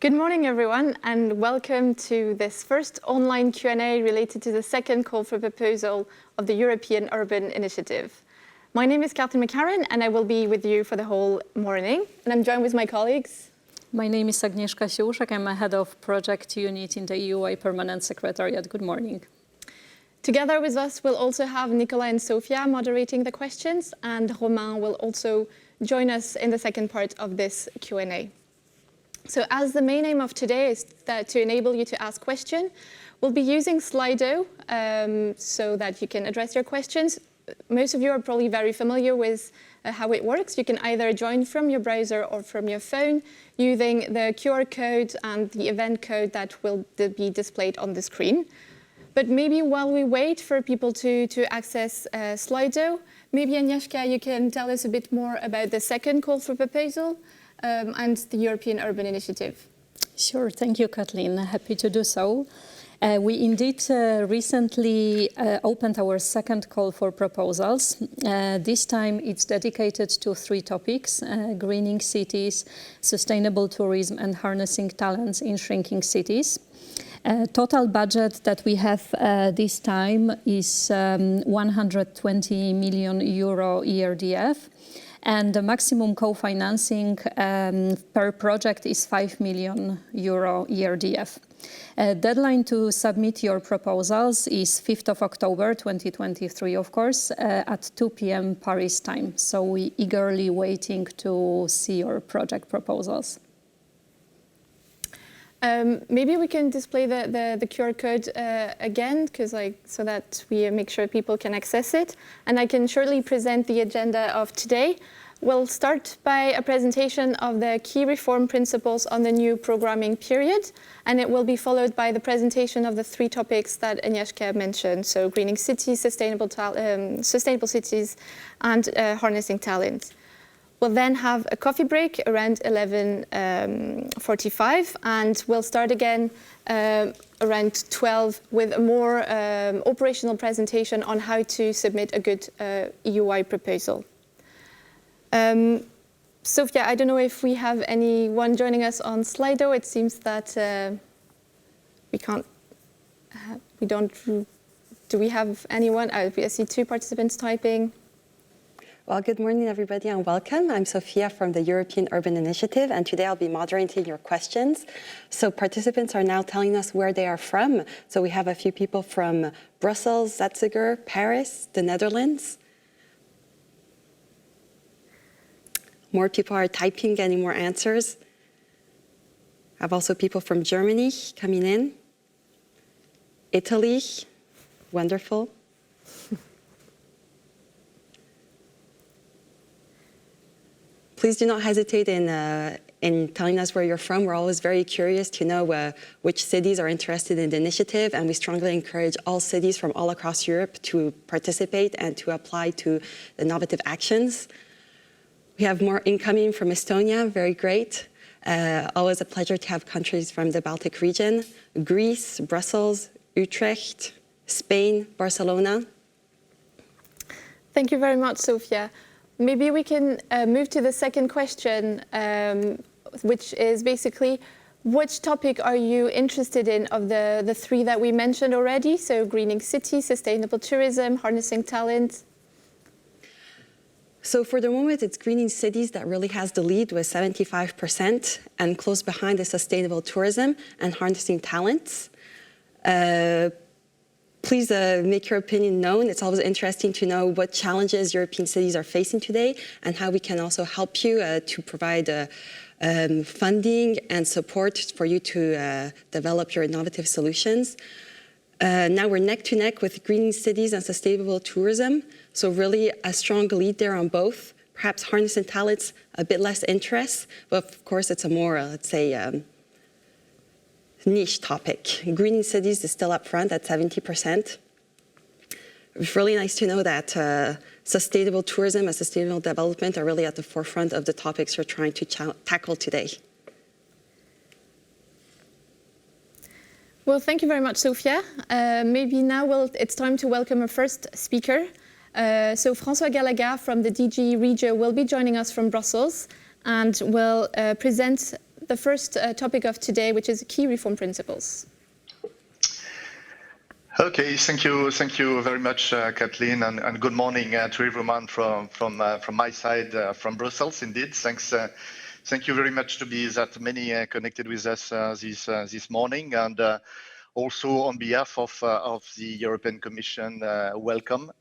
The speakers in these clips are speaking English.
Good morning, everyone, and welcome to this first online Q&A related to the second call for proposal of the European Urban Initiative. My name is Catherine McCarran, and I will be with you for the whole morning. And I'm joined with my colleagues. My name is Agnieszka Siłuszek. I'm a head of project unit in the EUI Permanent Secretariat. Good morning. Together with us, we'll also have Nicola and Sofia moderating the questions, and Romain will also join us in the second part of this Q&A. So as the main aim of today is to enable you to ask questions, we'll be using Slido so that you can address your questions. Most of you are probably very familiar with how it works. You can either join from your browser or from your phone using the QR code and the event code that will be displayed on the screen. But maybe while we wait for people to access Slido, maybe Agnieszka, you can tell us a bit more about the second call for proposal and the European Urban Initiative. Sure, thank you, Kathleen. Happy to do so. We indeed recently opened our second call for proposals. This time it's dedicated to three topics: greening cities, sustainable tourism, and harnessing talents in shrinking cities. Total budget that we have this time is 120 million euro ERDF. And the maximum co-financing per project is 5 million euro ERDF. Deadline to submit your proposals is 5th of October 2023, of course, at 2 p.m. Paris time. So we eagerly waiting to see your project proposals. Maybe we can display the QR code again, so that we make sure people can access it. And I can shortly present the agenda of today. We'll start by a presentation of the key reform principles on the new programming period, and it will be followed by the presentation of the three topics that Agnieszka mentioned, so greening cities, sustainable cities, and harnessing talent. We'll then have a coffee break around 11:45, and we'll start again around 12 with a more operational presentation on how to submit a good EUI proposal. Sofia, I don't know if we have anyone joining us on Slido. It seems that do we have anyone? I see two participants typing. Well, good morning, everybody, and welcome. I'm Sofia from the European Urban Initiative, and today I'll be moderating your questions. So participants are now telling us where they are from. So we have a few people from Brussels, Zatziger, Paris, the Netherlands. More people are typing, getting more answers. I have also people from Germany coming in. Italy, wonderful. Please do not hesitate in telling us where you're from. We're always very curious to know which cities are interested in the initiative, and we strongly encourage all cities from all across Europe to participate and to apply to innovative actions. We have more incoming from Estonia, very great. Always a pleasure to have countries from the Baltic region, Greece, Brussels, Utrecht, Spain, Barcelona. Thank you very much, Sofia. Maybe we can move to the second question, which is basically, which topic are you interested in of the three that we mentioned already? So greening cities, sustainable tourism, harnessing talent. So for the moment, it's greening cities that really has the lead with 75%, and close behind is sustainable tourism and harnessing talents. Please make your opinion known. It's always interesting to know what challenges European cities are facing today and how we can also help you to provide funding and support for you to develop your innovative solutions. Now we're neck to neck with greening cities and sustainable tourism. So really a strong lead there on both. Perhaps harnessing talents, a bit less interest, but of course it's a more, let's say, niche topic. Greening cities is still up front at 70%. It's really nice to know that sustainable tourism and sustainable development are really at the forefront of the topics we're trying to tackle today. Well, thank you very much, Sofia. Maybe now it's time to welcome our first speaker. So François Gallagher from the DG Regio will be joining us from Brussels and will present the first topic of today, which is key reform principles. Okay, thank you very much, Kathleen, and good morning to everyone from my side, from Brussels. Indeed, thank you very much to be that many connected with us this morning, and also on behalf of the European Commission, welcome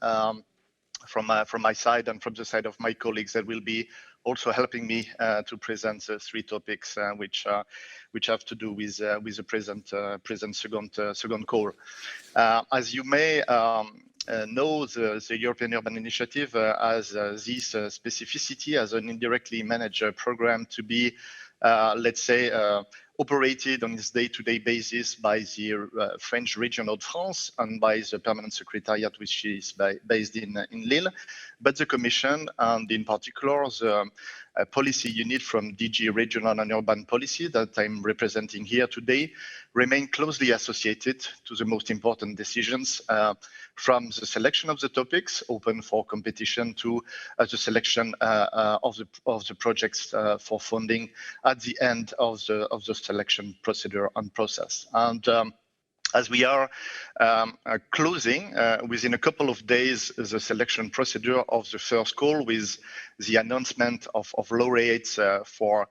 from my side and from the side of my colleagues that will be also helping me to present the three topics which have to do with the present second call. As you may know, the European Urban Initiative has this specificity as an indirectly managed program to be, let's say, operated on its day-to-day basis by the French region Hauts-de-France and by the Permanent Secretariat, which is based in Lille. But the Commission, and in particular the policy unit from DG Regional and Urban Policy that I'm representing here today, remain closely associated to the most important decisions, from the selection of the topics open for competition to the selection of the projects for funding at the end of the selection procedure and process. And as we are closing within a couple of days the selection procedure of the first call with the announcement of laureates for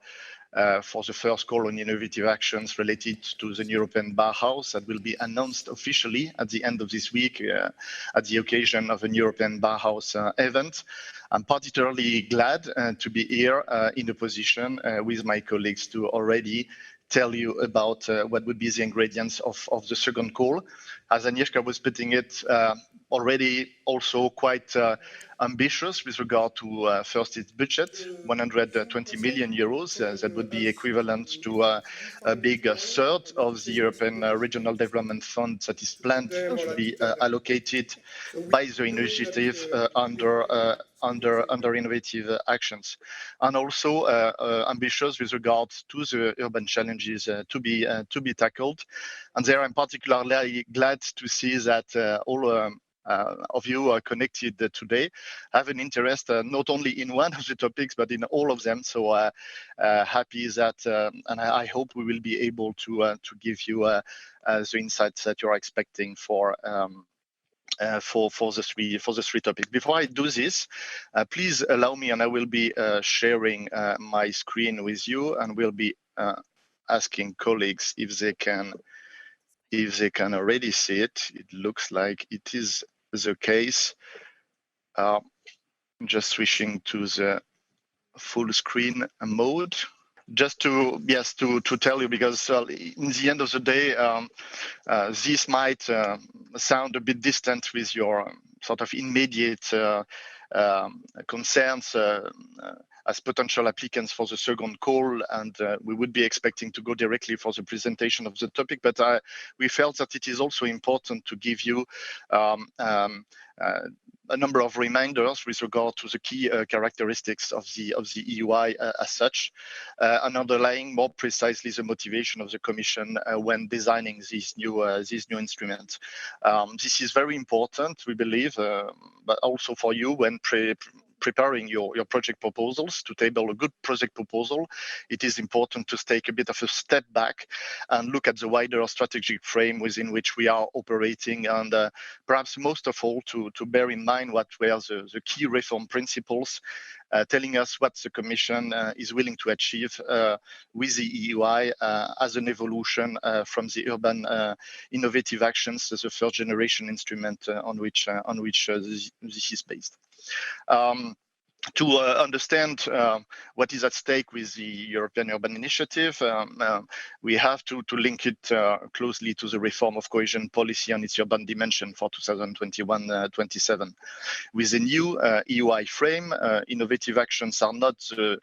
the first call on innovative actions related to the European Bauhaus that will be announced officially at the end of this week at the occasion of a European Bauhaus event. I'm particularly glad to be here in a position with my colleagues to already tell you about what would be the ingredients of the second call. As Agnieszka was putting it, already also quite ambitious with regard to first its budget, 120 million euros. That would be equivalent to a big third of the European Regional Development Fund that is planned to be allocated by the initiative under innovative actions, and also ambitious with regard to the urban challenges to be tackled. And there I'm particularly glad to see that all of you are connected today have an interest not only in one of the topics but in all of them. So happy that, and I hope we will be able to give you the insights that you're expecting for the three topics. Before I do this, please allow me, and I will be sharing my screen with you, and we'll be asking colleagues if they can already see it. It looks like it is the case. Just switching to the full screen mode. Just to tell you, because in the end of the day, this might sound a bit distant with your sort of immediate concerns as potential applicants for the second call, and we would be expecting to go directly for the presentation of the topic. But we felt that it is also important to give you a number of reminders with regard to the key characteristics of the EUI as such, and underlying more precisely the motivation of the Commission when designing this new instrument. This is very important, we believe, but also for you when preparing your project proposals. To table a good project proposal, it is important to take a bit of a step back and look at the wider strategic frame within which we are operating, and perhaps most of all to bear in mind what were the key reform principles, telling us what the Commission is willing to achieve with the EUI as an evolution from the urban innovative actions as a first generation instrument on which this is based. To understand what is at stake with the European Urban Initiative, we have to link it closely to the reform of cohesion policy and its urban dimension for 2021-27. With the new EUI frame, innovative actions are not the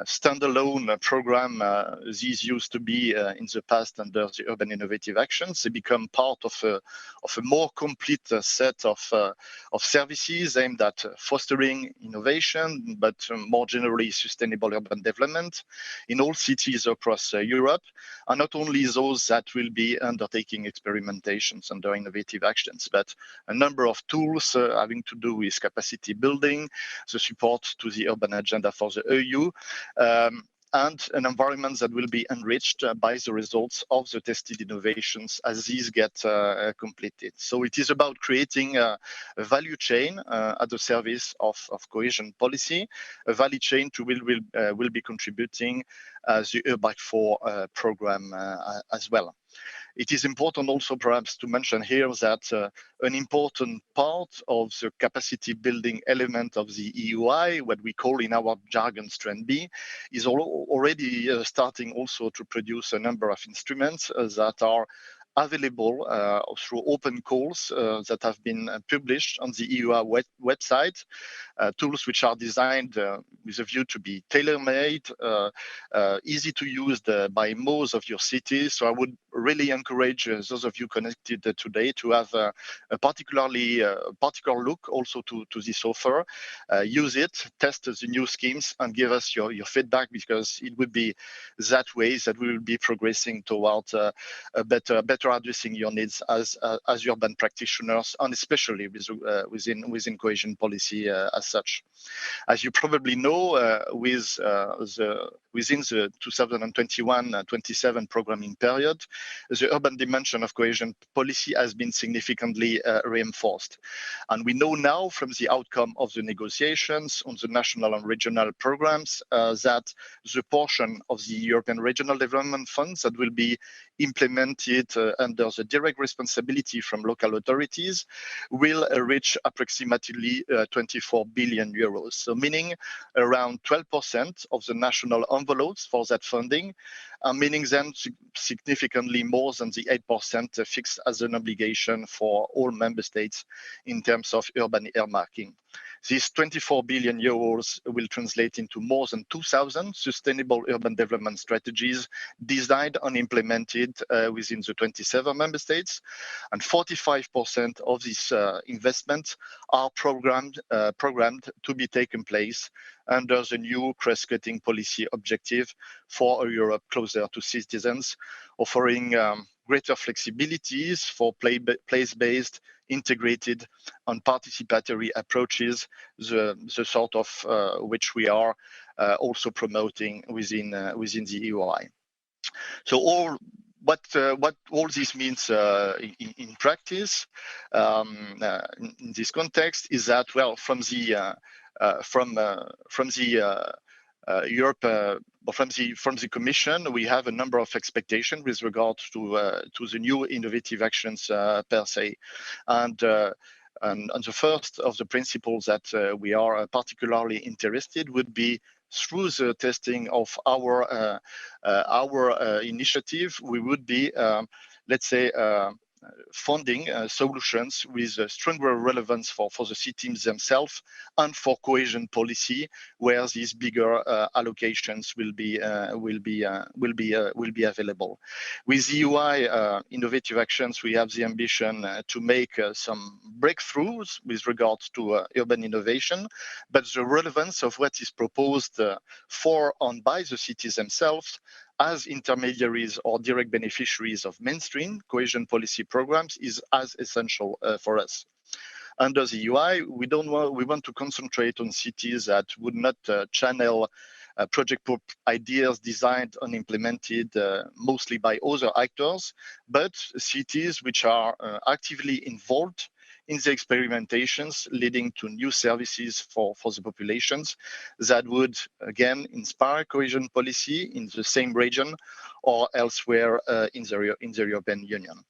standalone program these used to be in the past under the urban innovative actions. They become part of a more complete set of services aimed at fostering innovation, but more generally sustainable urban development in all cities across Europe, and not only those that will be undertaking experimentations under innovative actions, but a number of tools having to do with capacity building, the support to the urban agenda for the EU, and an environment that will be enriched by the results of the tested innovations as these get completed. So it is about creating a value chain at the service of cohesion policy, a value chain to will be contributing the EUI-IA program as well. It is important also perhaps to mention here that an important part of the capacity building element of the EUI, what we call in our jargon Strand B, is already starting also to produce a number of instruments that are available through open calls that have been published on the EUI website, tools which are designed with a view to be tailor-made, easy to use by most of your cities. So I would really encourage those of you connected today to have a particular look also to this offer. Use it, test the new schemes, and give us your feedback, because it would be that way that we will be progressing towards better addressing your needs as urban practitioners, and especially within cohesion policy as such. As you probably know, within the 2021-27 programming period, the urban dimension of cohesion policy has been significantly reinforced. And we know now from the outcome of the negotiations on the national and regional programs that the portion of the European Regional Development Funds that will be implemented under the direct responsibility from local authorities will reach approximately 24 billion euros. So meaning around 12% of the national envelopes for that funding, meaning then significantly more than the 8% fixed as an obligation for all member states in terms of urban earmarking. These 24 billion euros will translate into more than 2,000 sustainable urban development strategies designed and implemented within the 27 member states. And 45% of these investments are programmed to be taken place under the new cross-cutting policy objective for a Europe closer to citizens, offering greater flexibilities for place-based, integrated and participatory approaches, the sort of which we are also promoting within the EUI. So what all this means in practice in this context is that, well, from the Commission, we have a number of expectations with regard to the new innovative actions per se, and the first of the principles that we are particularly interested would be through the testing of our initiative. We would be, let's say, funding solutions with stronger relevance for the cities themselves and for cohesion policy, where these bigger allocations will be available. With the EUI innovative actions, we have the ambition to make some breakthroughs with regards to urban innovation, but the relevance of what is proposed for and by the cities themselves as intermediaries or direct beneficiaries of mainstream cohesion policy programs is as essential for us. Under the EUI, we want to concentrate on cities that would not channel project ideas designed and implemented mostly by other actors, but cities which are actively involved in the experimentations leading to new services for the populations that would, again, inspire cohesion policy in the same region or elsewhere in the European Union.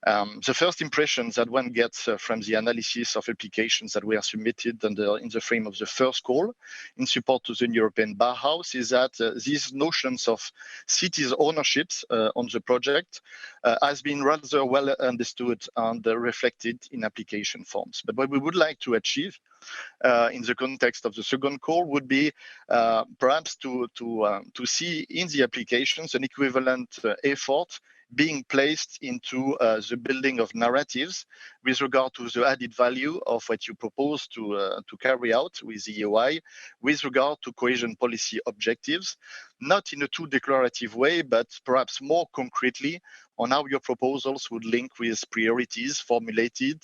The first impressions that one gets from the analysis of applications that were submitted in the frame of the first call in support to the European Bauhaus is that these notions of cities ownerships on the project has been rather well understood and reflected in application forms. But what we would like to achieve in the context of the second call would be perhaps to see in the applications an equivalent effort being placed into the building of narratives with regard to the added value of what you propose to carry out with the EUI, with regard to cohesion policy objectives, not in a too declarative way, but perhaps more concretely on how your proposals would link with priorities formulated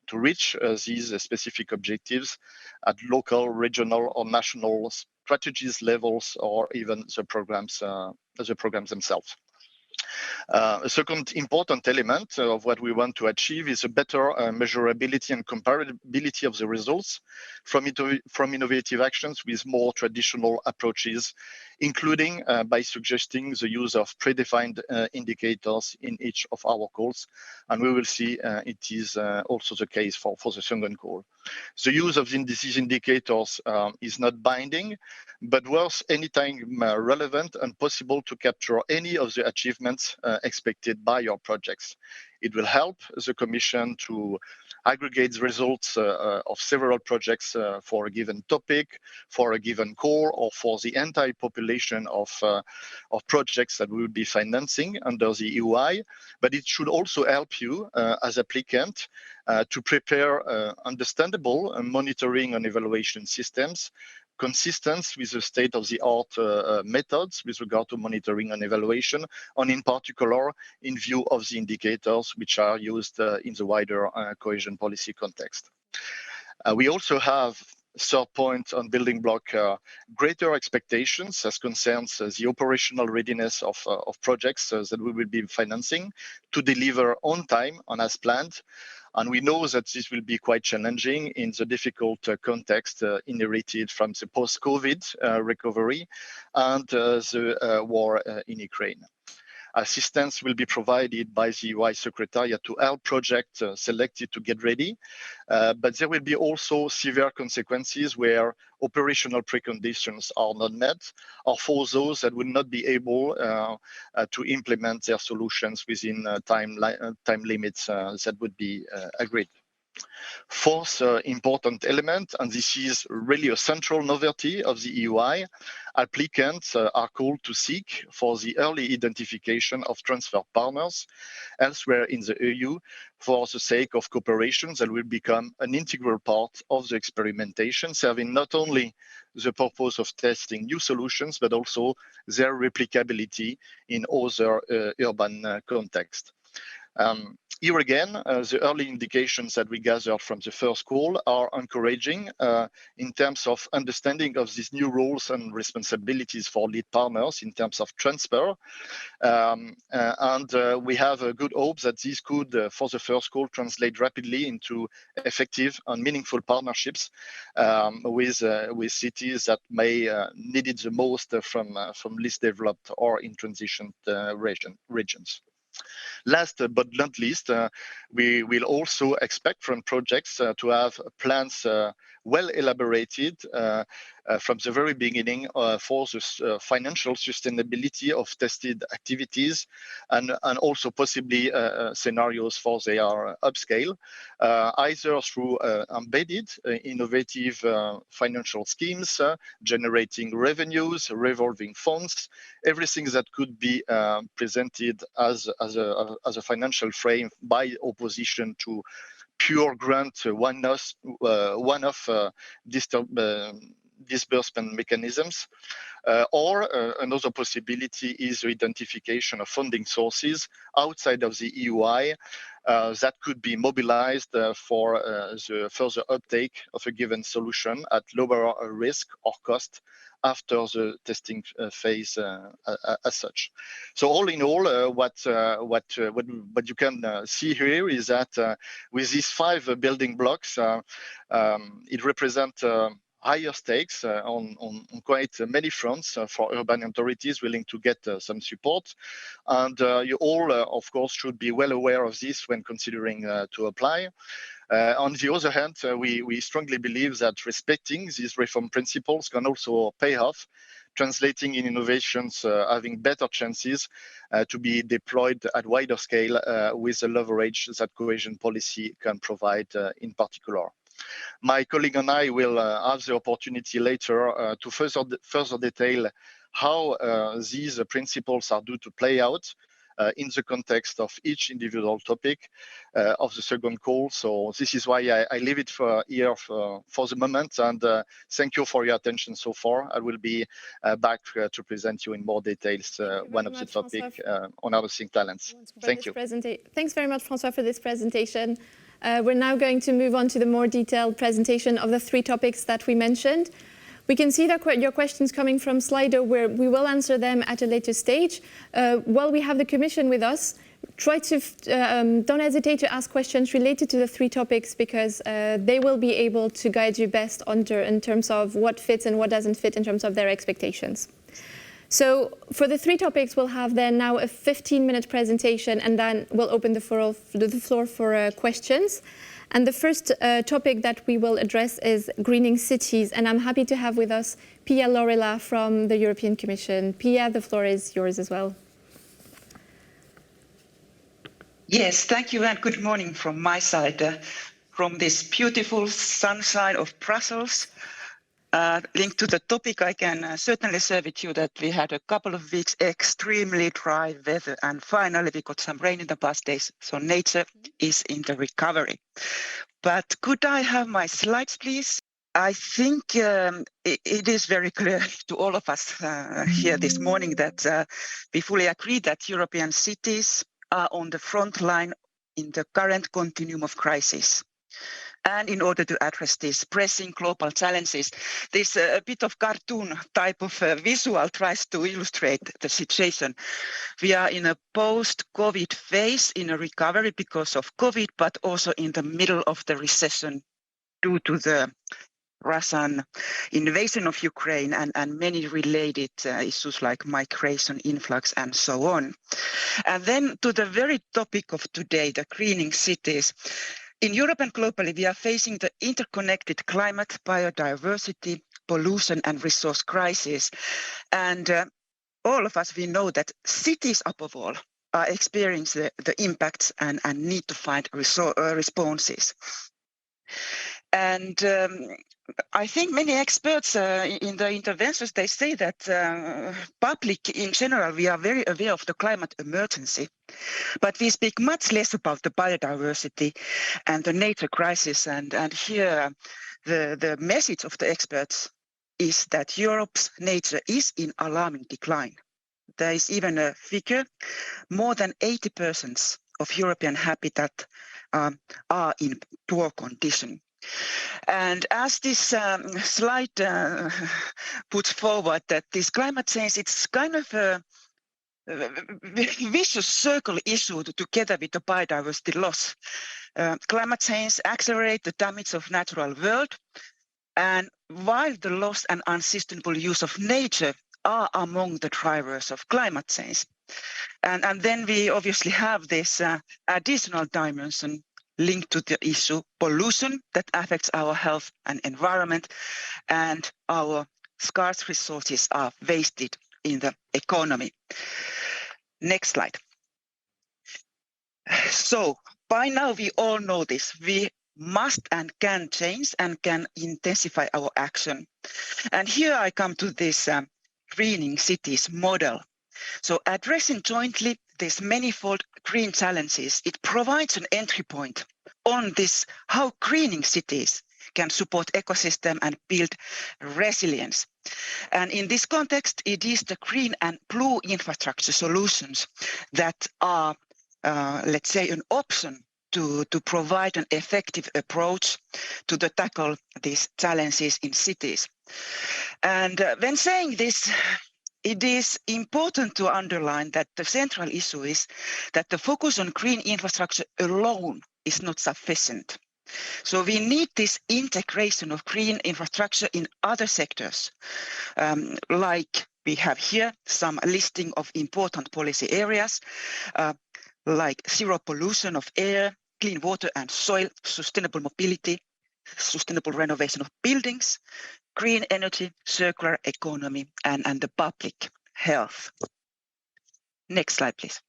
to reach these specific objectives at local, regional, or national strategies levels or even the programs themselves. A second important element of what we want to achieve is a better measurability and comparability of the results from innovative actions with more traditional approaches, including by suggesting the use of predefined indicators in each of our calls. And we will see it is also the case for the second call. The use of these indicators is not binding, but was anytime relevant and possible to capture any of the achievements expected by your projects. It will help the Commission to aggregate the results of several projects for a given topic, for a given core, or for the entire population of projects that we will be financing under the EUI. But it should also help you as applicant to prepare understandable monitoring and evaluation systems consistent with the state-of-the-art methods with regard to monitoring and evaluation, and in particular, in view of the indicators which are used in the wider cohesion policy context. We also have third point on building block, greater expectations as concerns the operational readiness of projects that we will be financing to deliver on time and as planned. And we know that this will be quite challenging in the difficult context inherited from the post-COVID recovery and the war in Ukraine. Assistance will be provided by the EUI Secretariat to help projects selected to get ready, but there will be also severe consequences where operational preconditions are not met, or for those that will not be able to implement their solutions within time limits that would be agreed. Fourth important element, and this is really a central novelty of the EUI, applicants are called to seek for the early identification of transfer partners elsewhere in the EU for the sake of cooperation that will become an integral part of the experimentation, serving not only the purpose of testing new solutions, but also their replicability in other urban contexts. Here again, the early indications that we gathered from the first call are encouraging in terms of understanding of these new roles and responsibilities for lead partners in terms of transfer. We have a good hope that this could, for the first call, translate rapidly into effective and meaningful partnerships with cities that may need it the most from least developed or in transition regions. Last but not least, we will also expect from projects to have plans well elaborated from the very beginning for the financial sustainability of tested activities and also possibly scenarios for their upscale, either through embedded innovative financial schemes, generating revenues, revolving funds, everything that could be presented as a financial frame by opposition to pure grant one-off disbursement mechanisms. Or another possibility is the identification of funding sources outside of the EUI that could be mobilized for the further uptake of a given solution at lower risk or cost after the testing phase as such. So all in all, what you can see here is that with these 5 building blocks, it represents higher stakes on quite many fronts for urban authorities willing to get some support. And you all, of course, should be well aware of this when considering to apply. On the other hand, we strongly believe that respecting these reform principles can also pay off, translating in innovations having better chances to be deployed at wider scale with the leverage that cohesion policy can provide in particular. My colleague and I will have the opportunity later to further detail how these principles are due to play out in the context of each individual topic of the second call. So this is why I leave it here for the moment, and thank you for your attention so far. I will be back to present you in more details one of the topic on our think talents. Thank you. Thanks very much, François, for this presentation. We're now going to move on to the more detailed presentation of the 3 topics that we mentioned. We can see that your questions coming from Slido, where we will answer them at a later stage. While we have the Commission with us, try to don't hesitate to ask questions related to the 3 topics, because they will be able to guide you best in terms of what fits and what doesn't fit in terms of their expectations. So for the 3 topics, we'll have then now a 15-minute presentation, and then we'll open the floor for questions. And the first topic that we will address is greening cities. And I'm happy to have with us Pia Laurila from the European Commission. Pia, the floor is yours as well. Yes, thank you, and good morning from my side. From this beautiful sunshine of Brussels, linked to the topic, I can certainly share with you that we had a couple of weeks extremely dry weather, and finally we got some rain in the past days, so nature is in the recovery. But could I have my slides, please? I think it is very clear to all of us here this morning that we fully agree that European cities are on the front line in the current continuum of crisis. And in order to address these pressing global challenges, this a bit of cartoon type of visual tries to illustrate the situation. We are in a post-COVID phase in a recovery because of COVID, but also in the middle of the recession due to the Russian invasion of Ukraine and many related issues like migration, influx, and so on. And then to the very topic of today, the greening cities. In Europe and globally, we are facing the interconnected climate, biodiversity, pollution, and resource crisis. And all of us, we know that cities above all are experiencing the impacts and need to find responses. And I think many experts in the interventions, they say that public in general, we are very aware of the climate emergency, but we speak much less about the biodiversity and the nature crisis. And here the message of the experts is that Europe's nature is in alarming decline. There is even a figure, more than 80% of European habitat are in poor condition. And as this slide puts forward, that this climate change, it's kind of a vicious circle issue together with the biodiversity loss. Climate change accelerates the damage of natural world, and while the loss and unsustainable use of nature are among the drivers of climate change. And then we obviously have this additional dimension linked to the issue pollution that affects our health and environment, and our scarce resources are wasted in the economy. Next slide. So by now we all know this. We must and can change and can intensify our action. And here I come to this greening cities model. So addressing jointly these manifold green challenges, it provides an entry point on this, how greening cities can support ecosystem and build resilience. And in this context, it is the green and blue infrastructure solutions that are, let's say, an option to provide an effective approach to tackle these challenges in cities. And when saying this, it is important to underline that the central issue is that the focus on green infrastructure alone is not sufficient. So we need this integration of green infrastructure in other sectors, like we have here some listing of important policy areas, like zero pollution of air, clean water and soil, sustainable mobility, sustainable renovation of buildings, green energy, circular economy, and the public health. Next slide, please.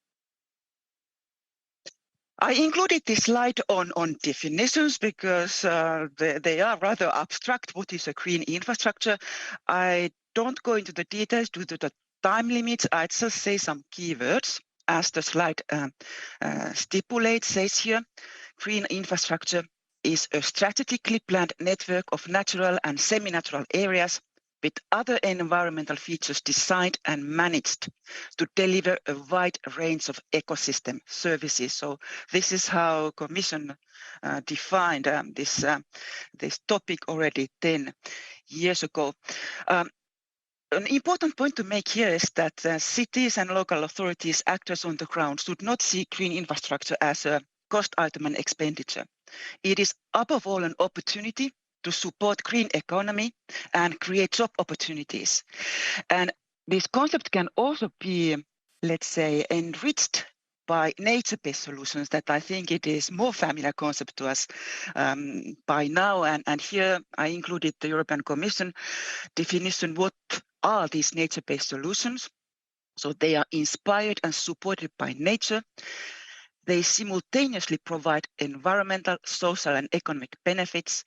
I included this slide on definitions because they are rather abstract. What is a green infrastructure? I don't go into the details due to the time limits. I just say some keywords as the slide stipulates, says here. Green infrastructure is a strategically planned network of natural and semi-natural areas with other environmental features designed and managed to deliver a wide range of ecosystem services. So this is how Commission defined this topic already 10 years ago. An important point to make here is that cities and local authorities, actors on the ground, should not see green infrastructure as a cost item and expenditure. It is above all an opportunity to support green economy and create job opportunities. And this concept can also be, let's say, enriched by nature-based solutions that I think it is more familiar concept to us by now. And here I included the European Commission definition. What are these nature-based solutions? So they are inspired and supported by nature. They simultaneously provide environmental, social, and economic benefits,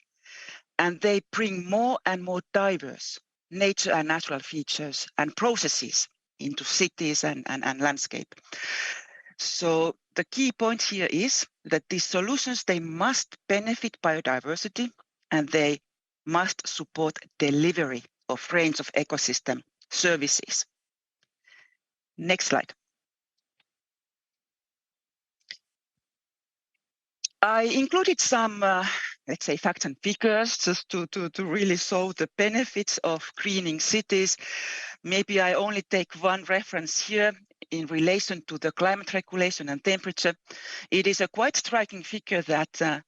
and they bring more and more diverse nature and natural features and processes into cities and landscape. So the key point here is that these solutions, they must benefit biodiversity and they must support delivery of range of ecosystem services. Next slide. I included some, let's say, facts and figures just to really show the benefits of greening cities. Maybe I only take one reference here in relation to the climate regulation and temperature. It is a quite striking figure that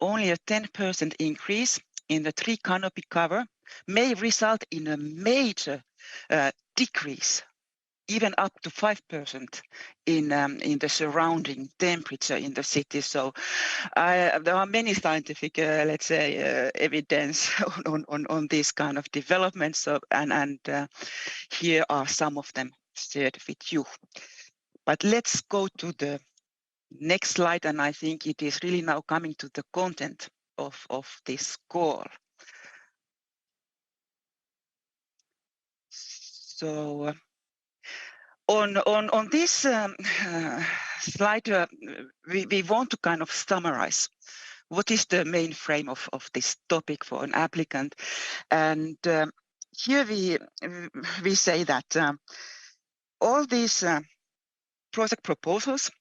only a 10% increase in the tree canopy cover may result in a major decrease, even up to 5% in the surrounding temperature in the city. So there are many scientific, let's say, evidence on this kind of developments. So, and here are some of them shared with you. But let's go to the next slide, and I think it is really now coming to the content of this call. So on this slide, we want to kind of summarize what is the main frame of this topic for an applicant. And here we say that all these project proposals,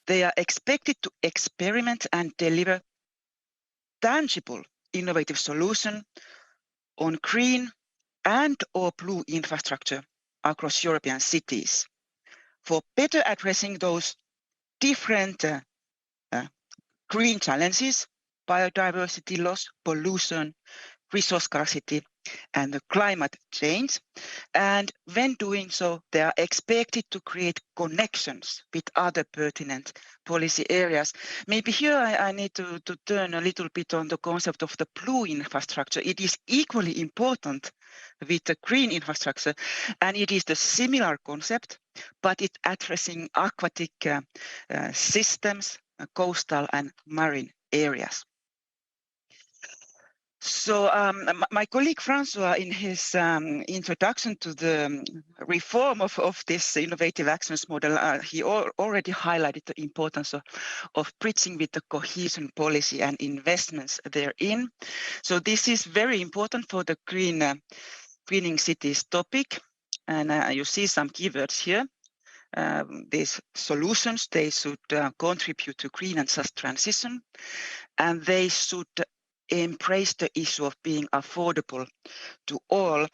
they are expected to experiment and deliver tangible, innovative solution on green and or blue infrastructure across European cities for better addressing those different green challenges, biodiversity loss, pollution, resource scarcity, and the climate change. And when doing so, they are expected to create connections with other pertinent policy areas. Maybe here I need to turn a little bit on the concept of the blue infrastructure. It is equally important with the green infrastructure, and it is the similar concept, but it's addressing aquatic systems, coastal and marine areas. So my colleague Francois, in his introduction to the reform of this innovative actions model, he already highlighted the importance of bridging with the cohesion policy and investments therein. So this is very important for the greening cities topic. And you see some keywords here. These solutions, they should contribute to green and just transition, and they should embrace the issue of being affordable to all.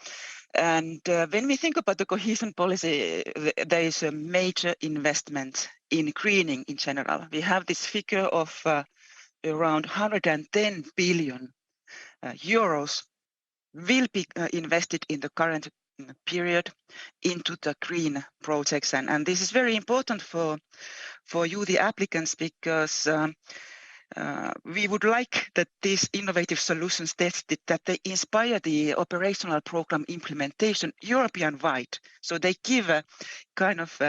And when we think about the cohesion policy, there is a major investment in greening in general. We have this figure of around 110 billion euros will be invested in the current period into the green projects. And this is very important for you, the applicants, because we would like that these innovative solutions tested, that they inspire the operational program implementation European-wide. So they give a kind of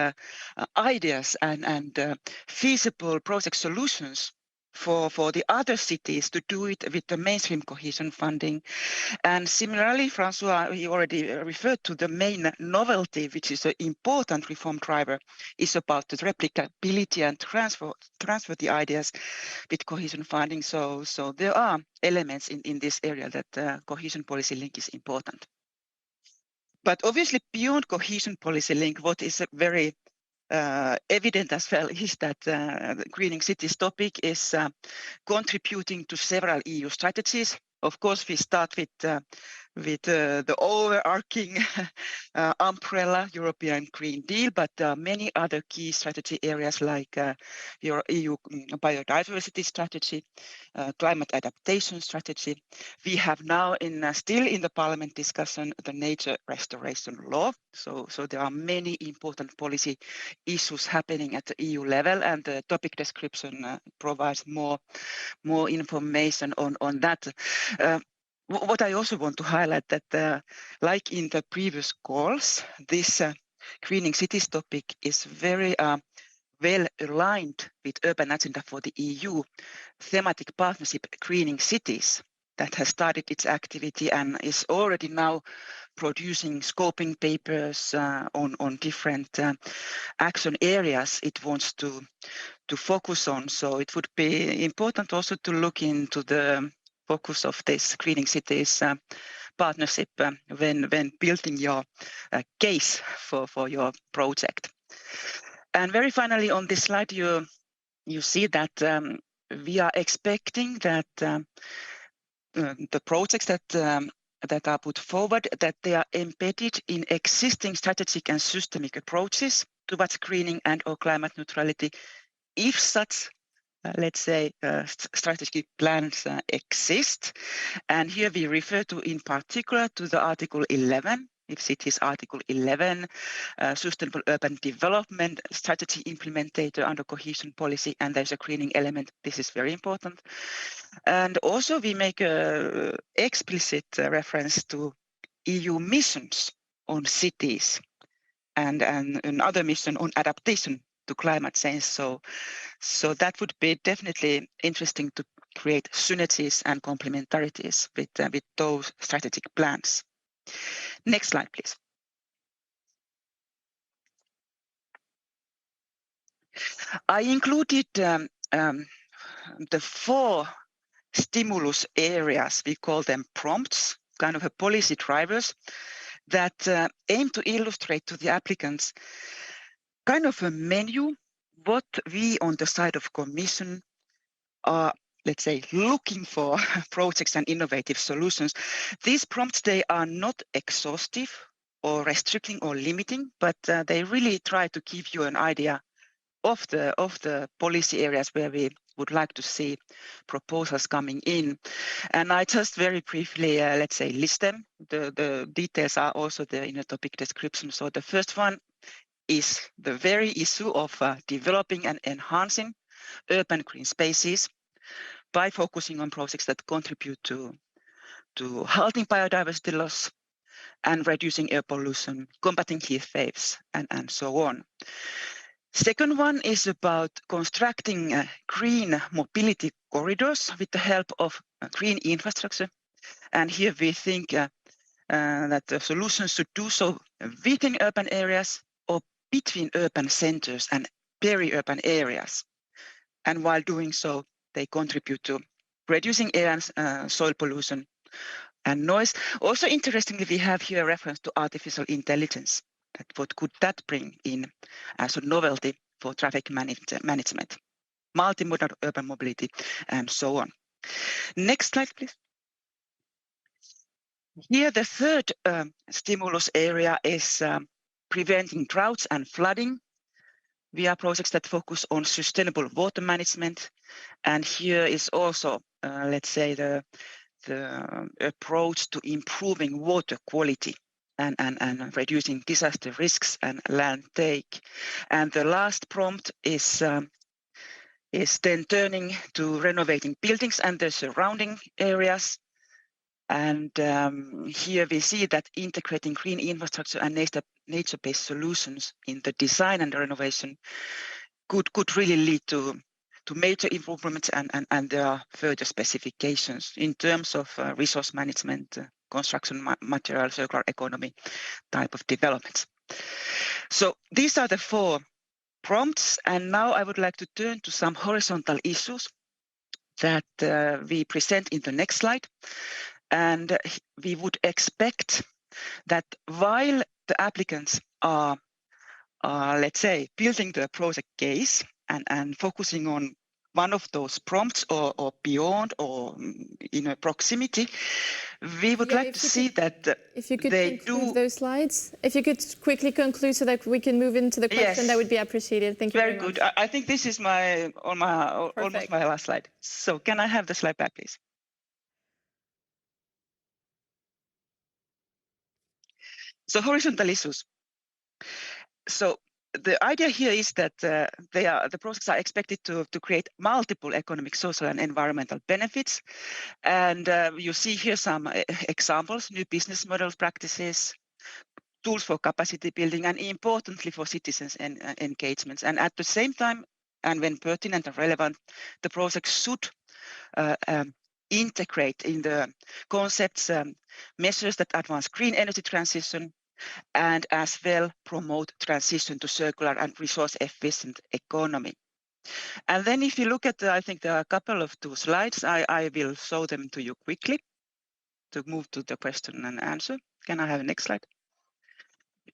ideas and feasible project solutions for the other cities to do it with the mainstream cohesion funding. And similarly, Francois, he already referred to the main novelty, which is an important reform driver, is about the replicability and transfer the ideas with cohesion funding. So there are elements in this area that cohesion policy link is important. But obviously beyond cohesion policy link, what is very evident as well is that the greening cities topic is contributing to several EU strategies. Of course, we start with the overarching umbrella European Green Deal, but there are many other key strategy areas like your EU biodiversity strategy, climate adaptation strategy. We have now still in the Parliament discussion the nature restoration law. So there are many important policy issues happening at the EU level, and the topic description provides more information on that. What I also want to highlight that, like in the previous calls, this greening cities topic is very well aligned with Urban Agenda for the EU thematic partnership Greening Cities that has started its activity and is already now producing scoping papers on different action areas it wants to focus on. So it would be important also to look into the focus of this Greening Cities partnership when building your case for your project. And very finally on this slide, you see that we are expecting that the projects that are put forward, that they are embedded in existing strategic and systemic approaches towards greening and or climate neutrality, if such let's say strategic plans exist. And here we refer to in particular to the Article 11, if it is Article 11, Sustainable Urban Development Strategy Implementator under Cohesion Policy, and there's a greening element. This is very important. And also we make a explicit reference to EU missions on cities and another mission on adaptation to climate change. So that would be definitely interesting to create synergies and complementarities with those strategic plans. Next slide, please. I included the 4 stimulus areas, we call them prompts, kind of a policy drivers that aim to illustrate to the applicants kind of a menu, what we on the side of Commission are, let's say, looking for projects and innovative solutions. These prompts, they are not exhaustive or restricting or limiting, but they really try to give you an idea of the policy areas where we would like to see proposals coming in. And I just very briefly, let's say, list them. The details are also there in the topic description. So the first one is the very issue of developing and enhancing urban green spaces by focusing on projects that contribute to halting biodiversity loss and reducing air pollution, combating heat waves, and so on. Second one is about constructing green mobility corridors with the help of green infrastructure. And here we think that the solutions should do so within urban areas or between urban centers and peri-urban areas. And while doing so, they contribute to reducing air and soil pollution and noise. Also, interestingly, we have here a reference to artificial intelligence. What could that bring in as a novelty for traffic management, multimodal urban mobility, and so on. Next slide, please. Here, the third stimulus area is preventing droughts and flooding via projects that focus on sustainable water management. And here is also, let's say, the approach to improving water quality and reducing disaster risks and land take. And the last prompt is then turning to renovating buildings and the surrounding areas. And here we see that integrating green infrastructure and nature-based solutions in the design and renovation could really lead to major improvements, and there are further specifications in terms of resource management, construction material, circular economy type of developments. So these are the 4 prompts, and now I would like to turn to some horizontal issues that we present in the next slide. And we would expect that while the applicants are let's say, building the project case and focusing on one of those prompts or beyond or in a proximity, we would like to see that if you could they conclude do. those slides, if you could quickly conclude so that we can move into the question, Yes. that would be appreciated. Thank you very Very good. much. I think this is almost my last slide. So can I have the slide back, please? So horizontal issues. So the idea here is that the projects are expected to create multiple economic, social, and environmental benefits. And you see here some examples: new business models, practices, tools for capacity building, and importantly for citizens and engagements. And at the same time, and when pertinent and relevant, the project should integrate in the concepts measures that advance green energy transition, and as well promote transition to circular and resource efficient economy. And then if you look at, I think there are a couple of 2 slides, I will show them to you quickly to move to the question and answer. Can I have the next slide?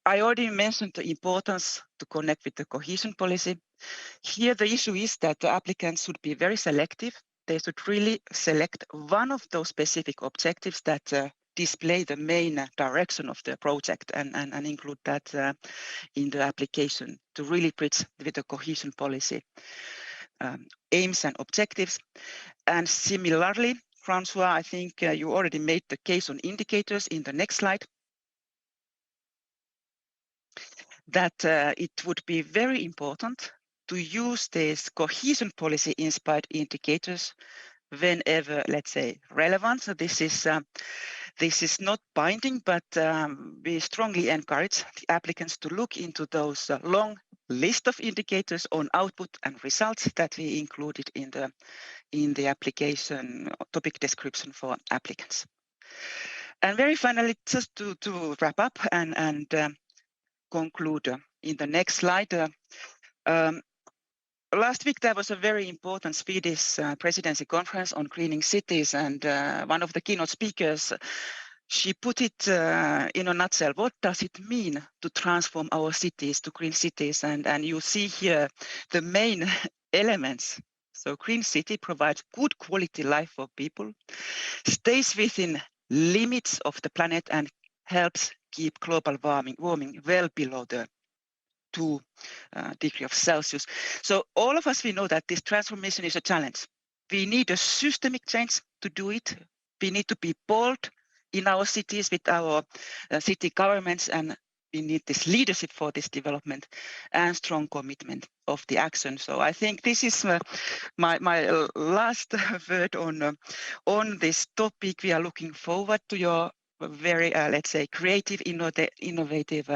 I already mentioned the importance to connect with the cohesion policy. Here the issue is that the applicants should be very selective. They should really select one of those specific objectives that display the main direction of the project and include that in the application to really bridge with the cohesion policy aims and objectives. And similarly, Francois, I think you already made the case on indicators in the next slide, that it would be very important to use these cohesion policy inspired indicators whenever, let's say, relevant. So this is not binding, but we strongly encourage the applicants to look into those long list of indicators on output and results that we included in the application topic description for applicants. And very finally, just to wrap up and conclude in the next slide. Last week, there was a very important Swedish presidency conference on greening cities, and one of the keynote speakers, she put it in a nutshell. What does it mean to transform our cities to green cities? And you see here the main elements. So green city provides good quality life for people, stays within limits of the planet, and helps keep global warming well below the 2 degrees of Celsius. So all of us, we know that this transformation is a challenge. We need a systemic change to do it. We need to be bold in our cities with our city governments, and we need this leadership for this development and strong commitment of the action. So I think this is my last word on this topic. We are looking forward to your very, let's say, creative, innovative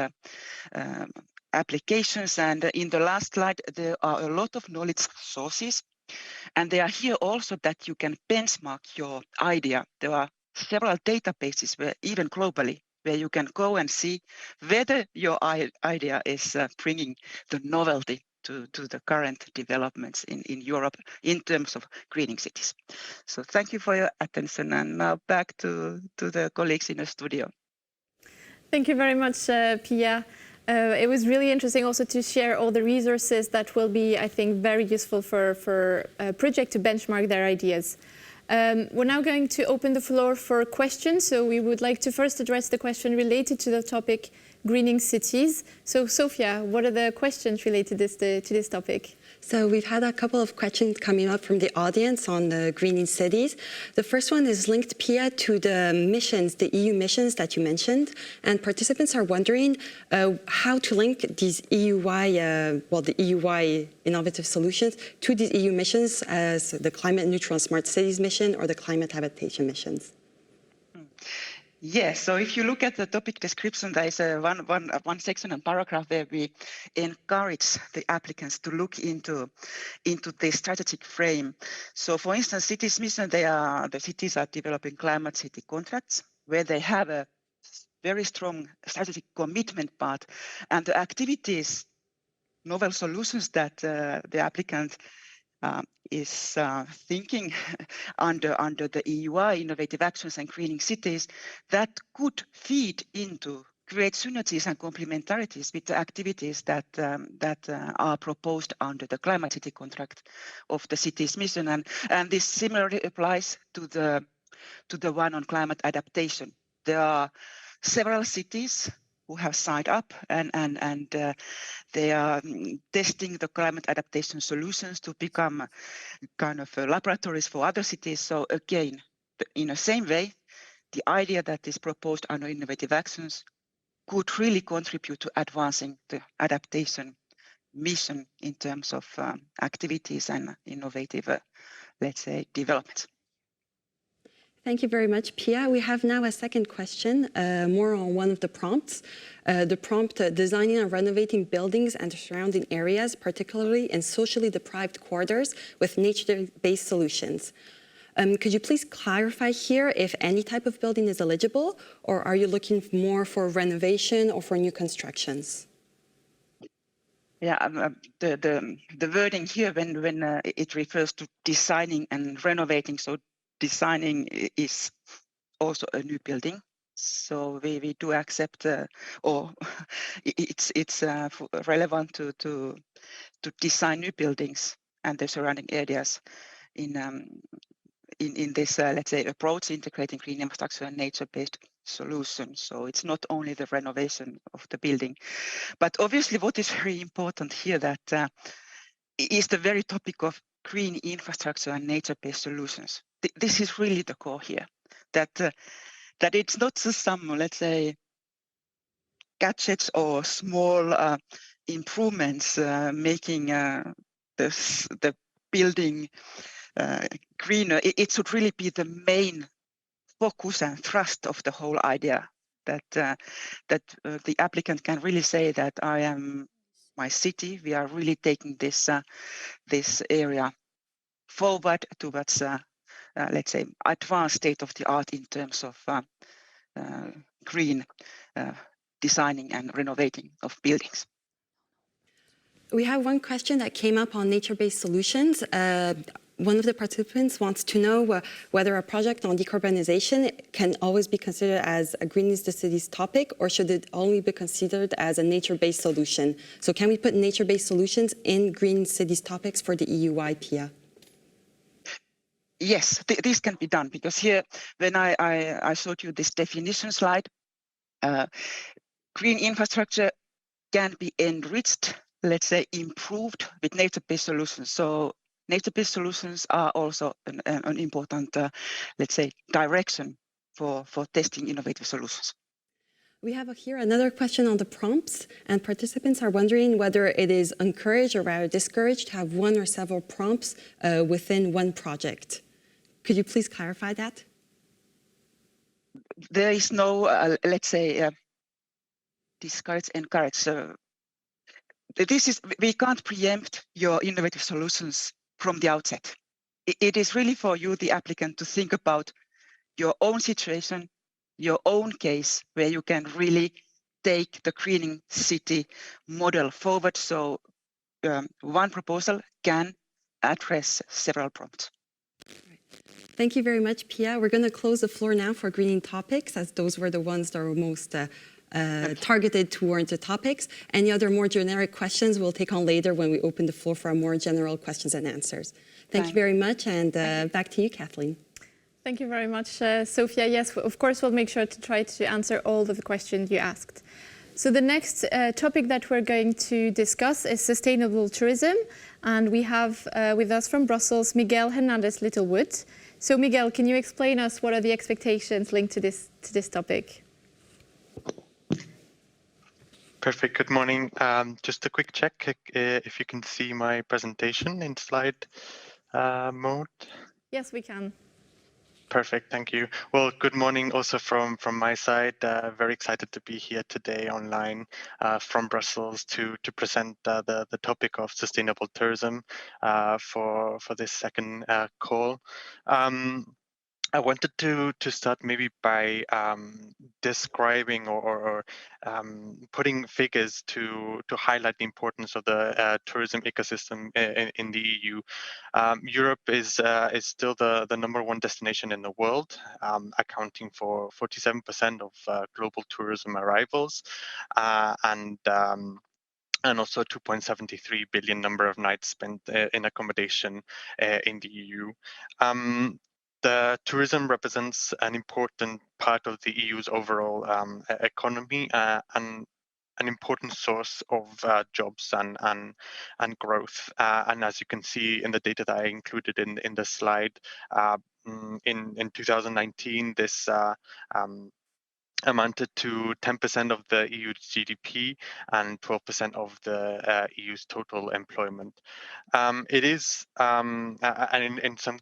applications. And in the last slide, there are a lot of knowledge sources, and they are here also that you can benchmark your idea. There are several databases, where even globally, where you can go and see whether your idea is bringing the novelty to the current developments in Europe in terms of greening cities. So thank you for your attention, and now back to the colleagues in the studio. Thank you very much, Pia. It was really interesting also to share all the resources that will be, I think, very useful for a project to benchmark their ideas. We're now going to open the floor for questions. So we would like to first address the question related to the topic greening cities. So Sofia, what are the questions related to this topic? So we've had a couple of questions coming up from the audience on the greening cities. The first one is linked, Pia, to the missions, the EU missions that you mentioned. And participants are wondering how to link these the EUI innovative solutions to these EU missions as the climate neutral and smart cities mission or the climate adaptation missions. Yes, so if you look at the topic description, there is one section and paragraph where we encourage the applicants to look into the strategic frame. So for instance, cities mission, the cities are developing climate city contracts where they have a very strong strategic commitment part, and the activities, novel solutions that the applicant is thinking under the EUI, innovative actions and greening cities, that could feed into create synergies and complementarities with the activities that are proposed under the Climate City contract of the city's mission, and this similarly applies to the one on climate adaptation. There are several cities who have signed up and they are testing the climate adaptation solutions to become kind of laboratories for other cities. So again, in the same way, the idea that is proposed under innovative actions could really contribute to advancing the adaptation mission in terms of activities and innovative, let's say, developments. Thank you very much, Pia. We have now a second question, more on one of the prompts. The prompt, designing and renovating buildings and surrounding areas, particularly in socially deprived quarters with nature-based solutions. Could you please clarify here if any type of building is eligible, or are you looking more for renovation or for new constructions? Yeah, the wording here when it refers to designing and renovating, so designing is also a new building. So we do accept, or it's relevant to design new buildings and the surrounding areas in this, let's say, approach, integrating green infrastructure and nature-based solutions. So it's not only the renovation of the building, but obviously what is very important here that is the very topic of green infrastructure and nature-based solutions. This is really the core here, that it's not just some, let's say, gadgets or small improvements making the building greener. It should really be the main focus and thrust of the whole idea, that the applicant can really say that I am my city. We are really taking this area forward towards, let's say, advanced state-of-the-art in terms of green designing and renovating of buildings. We have one question that came up on nature-based solutions. One of the participants wants to know whether a project on decarbonization can always be considered as a Green is the City's topic, or should it only be considered as a nature-based solution? So can we put nature-based solutions in Green Cities topics for the EUI-IA? Yes, this can be done, because here, when I showed you this definition slide, green infrastructure can be enriched, let's say, improved with nature-based solutions. So nature-based solutions are also an important, let's say, direction for testing innovative solutions. We have here another question on the prompts, and participants are wondering whether it is encouraged or rather discouraged to have one or several prompts within one project. Could you please clarify that? There is no, let's say, discourage, encourage. We can't preempt your innovative solutions from the outset. It is really for you, the applicant, to think about your own situation, your own case, where you can really take the greening city model forward. So one proposal can address several prompts. Thank you very much, Pia. We're going to close the floor now for greening topics, as those were the ones that were most targeted towards the topics. Any other more generic questions we'll take on later when we open the floor for more general questions and answers. Thank you very much, and back to you, Kathleen. Thank you very much, Sophia. Yes, of course, we'll make sure to try to answer all of the questions you asked. So the next topic that we're going to discuss is sustainable tourism. And we have with us from Brussels, Miguel Hernandez-Littlewood. So Miguel, can you explain us what are the expectations linked to this topic? Perfect. Good morning. Just a quick check if you can see my presentation in slide mode. Yes, we can. Perfect. Thank you. Well, good morning also from my side. Very excited to be here today online from Brussels to present the topic of sustainable tourism for this second call. I wanted to start maybe by describing or putting figures to highlight the importance of the tourism ecosystem in the EU. Europe is still the #1 destination in the world, accounting for 47% of global tourism arrivals, and also 2.73 billion number of nights spent in accommodation in the EU. The tourism represents an important part of the EU's overall economy and an important source of jobs and growth. And as you can see in the data that I included in the slide, in 2019, this amounted to 10% of the EU's GDP and 12% of the EU's total employment. It is, and in some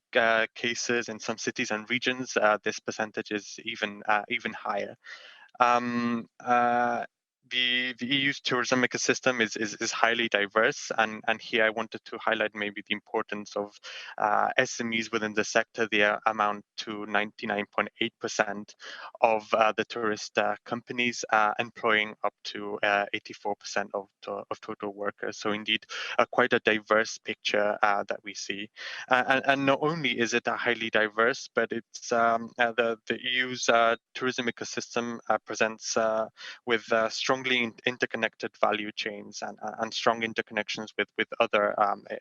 cases, in some cities and regions, this percentage is even higher. The EU's tourism ecosystem is highly diverse, and here I wanted to highlight maybe the importance of SMEs within the sector. They amount to 99.8% of the tourist companies, employing up to 84% of total workers. So indeed, quite a diverse picture that we see. And not only is it a highly diverse, but it's the EU's tourism ecosystem presents with strongly interconnected value chains and strong interconnections with other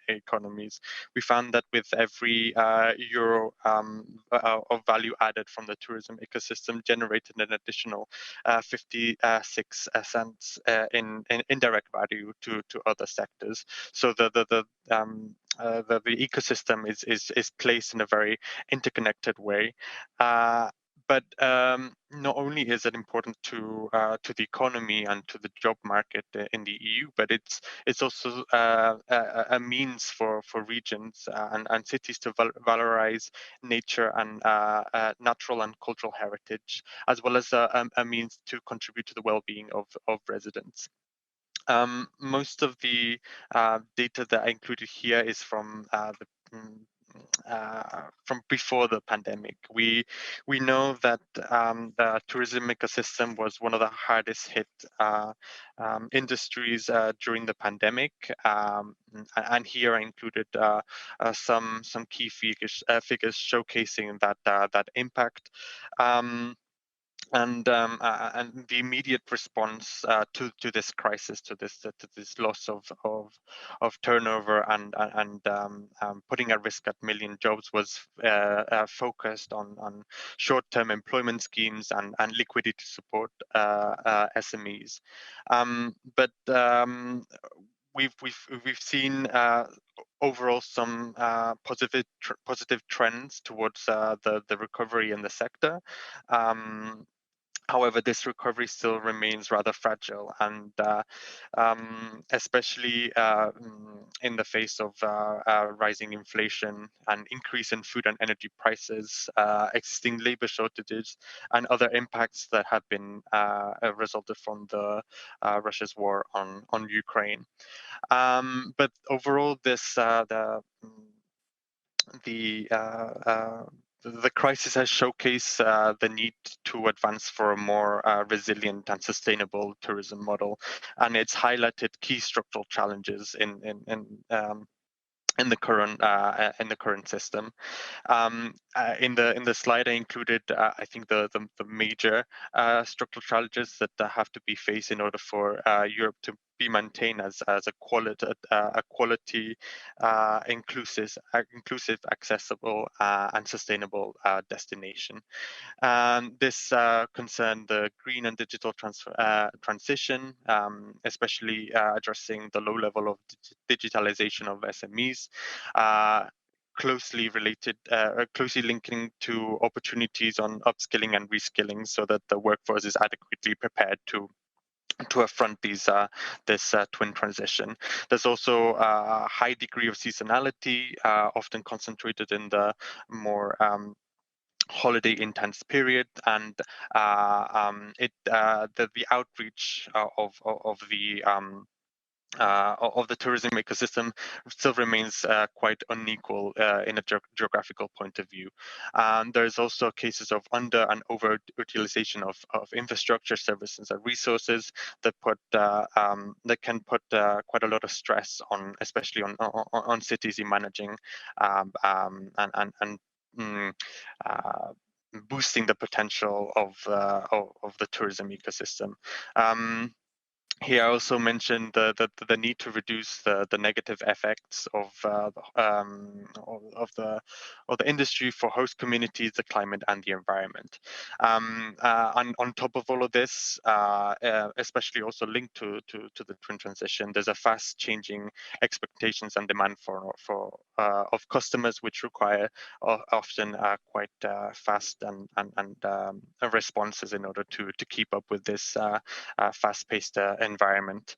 economies. We found that with every euro of value added from the tourism ecosystem generated an additional 56 cents in indirect value to other sectors. So the ecosystem is placed in a very interconnected way. But not only is it important to the economy and to the job market in the EU, but it's also a means for regions and cities to valorize nature and natural and cultural heritage, as well as a means to contribute to the well-being of residents. Most of the data that I included here is from from before the pandemic. We know that the tourism ecosystem was one of the hardest hit industries during the pandemic, and here I included some key figures showcasing that impact. And the immediate response to this crisis, to this loss of turnover and putting at risk 1 million jobs was focused on short-term employment schemes and liquidity to support SMEs. But we've seen overall some positive trends towards the recovery in the sector. However, this recovery still remains rather fragile, and especially in the face of rising inflation and increase in food and energy prices, existing labor shortages, and other impacts that have been resulted from the Russia's war on Ukraine. But overall, the crisis has showcased the need to advance for a more resilient and sustainable tourism model, and it's highlighted key structural challenges in the current system. In the slide I included, I think the major structural challenges that have to be faced in order for Europe to be maintained as a quality, inclusive, accessible, and sustainable destination. This concerned the green and digital transition, especially addressing the low level of digitalization of SMEs, closely linking to opportunities on upskilling and reskilling, so that the workforce is adequately prepared to affront this twin transition. There's also a high degree of seasonality, often concentrated in the more holiday intense period, and the outreach of the of the tourism ecosystem still remains quite unequal in a geographical point of view. There's also cases of under and over utilization of infrastructure services and resources that that can put quite a lot of stress on, especially on cities in managing and boosting the potential of the tourism ecosystem. Here I also mentioned the need to reduce the negative effects of the industry for host communities, the climate, and the environment. And on top of all of this, especially also linked to the twin transition, there's a fast changing expectations and demand of customers, which require often quite fast and responses in order to keep up with this fast-paced environment.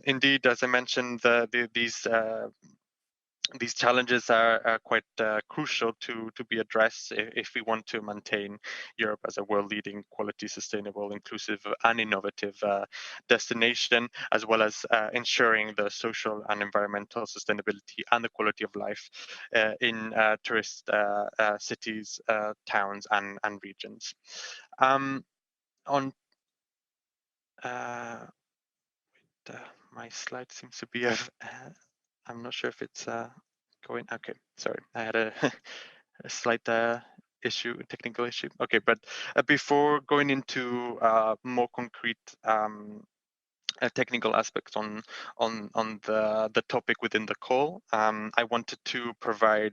Indeed, as I mentioned, these challenges are quite crucial to be addressed if we want to maintain Europe as a world-leading, quality, sustainable, inclusive, and innovative destination, as well as ensuring the social and environmental sustainability and the quality of life in tourist cities, towns, and regions. My slide seems to be I'm not sure if it's going. Okay, sorry, I had a slight technical issue. Okay, but before going into more concrete technical aspects on the topic within the call, I wanted to provide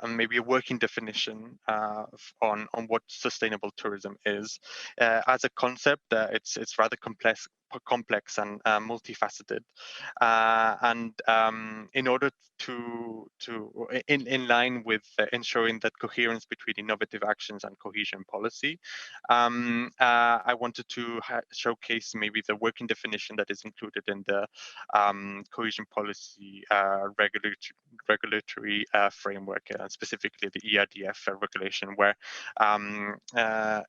maybe a working definition on what sustainable tourism is. As a concept, it's rather complex and multifaceted, and in order to in line with ensuring that coherence between innovative actions and cohesion policy, I wanted to showcase maybe the working definition that is included in the cohesion policy regulatory framework, specifically the EIDF regulation, where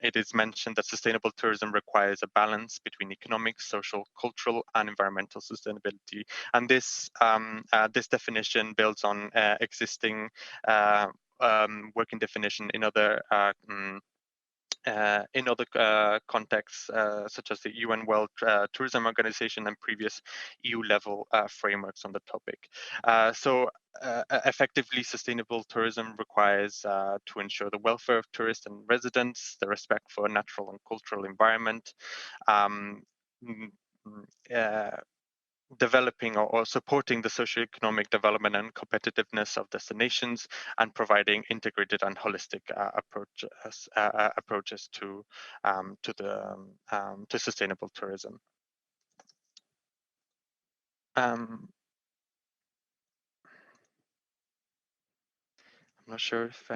it is mentioned that sustainable tourism requires a balance between economic, social, cultural, and environmental sustainability. And this definition builds on existing working definition in other contexts, such as the UN World Tourism Organization and previous EU-level frameworks on the topic. So effectively, sustainable tourism requires to ensure the welfare of tourists and residents, the respect for natural and cultural environment, developing or supporting the socioeconomic development and competitiveness of destinations, and providing integrated and holistic approaches to sustainable tourism. I'm not sure if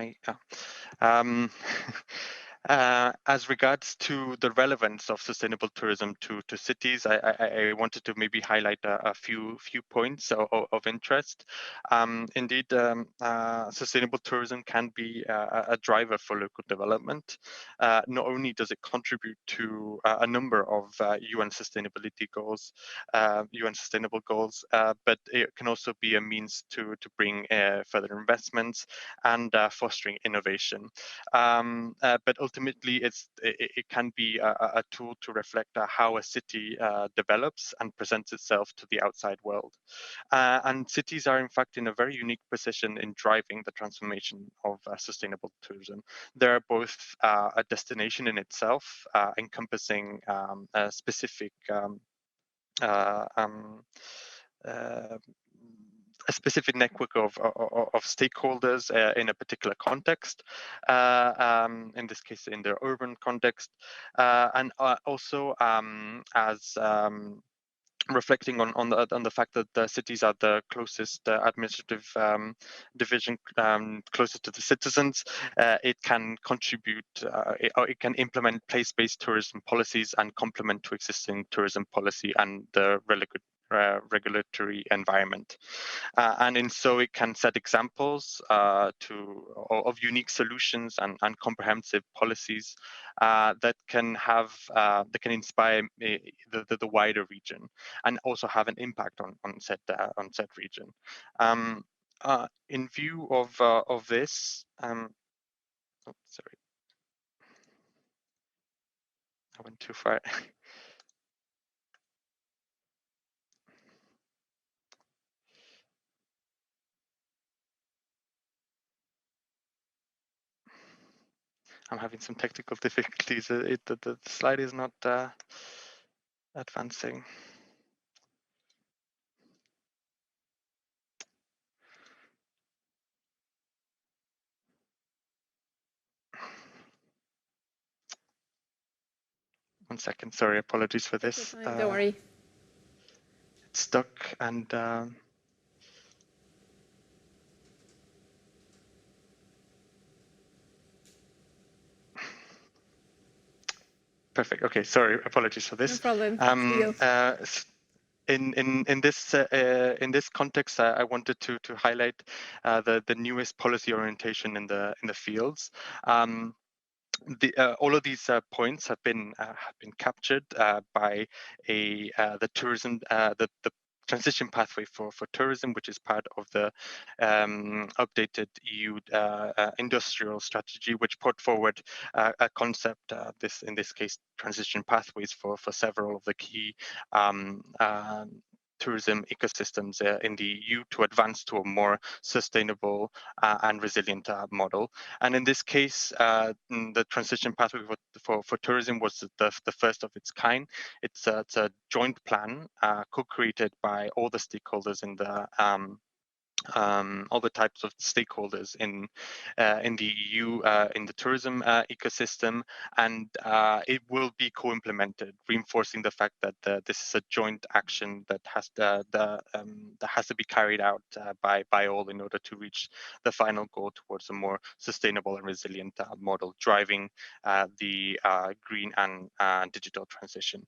as regards to the relevance of sustainable tourism to cities, I wanted to maybe highlight a few points of interest. Indeed, sustainable tourism can be a driver for local development. Not only does it contribute to a number of UN sustainability goals, UN sustainable goals, but it can also be a means to bring further investments and fostering innovation. But ultimately, it can be a tool to reflect how a city develops and presents itself to the outside world. And cities are, in fact, in a very unique position in driving the transformation of sustainable tourism. They're both a destination in itself, encompassing a specific a specific network of stakeholders in a particular context, in this case in the urban context, and also as reflecting on the fact that the cities are the closest administrative division closest to the citizens. It can contribute, or it can implement place-based tourism policies and complement to existing tourism policy and the regulatory environment. And in so it can set examples of unique solutions and comprehensive policies that can inspire the wider region and also have an impact on said region. In view of this, sorry, I went too far. I'm having some technical difficulties. The slide is not advancing. One second, sorry, apologies for this. Don't worry. It's stuck and perfect. Okay, sorry, apologies for this. No problem. In this context, I wanted to highlight the newest policy orientation in the fields. All of these points have been captured by the tourism the transition pathway for tourism, which is part of the updated EU industrial strategy, which put forward a concept, in this case, transition pathways for several of the key tourism ecosystems in the EU to advance to a more sustainable and resilient model. And in this case, the transition pathway for tourism was the first of its kind. It's a joint plan co-created by all the stakeholders in the all the types of stakeholders in the EU in the tourism ecosystem, and it will be co-implemented, reinforcing the fact that this is a joint action that has to be carried out by all in order to reach the final goal towards a more sustainable and resilient model, driving the green and digital transition.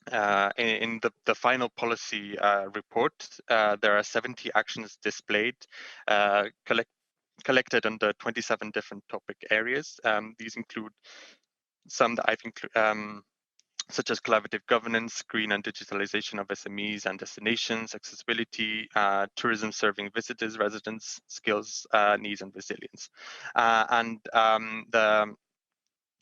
In the final policy report, there are 70 actions displayed, collected under 27 different topic areas. These include some that I've included, such as collaborative governance, green and digitalization of SMEs and destinations, accessibility, tourism serving visitors, residents, skills, needs, and resilience.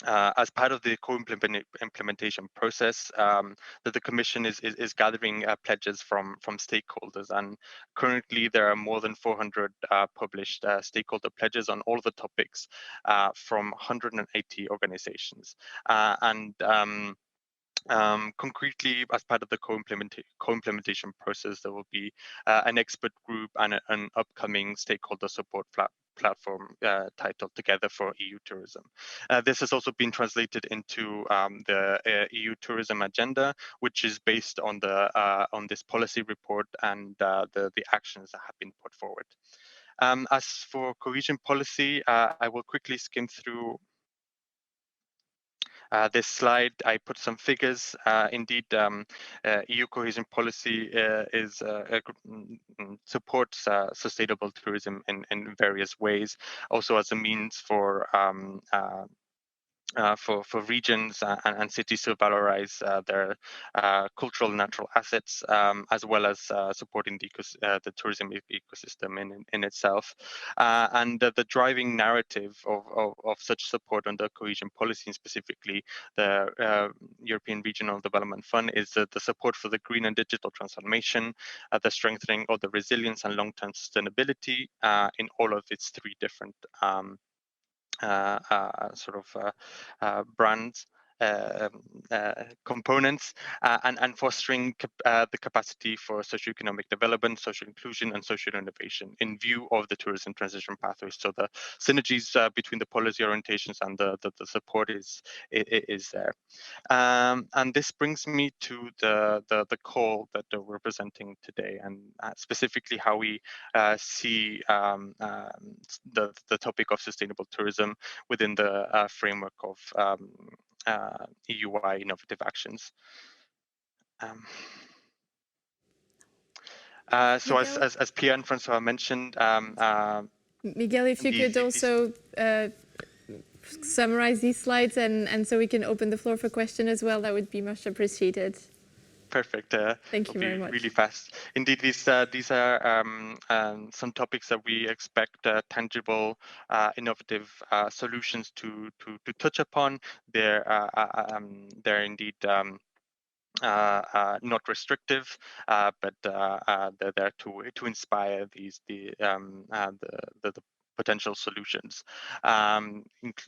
As part of the co-implementation process, that the Commission is gathering pledges from stakeholders, and currently there are more than 400 published stakeholder pledges on all the topics from 180 organizations. Concretely, as part of the co-implementation process, there will be an expert group and an upcoming stakeholder support platform titled Together for EU Tourism. This has also been translated into the EU Tourism Agenda, which is based on this policy report and the actions that have been put forward. As for cohesion policy, I will quickly skim through this slide. I put some figures. Indeed, EU cohesion policy supports sustainable tourism in various ways, also as a means for regions and cities to valorize their cultural and natural assets, as well as supporting the tourism ecosystem in itself. And the driving narrative of such support under cohesion policy, and specifically the European Regional Development Fund, is the support for the green and digital transformation, the strengthening of the resilience and long-term sustainability in all of its three different brands, components, and fostering the capacity for socioeconomic development, social inclusion, and social innovation in view of the tourism transition pathways. So the synergies between the policy orientations and the support is there. And this brings me to the call that we're presenting today, and specifically how we see the topic of sustainable tourism within the framework of EUI innovative actions. So as Pierre and Francois mentioned, Miguel, if you could also summarize these slides and so we can open the floor for question as well, that would be much appreciated. Perfect. Thank you very much. Really fast. Indeed, these are some topics that we expect tangible, innovative solutions to touch upon. They're indeed not restrictive, but they're there to inspire the potential solutions.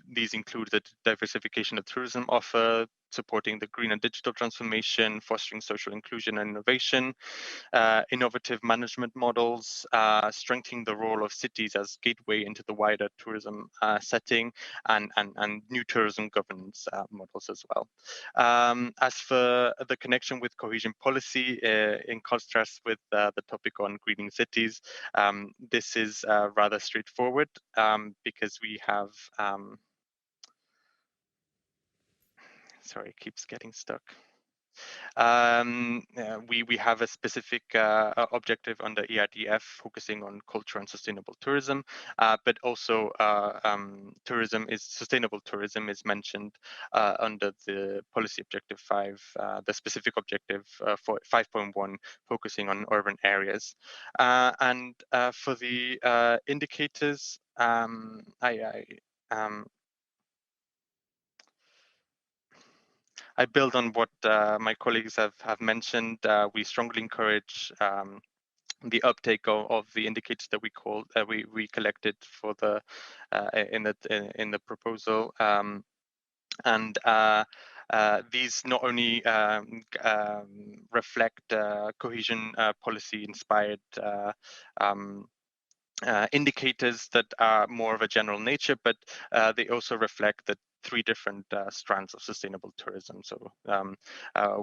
These include the diversification of tourism offer, supporting the green and digital transformation, fostering social inclusion and innovation, innovative management models, strengthening the role of cities as gateway into the wider tourism setting, and new tourism governance models as well. As for the connection with cohesion policy, in contrast with the topic on greening cities, this is rather straightforward because we have sorry, it keeps getting stuck. We have a specific objective under EIDF focusing on culture and sustainable tourism, but also sustainable tourism is mentioned under the policy objective 5, the specific objective for 5.1, focusing on urban areas. And for the indicators, I build on what my colleagues have mentioned. We strongly encourage the uptake of the indicators that we collected for the in the proposal, and these not only reflect cohesion policy inspired indicators that are more of a general nature, but they also reflect the 3 different strands of sustainable tourism. So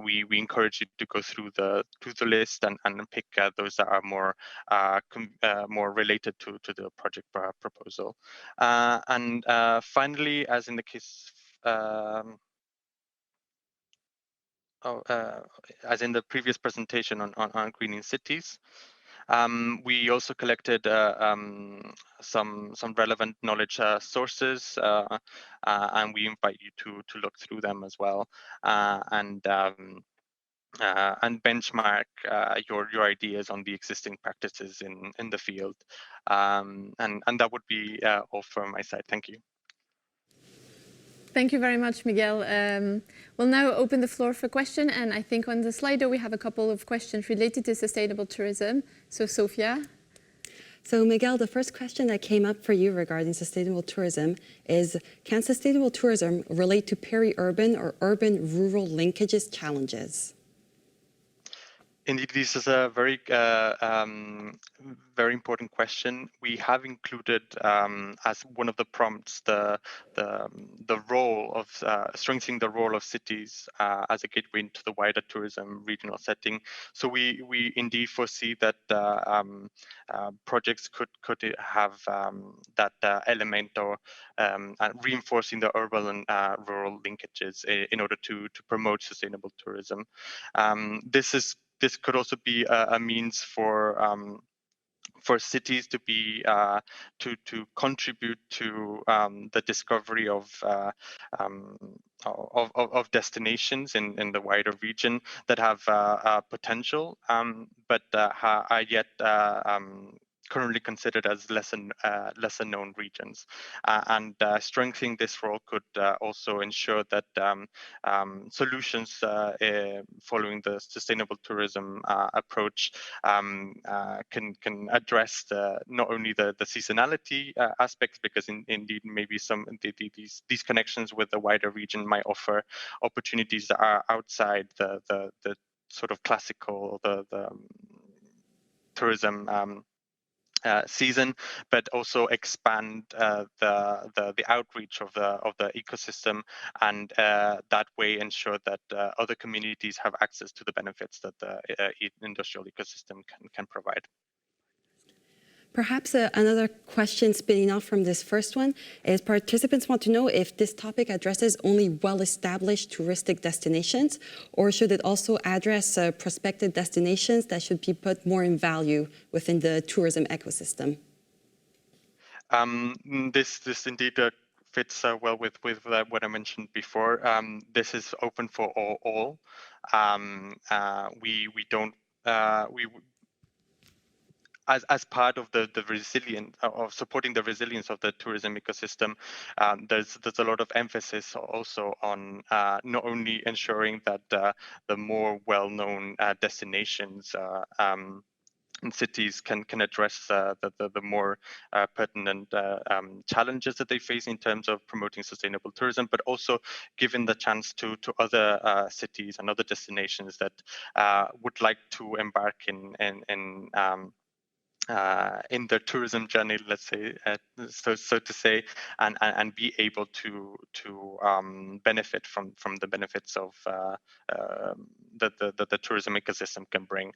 we encourage you to go through the list and pick those that are more more related to the project proposal. And finally, as in the case as in the previous presentation on greening cities, we also collected some relevant knowledge sources, and we invite you to look through them as well, and benchmark your ideas on the existing practices in the field. And that would be all from my side. Thank you. Thank you very much, Miguel. We'll now open the floor for question, and I think on the Slido we have a couple of questions related to sustainable tourism. So, Sofia. So, Miguel, the first question that came up for you regarding sustainable tourism is, can sustainable tourism relate to peri-urban or urban-rural linkages challenges? Indeed, this is a very very important question. We have included as one of the prompts the role of strengthening the role of cities as a gateway into the wider tourism regional setting. So we indeed foresee that projects could have that element or reinforcing the urban and rural linkages in order to promote sustainable tourism. This could also be a means for cities to be to contribute to the discovery of destinations in the wider region that have potential, but are yet currently considered as lesser known regions, and strengthening this role could also ensure that solutions following the sustainable tourism approach can address not only the seasonality aspects, because indeed maybe these connections with the wider region might offer opportunities that are outside the sort of classical the tourism season, but also expand the outreach of the ecosystem, and that way ensure that other communities have access to the benefits that the industrial ecosystem can provide. Perhaps another question spinning off from this first one is participants want to know if this topic addresses only well-established touristic destinations, or should it also address prospective destinations that should be put more in value within the tourism ecosystem? This indeed fits well with what I mentioned before. This is open for all. We don't as part of the resilience of supporting the resilience of the tourism ecosystem, there's a lot of emphasis also on not only ensuring that the more well-known destinations and cities can address the more pertinent challenges that they face in terms of promoting sustainable tourism, but also giving the chance to other cities and other destinations that would like to embark in their tourism journey, let's say, so to say, and be able to benefit from the benefits of the tourism ecosystem can bring.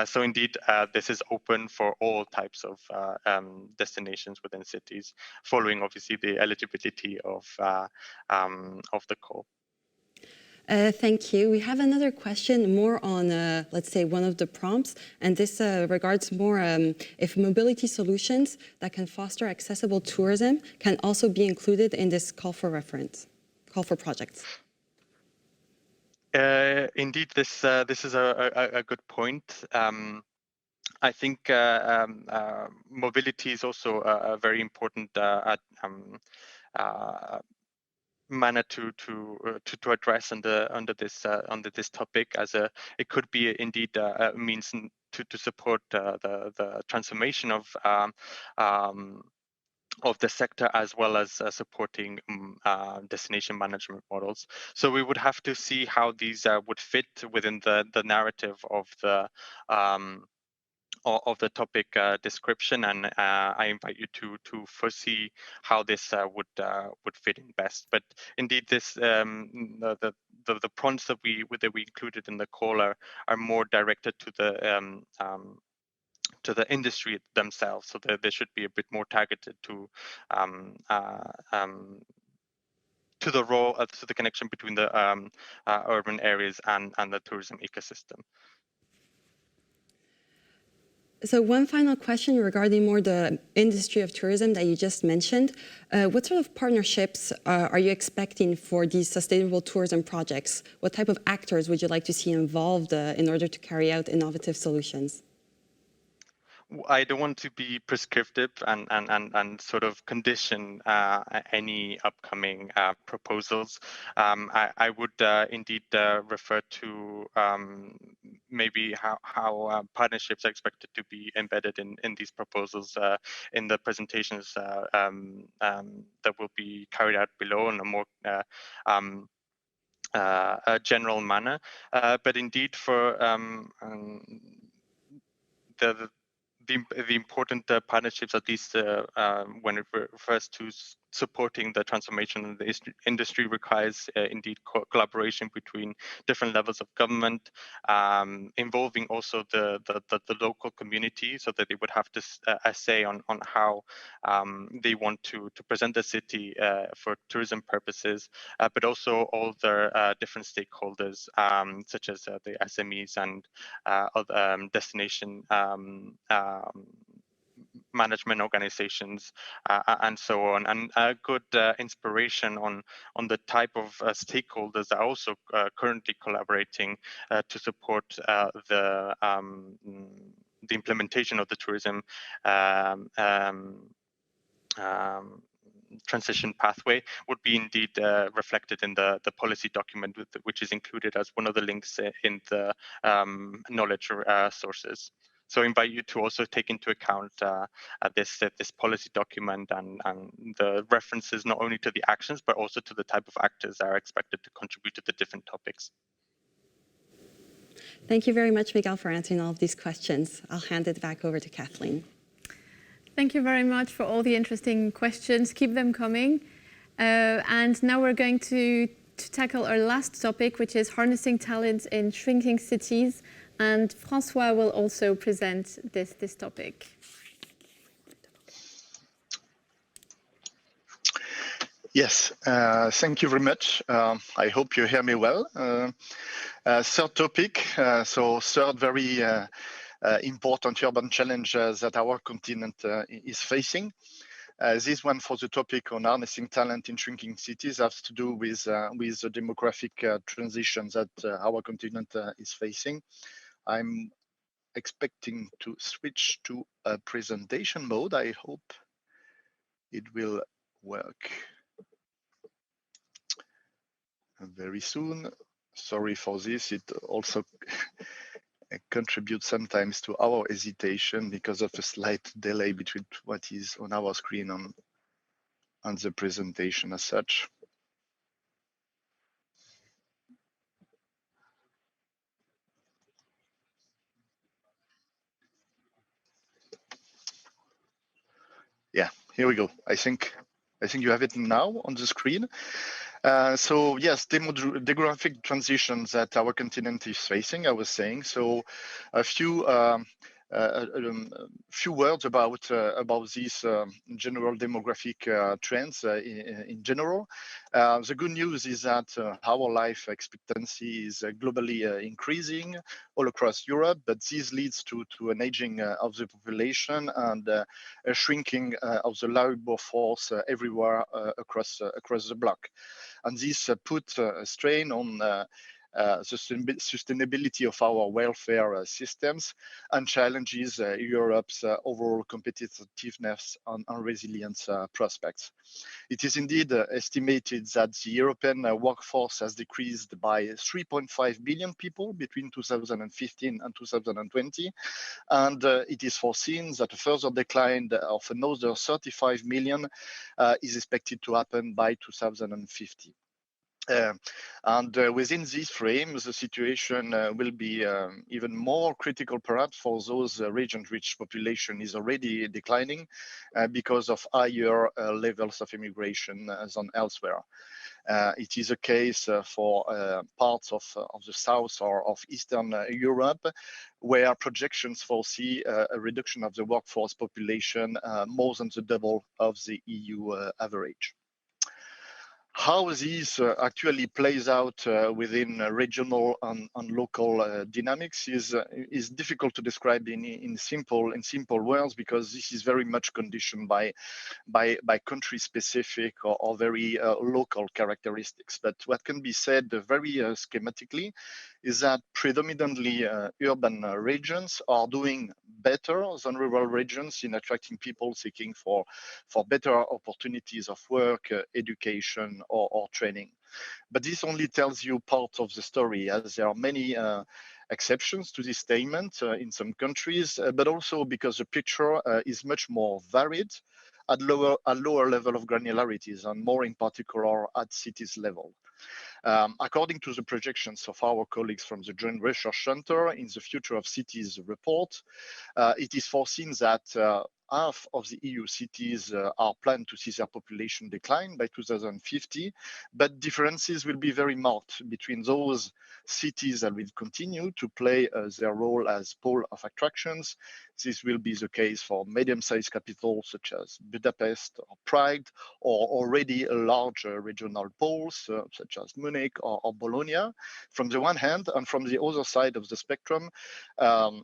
So indeed, this is open for all types of destinations within cities, following obviously the eligibility of the call. Thank you. We have another question more on, let's say, one of the prompts, and this regards more if mobility solutions that can foster accessible tourism can also be included in this call for reference, call for projects. Indeed, this is a good point. I think mobility is also a very important manner to address under this topic, as it could be indeed a means to support the transformation of the sector, as well as supporting destination management models. So we would have to see how these would fit within the narrative of the topic description, and I invite you to foresee how this would fit in best. But indeed, this the prompts that we included in the call are more directed to the industry themselves, so they should be a bit more targeted to the role, to the connection between the urban areas and the tourism ecosystem. So one final question regarding more the industry of tourism that you just mentioned. What sort of partnerships are you expecting for these sustainable tourism projects? What type of actors would you like to see involved in order to carry out innovative solutions? I don't want to be prescriptive and sort of condition any upcoming proposals. I would indeed refer to maybe how partnerships are expected to be embedded in these proposals in the presentations that will be carried out below in a more a general manner. But indeed, for the important partnerships, at least when it refers to supporting the transformation of the industry, requires indeed collaboration between different levels of government, involving also the local community, so that they would have to say on how they want to present the city for tourism purposes, but also all their different stakeholders, such as the SMEs and other destination management organizations, and so on, and a good inspiration on the type of stakeholders that are also currently collaborating to support the implementation of the tourism transition pathway would be indeed reflected in the policy document, which is included as one of the links in the knowledge sources. So I invite you to also take into account this policy document and the references not only to the actions, but also to the type of actors that are expected to contribute to the different topics. Thank you very much, Miguel, for answering all of these questions. I'll hand it back over to Kathleen. Thank you very much for all the interesting questions. Keep them coming. And now we're going to tackle our last topic, which is harnessing talent in shrinking cities. And François will also present this topic. Yes, thank you very much. I hope you hear me well. Third topic, so third very important urban challenge that our continent is facing. This one for the topic on harnessing talent in shrinking cities has to do with the demographic transition that our continent is facing. I'm expecting to switch to a presentation mode. I hope it will work very soon. Sorry for this. It also contributes sometimes to our hesitation because of a slight delay between what is on our screen and the presentation as such. Yeah, here we go. I think you have it now on the screen. So yes, demographic transitions that our continent is facing, I was saying. So a few words about these general demographic trends in general. The good news is that our life expectancy is globally increasing all across Europe, but this leads to an aging of the population and a shrinking of the labor force everywhere across the bloc. And this put a strain on the sustainability of our welfare systems and challenges Europe's overall competitiveness and resilience prospects. It is indeed estimated that the European workforce has decreased by 3.5 billion people between 2015 and 2020, and it is foreseen that a further decline of another 35 million is expected to happen by 2050. And within this frame, the situation will be even more critical, perhaps, for those regions which population is already declining because of higher levels of immigration than elsewhere. It is a case for parts of the South or of Eastern Europe, where projections foresee a reduction of the workforce population more than the double of the EU average. How this actually plays out within regional and local dynamics is difficult to describe in simple words, because this is very much conditioned by country specific or very local characteristics. But what can be said very schematically is that predominantly urban regions are doing better than rural regions in attracting people seeking for better opportunities of work, education, or training. But this only tells you part of the story, as there are many exceptions to this statement in some countries, but also because the picture is much more varied at lower level of granularities, and more in particular at cities level. According to the projections of our colleagues from the Joint Research Center in the Future of Cities report, it is foreseen that half of the EU cities are planned to see their population decline by 2050, but differences will be very marked between those cities that will continue to play their role as pole of attractions. This will be the case for medium-sized capitals such as Budapest or Prague, or already large regional poles such as Munich or Bologna, from the one hand, and from the other side of the spectrum,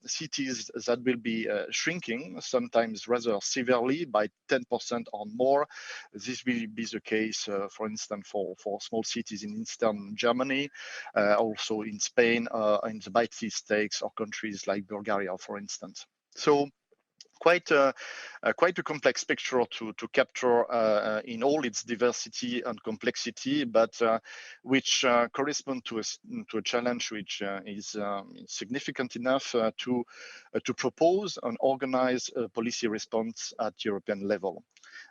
cities that will be shrinking, sometimes rather severely by 10% or more. This will be the case, for instance, for small cities in Eastern Germany, also in Spain, in the Baltic states, or countries like Bulgaria, for instance. So quite a complex picture to capture in all its diversity and complexity, but which correspond to a challenge which is significant enough to propose and organize a policy response at European level.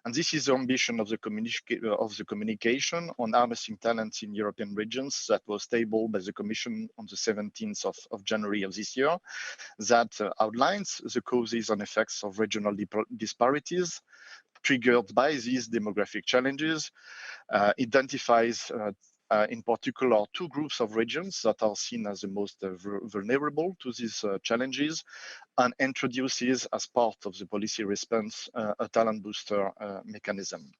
And this is the ambition of the communication on harnessing talents in European regions that was tabled by the Commission on the 17th of January of this year, that outlines the causes and effects of regional disparities triggered by these demographic challenges, identifies in particular two groups of regions that are seen as the most vulnerable to these challenges, and introduces as part of the policy response a talent booster mechanism.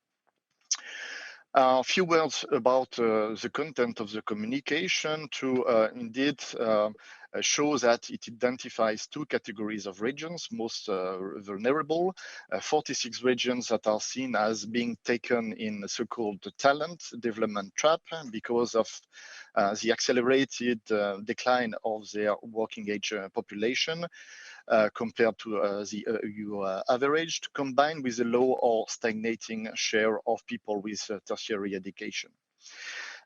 A few words about the content of the communication to indeed show that it identifies two categories of regions most vulnerable, 46 regions that are seen as being taken in the so-called talent development trap because of the accelerated decline of their working age population. Compared to the EU average, combined with a low or stagnating share of people with tertiary education.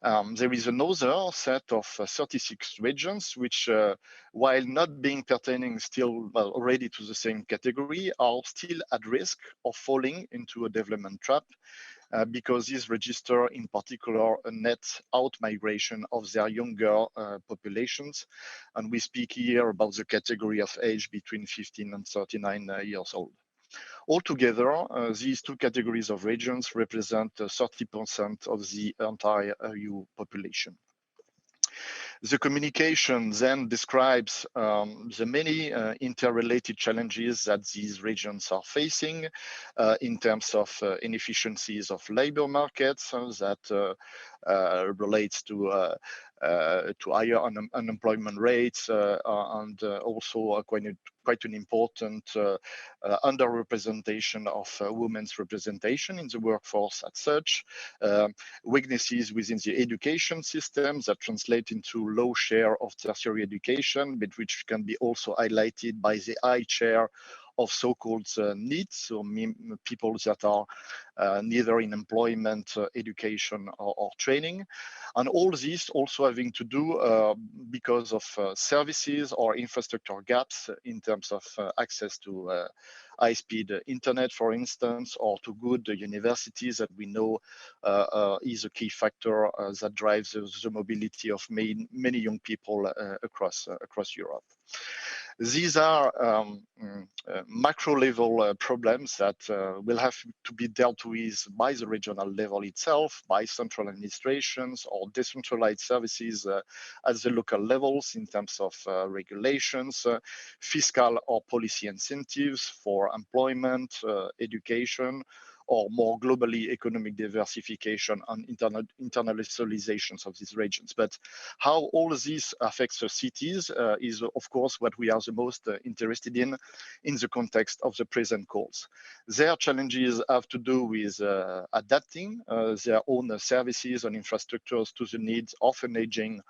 There is another set of 36 regions which, while not being pertaining still already to the same category, are still at risk of falling into a development trap because these register in particular a net out migration of their younger populations. And we speak here about the category of age between 15 and 39 years old. Altogether, these two categories of regions represent 30% of the entire EU population. The communication then describes the many interrelated challenges that these regions are facing in terms of inefficiencies of labor markets that relates to higher unemployment rates and also quite an important underrepresentation of women's representation in the workforce as such, weaknesses within the education system that translate into low share of tertiary education, but which can be also highlighted by the high share of so-called needs, so people that are neither in employment, education, or training. And all this also having to do because of services or infrastructure gaps in terms of access to high-speed internet, for instance, or to good universities that we know is a key factor that drives the mobility of many young people across Europe. These are macro level problems that will have to be dealt with by the regional level itself, by central administrations or decentralized services at the local levels in terms of regulations, fiscal or policy incentives for employment, education, or more globally economic diversification and internationalizations of these regions. But how all this affects the cities is of course what we are the most interested in the context of the present calls. Their challenges have to do with adapting their own services and infrastructures to the needs of an aging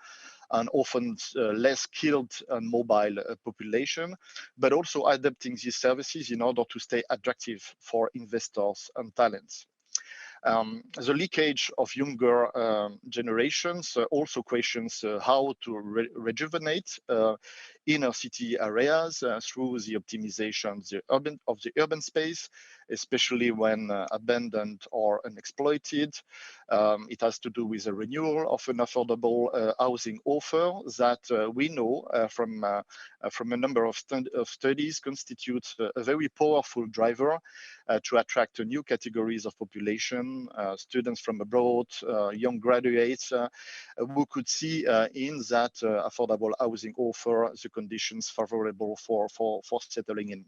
and often less skilled and mobile population, but also adapting these services in order to stay attractive for investors and talents. The leakage of younger generations also questions how to rejuvenate inner city areas through the optimization of the urban space, especially when abandoned or unexploited. It has to do with a renewal of an affordable housing offer that we know from a number of studies constitutes a very powerful driver to attract new categories of population, students from abroad, young graduates, who could see in that affordable housing offer the conditions favorable for settling in.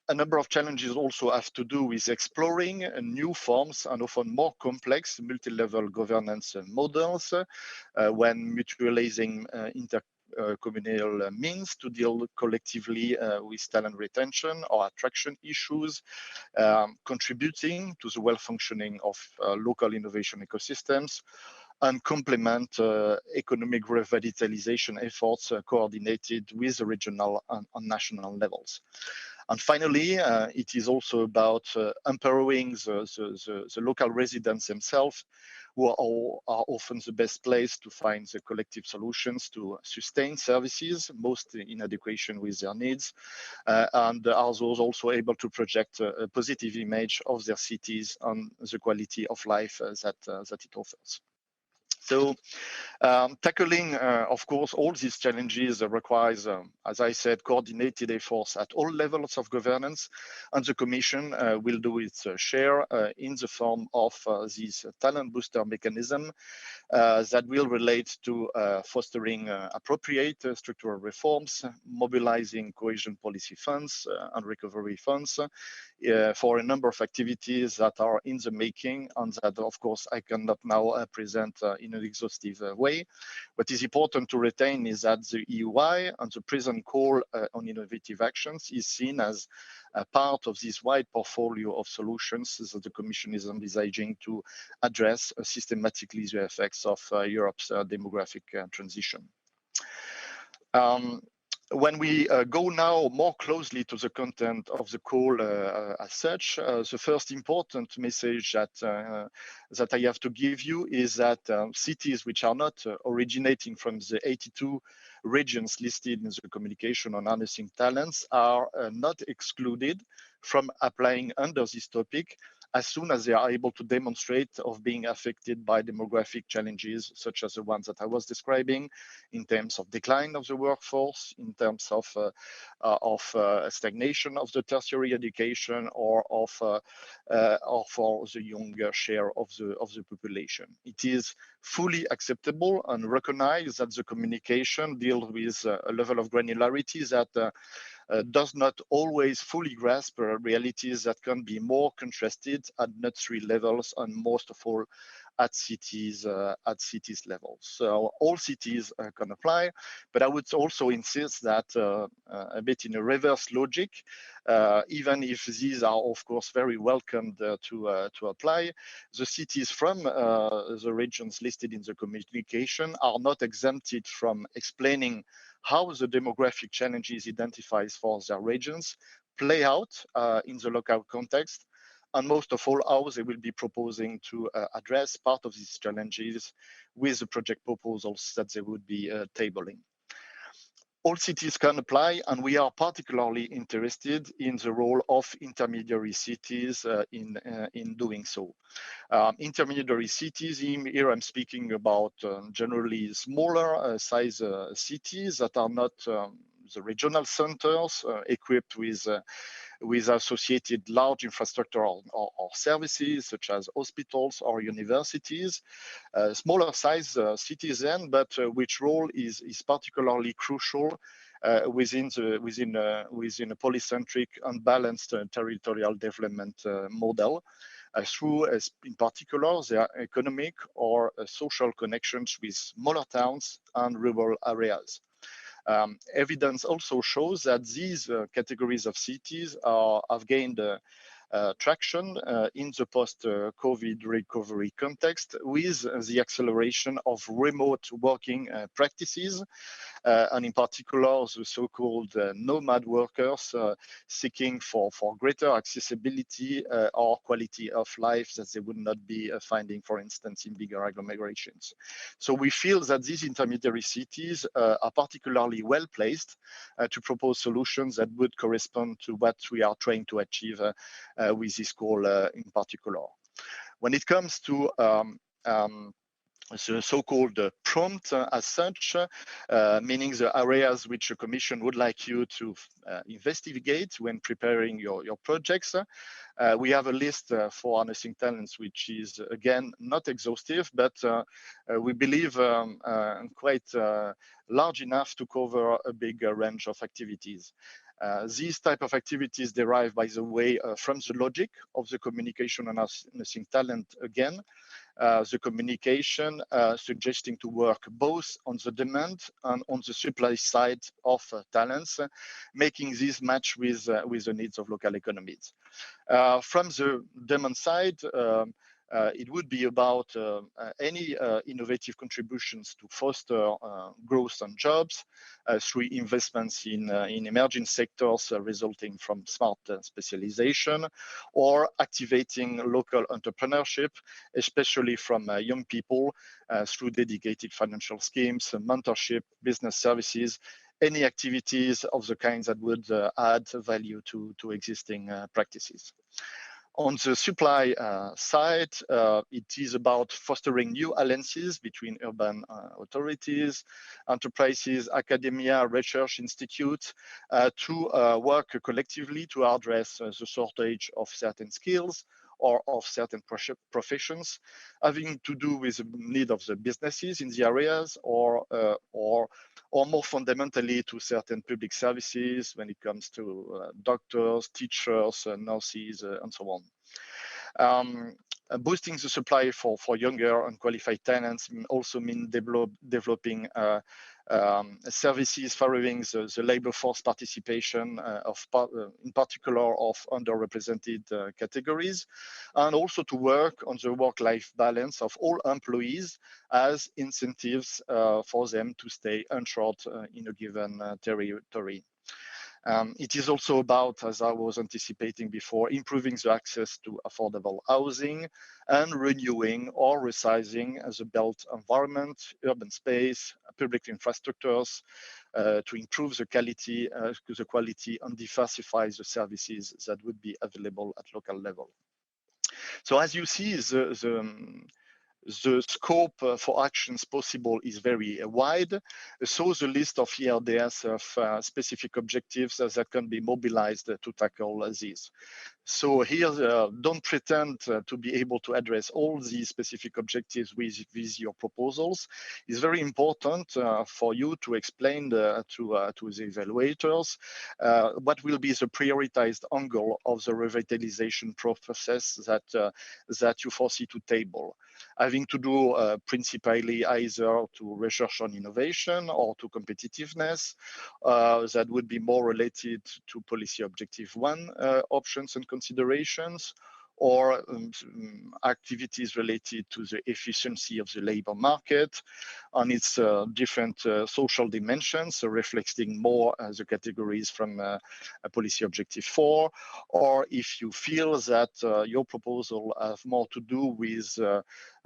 A number of challenges also have to do with exploring new forms and often more complex multi-level governance models when mutualizing communal means to deal collectively with talent retention or attraction issues, contributing to the well-functioning of local innovation ecosystems, and complement economic revitalization efforts coordinated with the regional and national levels. And finally, it is also about empowering the local residents themselves, who are often the best place to find the collective solutions to sustain services, most in adequation with their needs, and are those also able to project a positive image of their cities and the quality of life that it offers. So tackling, of course, all these challenges requires, as I said, coordinated efforts at all levels of governance, and the Commission will do its share in the form of this talent booster mechanism that will relate to fostering appropriate structural reforms, mobilizing cohesion policy funds and recovery funds for a number of activities that are in the making, and that, of course, I cannot now present in an exhaustive way. What is important to retain is that the EUI and the present call on innovative actions is seen as a part of this wide portfolio of solutions that the Commission is envisaging to address systematically the effects of Europe's demographic transition. When we go now more closely to the content of the call as such, the first important message that I have to give you is that cities which are not originating from the 82 regions listed in the communication on harnessing talents are not excluded from applying under this topic as soon as they are able to demonstrate of being affected by demographic challenges, such as the ones that I was describing, in terms of decline of the workforce, in terms of stagnation of the tertiary education, or for the younger share of the population. It is fully acceptable and recognized that the communication deals with a level of granularity that does not always fully grasp realities that can be more contrasted at nursery levels, and most of all at cities levels. So all cities can apply, but I would also insist that a bit in a reverse logic, even if these are of course very welcomed to apply, the cities from the regions listed in the communication are not exempted from explaining how the demographic challenges identified for their regions play out in the local context, and most of all, how they will be proposing to address part of these challenges with the project proposals that they would be tabling. All cities can apply, and we are particularly interested in the role of intermediary cities in doing so. Intermediary cities, here I'm speaking about generally smaller size cities that are not the regional centers equipped with associated large infrastructure or services such as hospitals or universities. Smaller size cities then, but which role is particularly crucial within a polycentric and balanced territorial development model, through, in particular, their economic or social connections with smaller towns and rural areas. Evidence also shows that these categories of cities have gained traction in the post-COVID recovery context with the acceleration of remote working practices, and in particular the so-called nomad workers seeking for greater accessibility or quality of life that they would not be finding, for instance, in bigger agglomerations. So we feel that these intermediary cities are particularly well placed to propose solutions that would correspond to what we are trying to achieve with this call in particular. When it comes to the so-called prompt as such, meaning the areas which the Commission would like you to investigate when preparing your projects. We have a list for harnessing talents, which is, again, not exhaustive, but we believe quite large enough to cover a big range of activities. These type of activities derive, by the way, from the logic of the communication on harnessing talent again. The communication suggesting to work both on the demand and on the supply side of talents, making this match with the needs of local economies. From the demand side, it would be about any innovative contributions to foster growth and jobs through investments in emerging sectors resulting from smart specialization, or activating local entrepreneurship, especially from young people through dedicated financial schemes, mentorship, business services, any activities of the kinds that would add value to existing practices. On the supply side, it is about fostering new alliances between urban authorities, enterprises, academia, research institutes to work collectively to address the shortage of certain skills or of certain professions, having to do with the need of the businesses in the areas, or more fundamentally to certain public services when it comes to doctors, teachers, nurses, and so on. Boosting the supply for younger and qualified talents also mean developing services favoring the labor force participation in particular of underrepresented categories, and also to work on the work-life balance of all employees as incentives for them to stay unshored in a given territory. It is also about, as I was anticipating before, improving the access to affordable housing and renewing or resizing the built environment, urban space, public infrastructures to improve the quality and diversify the services that would be available at local level. So as you see, the scope for actions possible is very wide. So the list of ERDS of specific objectives that can be mobilized to tackle this. So here, don't pretend to be able to address all these specific objectives with your proposals. It's very important for you to explain to the evaluators what will be the prioritized angle of the revitalization process that you foresee to table, having to do principally either to research on innovation or to competitiveness. That would be more related to policy objective 1 options and considerations, or activities related to the efficiency of the labor market on its different social dimensions, so reflecting more the categories from policy objective 4, or if you feel that your proposal has more to do with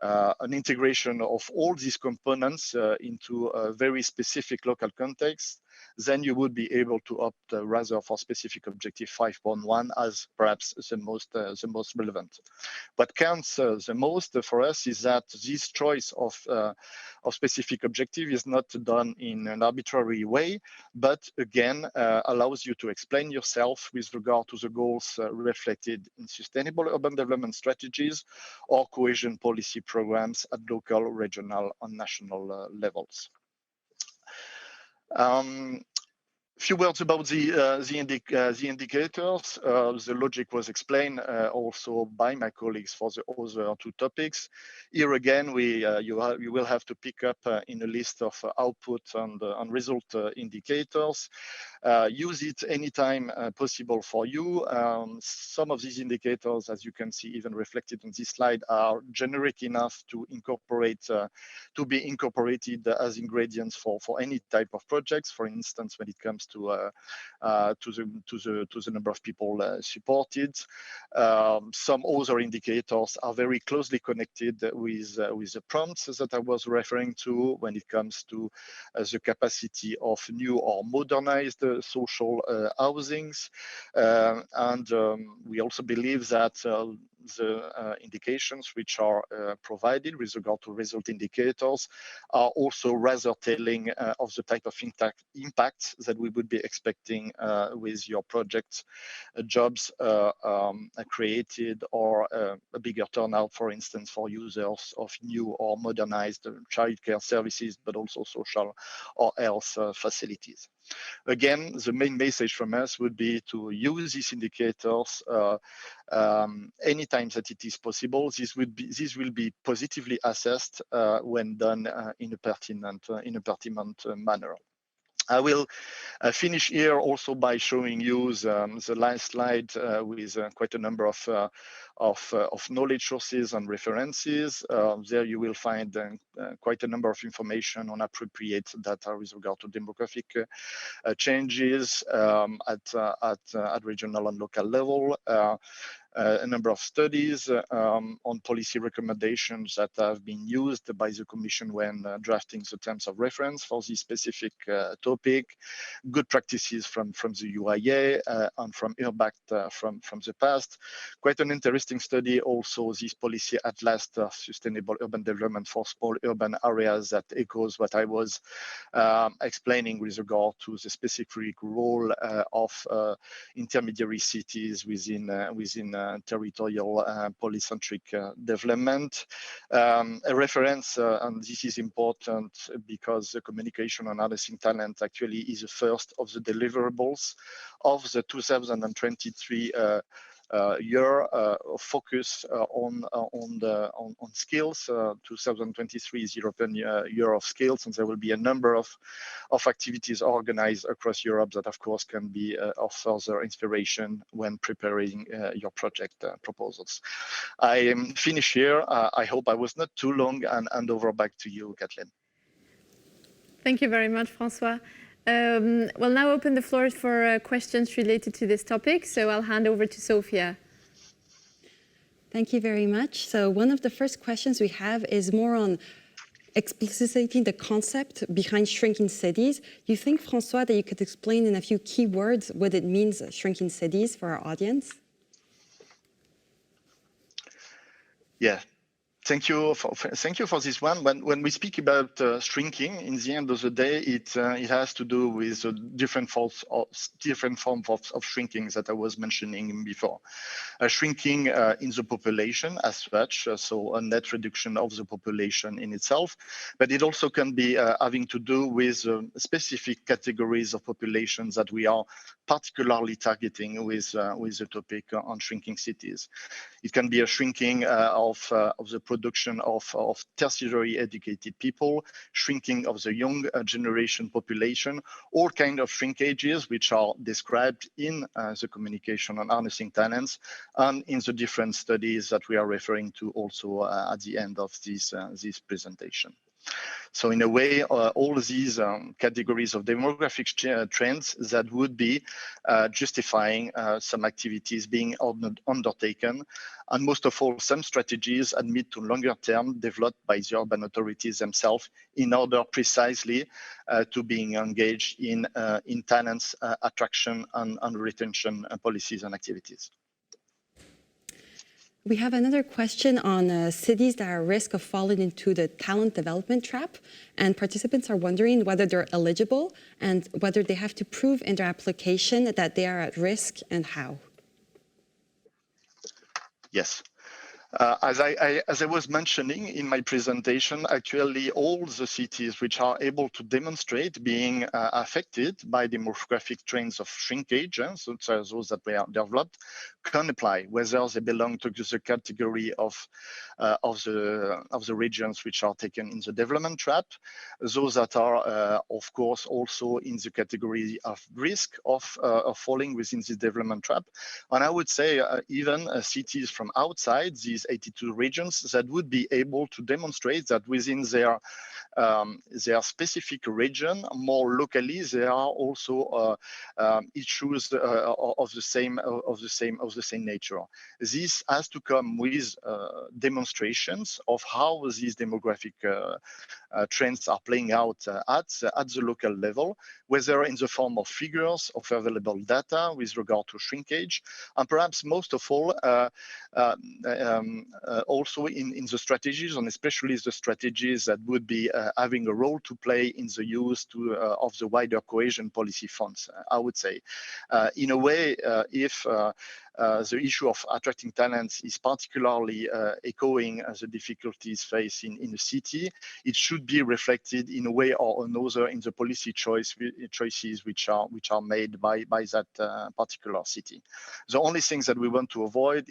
an integration of all these components into a very specific local context, then you would be able to opt rather for specific objective 5.1 as perhaps the most relevant. What counts the most for us is that this choice of specific objective is not done in an arbitrary way, but again allows you to explain yourself with regard to the goals reflected in sustainable urban development strategies or cohesion policy programs at local, regional, and national levels. Few words about the indicators. The logic was explained also by my colleagues for the other 2 topics. Here again, you will have to pick up in a list of output and result indicators. Use it anytime possible for you. Some of these indicators, as you can see, even reflected on this slide, are generic enough to be incorporated as ingredients for any type of projects. For instance, when it comes to the number of people supported. Some other indicators are very closely connected with the prompts that I was referring to when it comes to the capacity of new or modernized social housings. And we also believe that the indications which are provided with regard to result indicators are also rather telling of the type of impact that we would be expecting with your project jobs created, or a bigger turnout, for instance, for users of new or modernized childcare services, but also social or health facilities. Again, the main message from us would be to use these indicators anytime that it is possible. This will be positively assessed when done in a pertinent manner. I will finish here also by showing you the last slide with quite a number of knowledge sources and references. There you will find quite a number of information on appropriate data with regard to demographic changes at regional and local level. a number of studies on policy recommendations that have been used by the Commission when drafting the terms of reference for this specific topic, good practices from the EUI-IA and from URBACT from the past. Quite an interesting study also, this policy atlas of sustainable urban development for small urban areas that echoes what I was explaining with regard to the specific role of intermediary cities within territorial polycentric development. A reference, and this is important because the communication on harnessing talent actually is the first of the deliverables of the 2023 year focus on skills. 2023 is European Year of Skills, and there will be a number of activities organized across Europe that, of course, can be of further inspiration when preparing your project proposals. I am finished here. I hope I was not too long, and hand over back to you, Kathleen. Thank you very much, François. We'll now open the floor for questions related to this topic. So I'll hand over to Sophia. Thank you very much. So one of the first questions we have is more on explicitating the concept behind shrinking cities. You think, François, that you could explain in a few key words what it means, shrinking cities, for our audience? Yeah. Thank you for this one. When we speak about shrinking, in the end of the day, it has to do with different forms of shrinking that I was mentioning before. Shrinking in the population as such, so a net reduction of the population in itself, but it also can be having to do with specific categories of populations that we are particularly targeting with the topic on shrinking cities. It can be a shrinking of the production of tertiary educated people, shrinking of the young generation population, all kind of shrinkages which are described in the communication on harnessing talents and in the different studies that we are referring to also at the end of this presentation. So in a way, all these categories of demographic trends that would be justifying some activities being undertaken, and most of all, some strategies at mid to longer term developed by the urban authorities themselves in order precisely to being engaged in talents attraction and retention policies and activities. We have another question on cities that are at risk of falling into the talent development trap, and participants are wondering whether they're eligible and whether they have to prove in their application that they are at risk and how. Yes. As I was mentioning in my presentation, actually all the cities which are able to demonstrate being affected by demographic trends of shrinkage, such as those that were developed, can apply, whether they belong to the category of the regions which are taken in the development trap, those that are, of course, also in the category of risk of falling within the development trap. And I would say even cities from outside these 82 regions that would be able to demonstrate that within their specific region, more locally, there are also issues of the same nature. This has to come with demonstrations of how these demographic trends are playing out at the local level, whether in the form of figures of available data with regard to shrinkage, and perhaps most of all, also in the strategies, and especially the strategies that would be having a role to play in the use of the wider cohesion policy funds, I would say. In a way, if the issue of attracting talents is particularly echoing the difficulties faced in the city, it should be reflected in a way or another in the policy choices which are made by that particular city. The only things that we want to avoid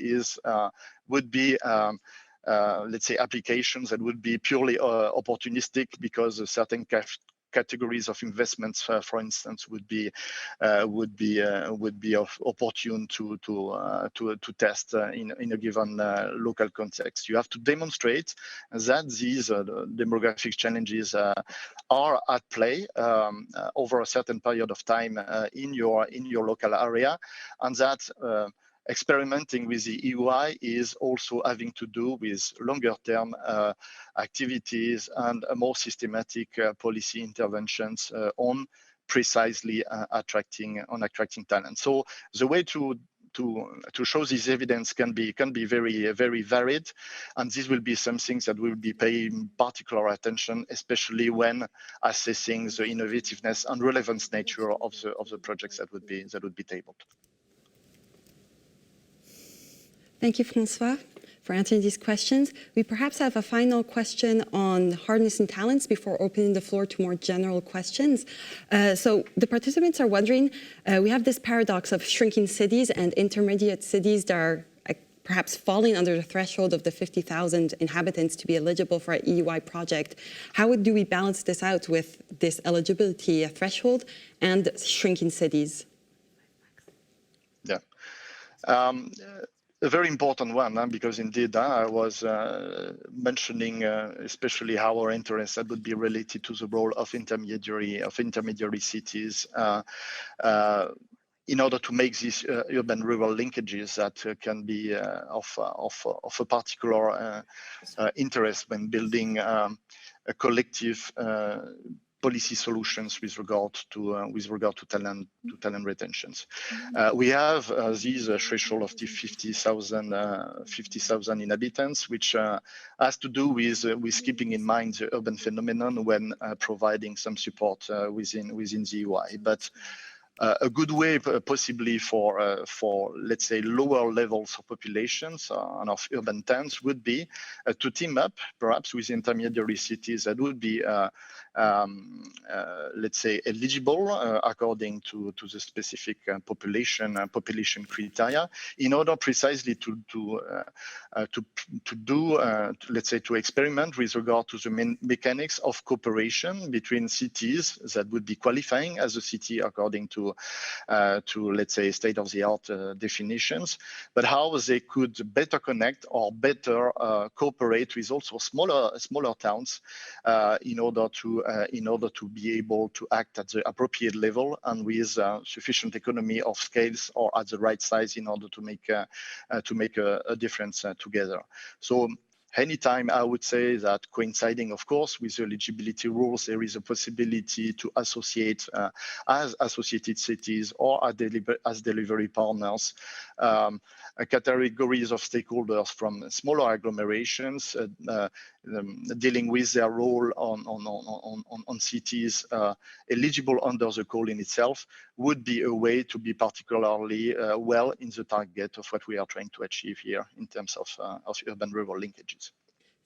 would be let's say applications that would be purely opportunistic because of certain categories of investments, for instance, would be opportune to test in a given local context. You have to demonstrate that these demographic challenges are at play over a certain period of time in your local area, and that experimenting with the EUI is also having to do with longer term activities and more systematic policy interventions on precisely attracting talent. So the way to show this evidence can be very varied, and this will be something that will be paying particular attention, especially when assessing the innovativeness and relevance nature of the projects that would be tabled. Thank you, François, for answering these questions. We perhaps have a final question on hardness and talents before opening the floor to more general questions. So the participants are wondering, we have this paradox of shrinking cities and intermediate cities that are perhaps falling under the threshold of the 50,000 inhabitants to be eligible for an EUI project. How do we balance this out with this eligibility threshold and shrinking cities? Yeah. A very important one, because indeed I was mentioning especially our interests that would be related to the role of intermediary cities in order to make these urban-rural linkages that can be of a particular interest when building a collective policy solutions with regard to talent retentions. We have this threshold of the 50,000 inhabitants, which has to do with keeping in mind the urban phenomenon when providing some support within the EUI. But a good way possibly for let's say lower levels of populations and of urban towns would be to team up perhaps with intermediary cities that would be let's say eligible according to the specific population criteria, in order precisely to let's say to experiment with regard to the mechanics of cooperation between cities that would be qualifying as a city according to let's say state-of-the-art definitions, but how they could better connect or better cooperate with also smaller towns in order to be able to act at the appropriate level and with sufficient economy of scales or at the right size in order to make a difference together. So anytime I would say that coinciding, of course, with the eligibility rules, there is a possibility to associate as associated cities or as delivery partners categories of stakeholders from smaller agglomerations dealing with their role on cities eligible under the call in itself would be a way to be particularly well in the target of what we are trying to achieve here in terms of urban-rural linkages.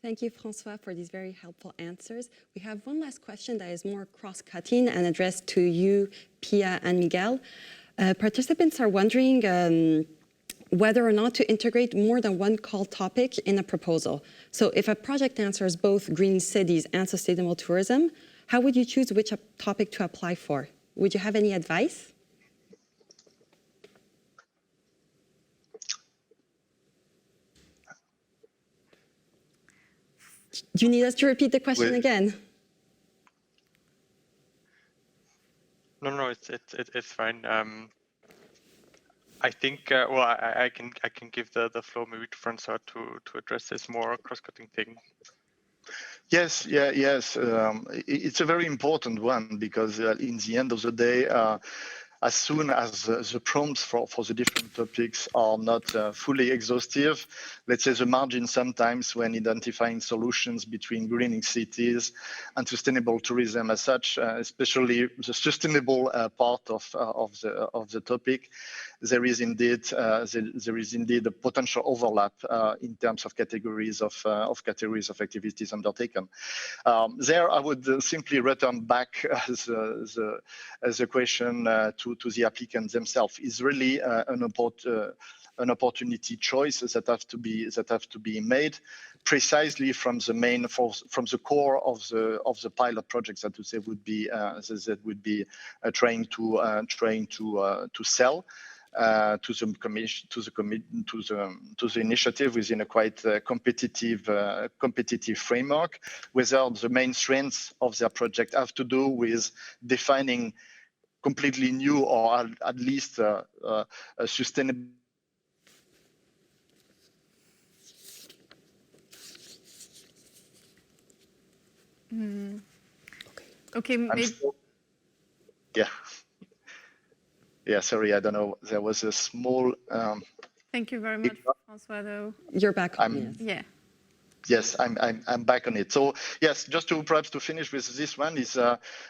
Thank you, François, for these very helpful answers. We have one last question that is more cross-cutting and addressed to you, Pia and Miguel. Participants are wondering whether or not to integrate more than one call topic in a proposal. So if a project answers both green cities and sustainable tourism, how would you choose which topic to apply for? Would you have any advice? Do you need us to repeat the question again? No, it's fine. I think well, I can give the floor maybe to François to address this more cross-cutting thing. Yes. It's a very important one because in the end of the day, as soon as the prompts for the different topics are not fully exhaustive, let's say the margin sometimes when identifying solutions between greening cities and sustainable tourism as such, especially the sustainable part of the topic, there is indeed a potential overlap in terms of categories of activities undertaken. There, I would simply return back as a question to the applicants themselves. Is really an opportunity choice that have to be made precisely from the core of the pilot projects that they would be trying to sell to the initiative within a quite competitive framework, whether the main strengths of their project have to do with defining completely new or at least a sustainable Okay, I'm maybe. still- yeah. Yeah, sorry, I don't know. There was a small. Thank you very much, François, though. You're back on, I'm- yes. Yeah. Yes, I'm back on it. So yes, just to perhaps to finish with this one is,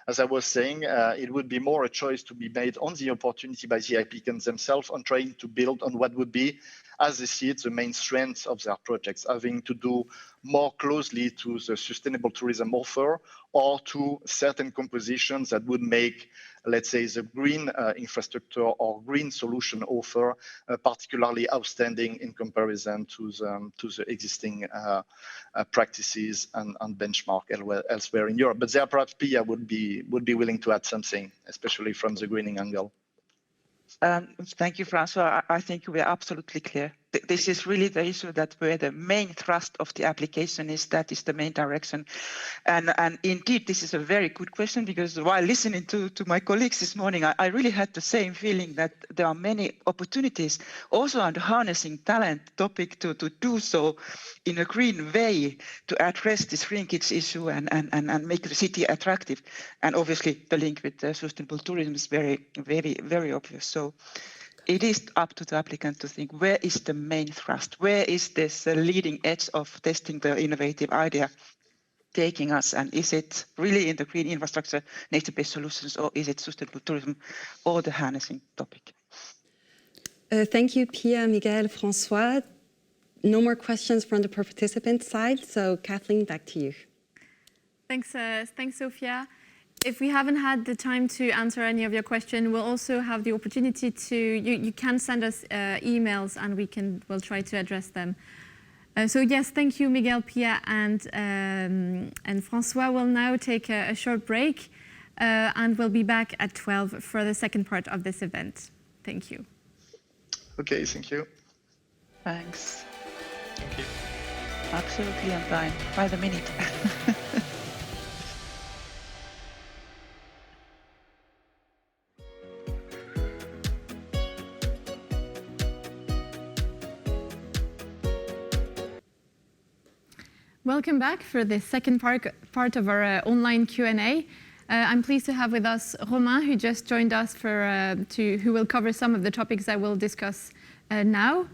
as I was saying, it would be more a choice to be made on the opportunity by the applicants themselves on trying to build on what would be, as they see it, the main strengths of their projects, having to do more closely to the sustainable tourism offer or to certain compositions that would make, let's say, the green infrastructure or green solution offer particularly outstanding in comparison to the existing practices and benchmark elsewhere in Europe. But there perhaps Pia would be willing to add something, especially from the greening angle. Thank you, François. I think we are absolutely clear. This is really the issue that where the main thrust of the application is, that is the main direction. And indeed, this is a very good question, because while listening to my colleagues this morning, I really had the same feeling that there are many opportunities also on the harnessing talent topic to do so in a green way to address this shrinkage issue and make the city attractive. And obviously the link with sustainable tourism is very, very, very obvious. So it is up to the applicant to think, where is the main thrust? Where is this leading edge of testing the innovative idea taking us? And is it really in the green infrastructure, nature-based solutions, or is it sustainable tourism or the harnessing topic? Thank you, Pia, Miguel, François. No more questions from the participant side. So Kathleen, back to you. Thanks, Sophia. If we haven't had the time to answer any of your questions, we'll also have the opportunity to, you can send us emails and we'll try to address them. So yes, thank you, Miguel, Pia, and François. We'll now take a short break and we'll be back at 12 for the second part of this event. Thank you. Okay, thank you. Thanks. Thank you. Absolutely on time, by the minute. Welcome back for the second part of our online Q&A. I'm pleased to have with us Romain, who just joined us who will cover some of the topics that we'll discuss now.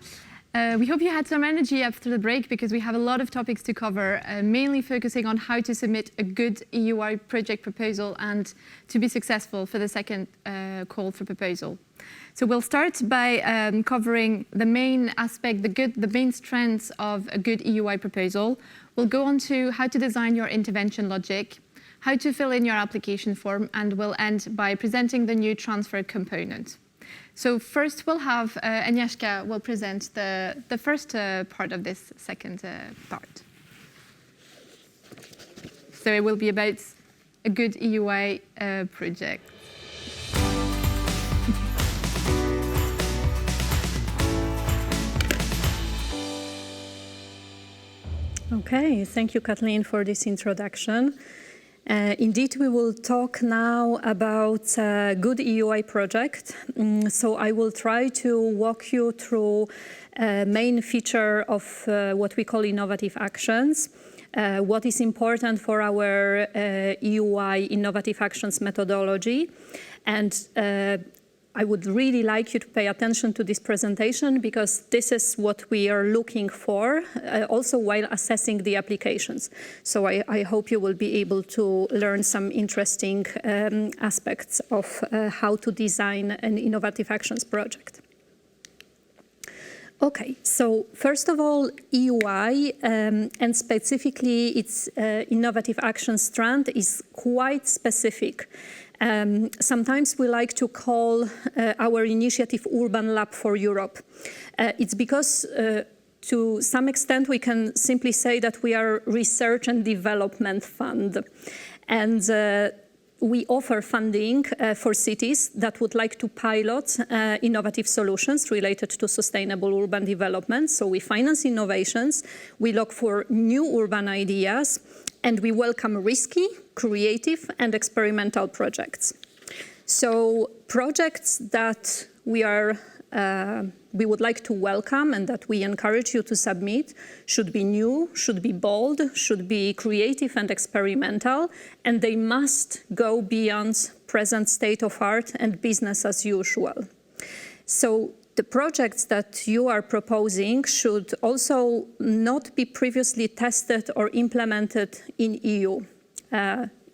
We hope you had some energy after the break, because we have a lot of topics to cover, mainly focusing on how to submit a good EUI project proposal and to be successful for the second call for proposal. So we'll start by covering the main aspect, the main strengths of a good EUI proposal. We'll go on to how to design your intervention logic, how to fill in your application form, and we'll end by presenting the new transfer component. So first we'll have Agnieszka will present the first part of this second part. So it will be about a good EUI project. Okay, thank you, Kathleen, for this introduction. Indeed, we will talk now about a good EUI project. So I will try to walk you through a main feature of what we call innovative actions, what is important for our EUI innovative actions methodology, and I would really like you to pay attention to this presentation, because this is what we are looking for, also while assessing the applications. So I hope you will be able to learn some interesting aspects of how to design an innovative actions project. Okay, so first of all, EUI, and specifically its innovative action strand, is quite specific. Sometimes we like to call our initiative Urban Lab for Europe. It's because to some extent we can simply say that we are research and development fund. And we offer funding for cities that would like to pilot innovative solutions related to sustainable urban development. So we finance innovations, we look for new urban ideas, and we welcome risky, creative, and experimental projects. So projects that we are we would like to welcome and that we encourage you to submit should be new, should be bold, should be creative and experimental, and they must go beyond present state of art and business as usual. So the projects that you are proposing should also not be previously tested or implemented in EU.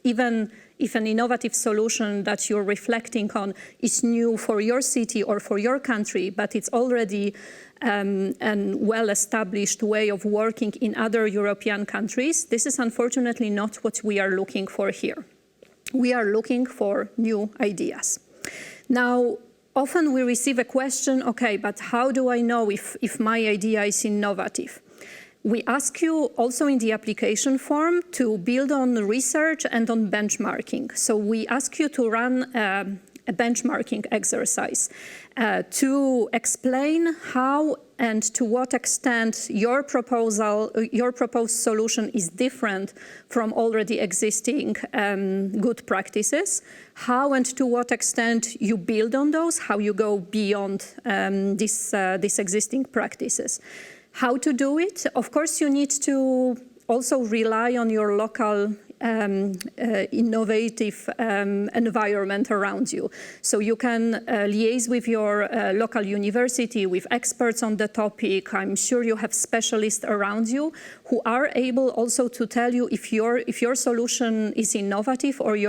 Even if an innovative solution that you're reflecting on is new for your city or for your country, but it's already a well-established way of working in other European countries, this is unfortunately not what we are looking for here. We are looking for new ideas. Now, often we receive a question, okay, but how do I know if my idea is innovative? We ask you also in the application form to build on research and on benchmarking. So we ask you to run a benchmarking exercise to explain how and to what extent your proposed solution is different from already existing good practices, how and to what extent you build on those, how you go beyond these existing practices. How to do it? Of course, you need to also rely on your local innovative environment around you. So you can liaise with your local university, with experts on the topic. I'm sure you have specialists around you who are able also to tell you if your solution is innovative or if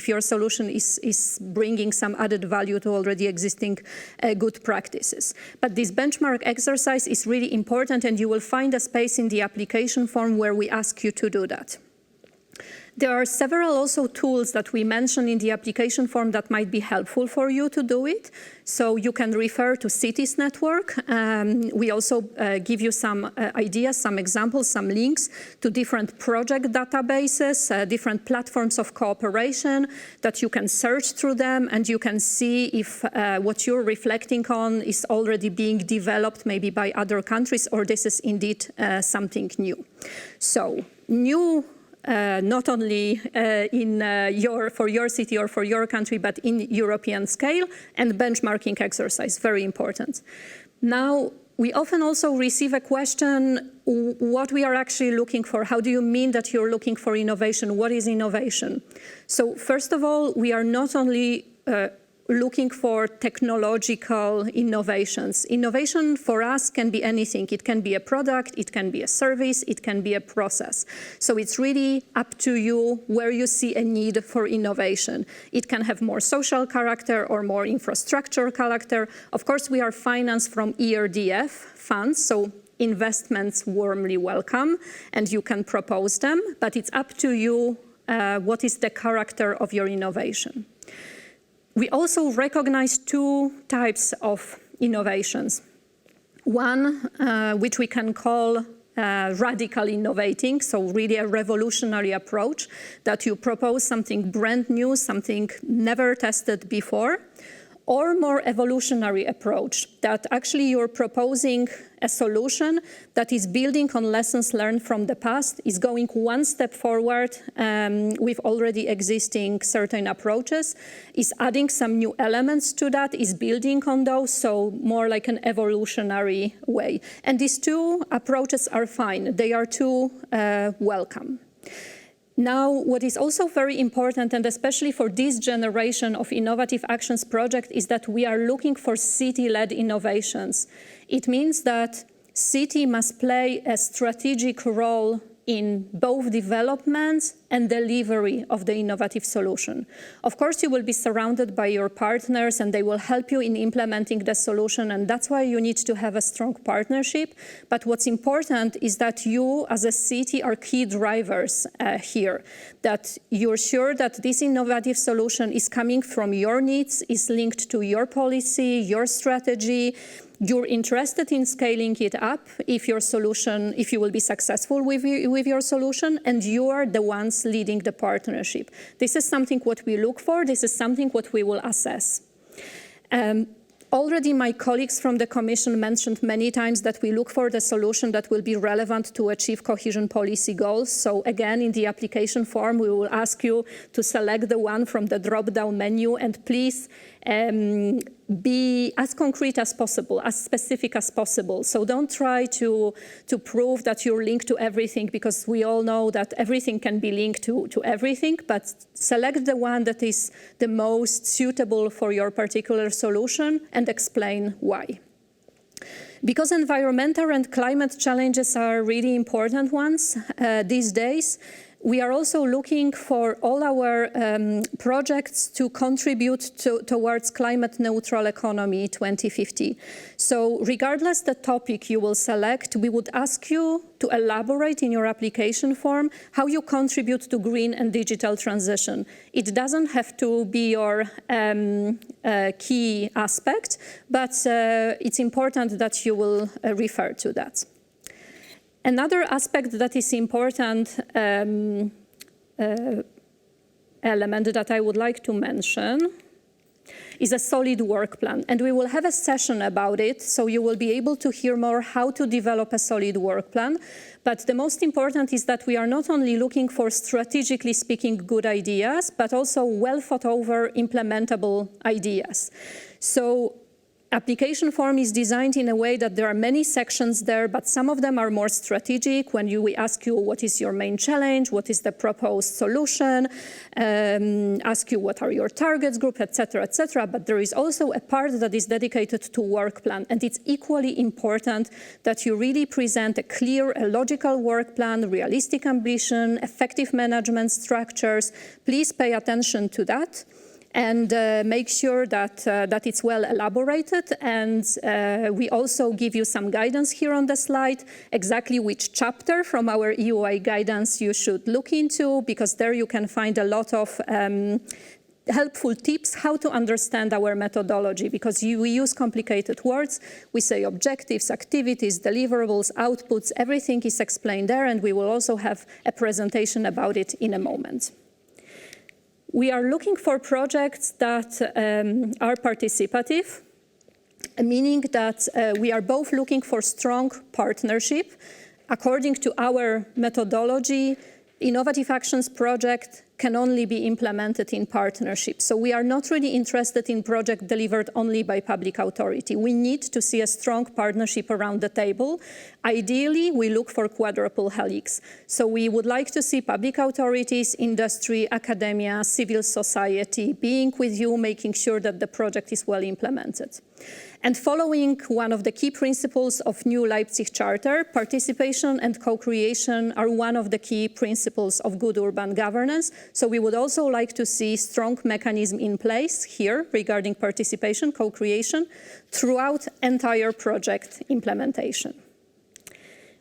your solution is bringing some added value to already existing good practices. But this benchmark exercise is really important, and you will find a space in the application form where we ask you to do that. There are several also tools that we mention in the application form that might be helpful for you to do it. So you can refer to Cities Network. We also give you some ideas, some examples, some links to different project databases, different platforms of cooperation that you can search through them, and you can see if what you're reflecting on is already being developed maybe by other countries, or this is indeed something new. So new not only for your city or for your country, but in European scale, and benchmarking exercise, very important. Now, we often also receive a question, what we are actually looking for. How do you mean that you're looking for innovation? What is innovation? So first of all, we are not only looking for technological innovations. Innovation for us can be anything. It can be a product, it can be a service, it can be a process. So it's really up to you where you see a need for innovation. It can have more social character or more infrastructure character. Of course, we are financed from ERDF funds, so investments warmly welcome, and you can propose them, but it's up to you what is the character of your innovation. We also recognize two types of innovations. One, which we can call radical innovating, so really a revolutionary approach, that you propose something brand new, something never tested before, or more evolutionary approach, that actually you're proposing a solution that is building on lessons learned from the past, is going one step forward with already existing certain approaches, is adding some new elements to that, is building on those, so more like an evolutionary way. And these two approaches are fine. They are two welcome. Now, what is also very important, and especially for this generation of Innovative Actions project, is that we are looking for city-led innovations. It means that city must play a strategic role in both development and delivery of the innovative solution. Of course, you will be surrounded by your partners and they will help you in implementing the solution, and that's why you need to have a strong partnership. But what's important is that you as a city are key drivers here, that you're sure that this innovative solution is coming from your needs, is linked to your policy, your strategy. You're interested in scaling it up if you will be successful with your solution, and you are the ones leading the partnership. This is something what we look for. This is something what we will assess. Already my colleagues from the Commission mentioned many times that we look for the solution that will be relevant to achieve cohesion policy goals. So again, in the application form, we will ask you to select the one from the drop-down menu, and please be as concrete as possible, as specific as possible. So don't try to prove that you're linked to everything, because we all know that everything can be linked to everything, but select the one that is the most suitable for your particular solution and explain why. Because environmental and climate challenges are really important ones these days, we are also looking for all our projects to contribute towards climate neutral economy 2050. So regardless the topic you will select, we would ask you to elaborate in your application form how you contribute to green and digital transition. It doesn't have to be your key aspect, but it's important that you will refer to that. Another aspect that is important element that I would like to mention is a solid work plan. And we will have a session about it, so you will be able to hear more how to develop a solid work plan. But the most important is that we are not only looking for, strategically speaking, good ideas, but also well thought over, implementable ideas. So application form is designed in a way that there are many sections there, but some of them are more strategic. When we ask you what is your main challenge, what is the proposed solution, ask you what are your targets group, etc., etc. But there is also a part that is dedicated to work plan, and it's equally important that you really present a clear, a logical work plan, realistic ambition, effective management structures. Please pay attention to that. And make sure that it's well elaborated. And we also give you some guidance here on the slide, exactly which chapter from our EUI guidance you should look into, because there you can find a lot of helpful tips how to understand our methodology, because we use complicated words. We say objectives, activities, deliverables, outputs, everything is explained there, and we will also have a presentation about it in a moment. We are looking for projects that are participative, meaning that we are both looking for strong partnership. According to our methodology, Innovative Actions project can only be implemented in partnership. So we are not really interested in project delivered only by public authority. We need to see a strong partnership around the table. Ideally, we look for quadruple helix. So we would like to see public authorities, industry, academia, civil society being with you, making sure that the project is well implemented. And following one of the key principles of New Leipzig Charter, participation and co-creation are one of the key principles of good urban governance. So we would also like to see strong mechanism in place here regarding participation, co-creation throughout entire project implementation.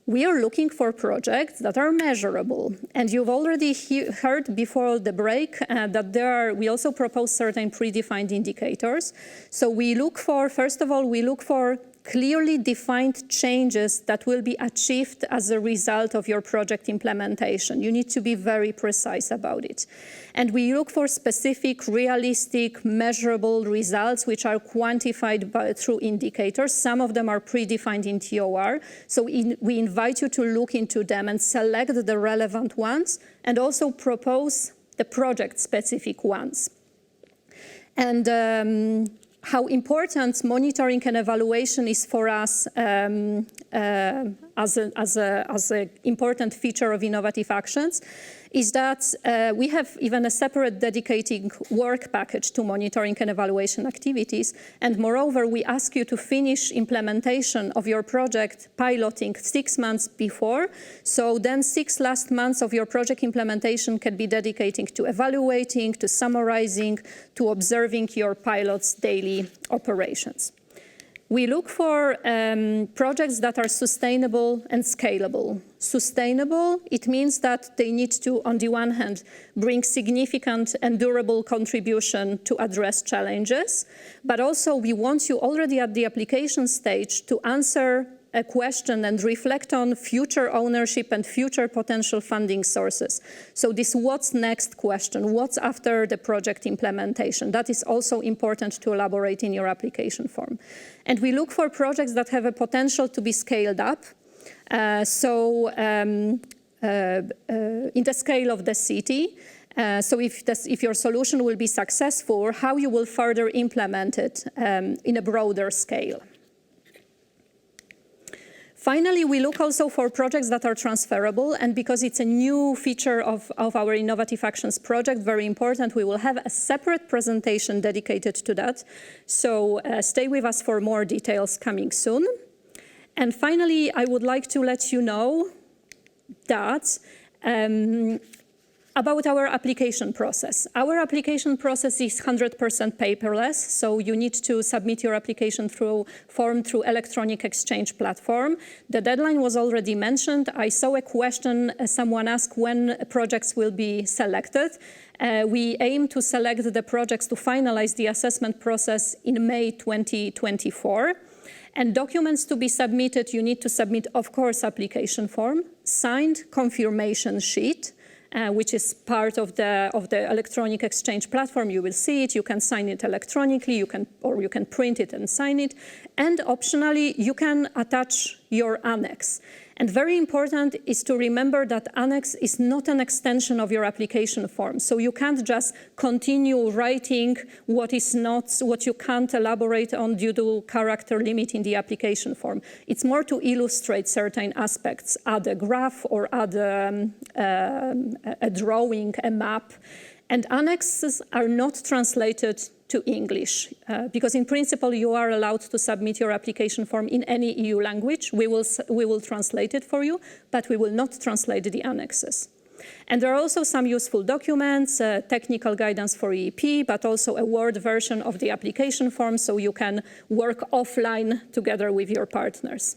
We are looking for projects that are measurable. And you've already heard before the break that we also propose certain predefined indicators. So we look for, first of all, we look for clearly defined changes that will be achieved as a result of your project implementation. You need to be very precise about it. And we look for specific, realistic, measurable results which are quantified through indicators. Some of them are predefined in TOR. So we invite you to look into them and select the relevant ones, and also propose the project-specific ones. And how important monitoring and evaluation is for us as an important feature of Innovative Actions is that we have even a separate dedicated work package to monitoring and evaluation activities. And moreover, we ask you to finish implementation of your project piloting 6 months before. So then 6 last months of your project implementation can be dedicated to evaluating, to summarizing, to observing your pilot's daily operations. We look for projects that are sustainable and scalable. Sustainable, it means that they need to, on the one hand, bring significant and durable contribution to address challenges, but also we want you already at the application stage to answer a question and reflect on future ownership and future potential funding sources. So this what's next question, what's after the project implementation, that is also important to elaborate in your application form. And we look for projects that have a potential to be scaled up. In the scale of the city, So if your solution will be successful, how you will further implement it in a broader scale. Finally, we look also for projects that are transferable, and because it's a new feature of our Innovative Actions project, very important, we will have a separate presentation dedicated to that. So stay with us for more details coming soon. And finally, I would like to let you know that about our application process. Our application process is 100% paperless, so you need to submit your application through electronic exchange platform. The deadline was already mentioned. I saw a question, someone asked when projects will be selected. We aim to select the projects to finalize the assessment process in May 2024. And documents to be submitted, you need to submit, of course, application form, signed confirmation sheet, which is part of the electronic exchange platform. You will see it. You can sign it electronically. You can print it and sign it. And optionally, you can attach your annex. And very important is to remember that annex is not an extension of your application form. So you can't just continue writing what you can't elaborate on due to character limit in the application form. It's more to illustrate certain aspects, add a graph or add a drawing, a map. And annexes are not translated to English, because in principle you are allowed to submit your application form in any EU language. We will translate it for you, but we will not translate the annexes. And there are also some useful documents, technical guidance for EEP, but also a Word version of the application form, so you can work offline together with your partners.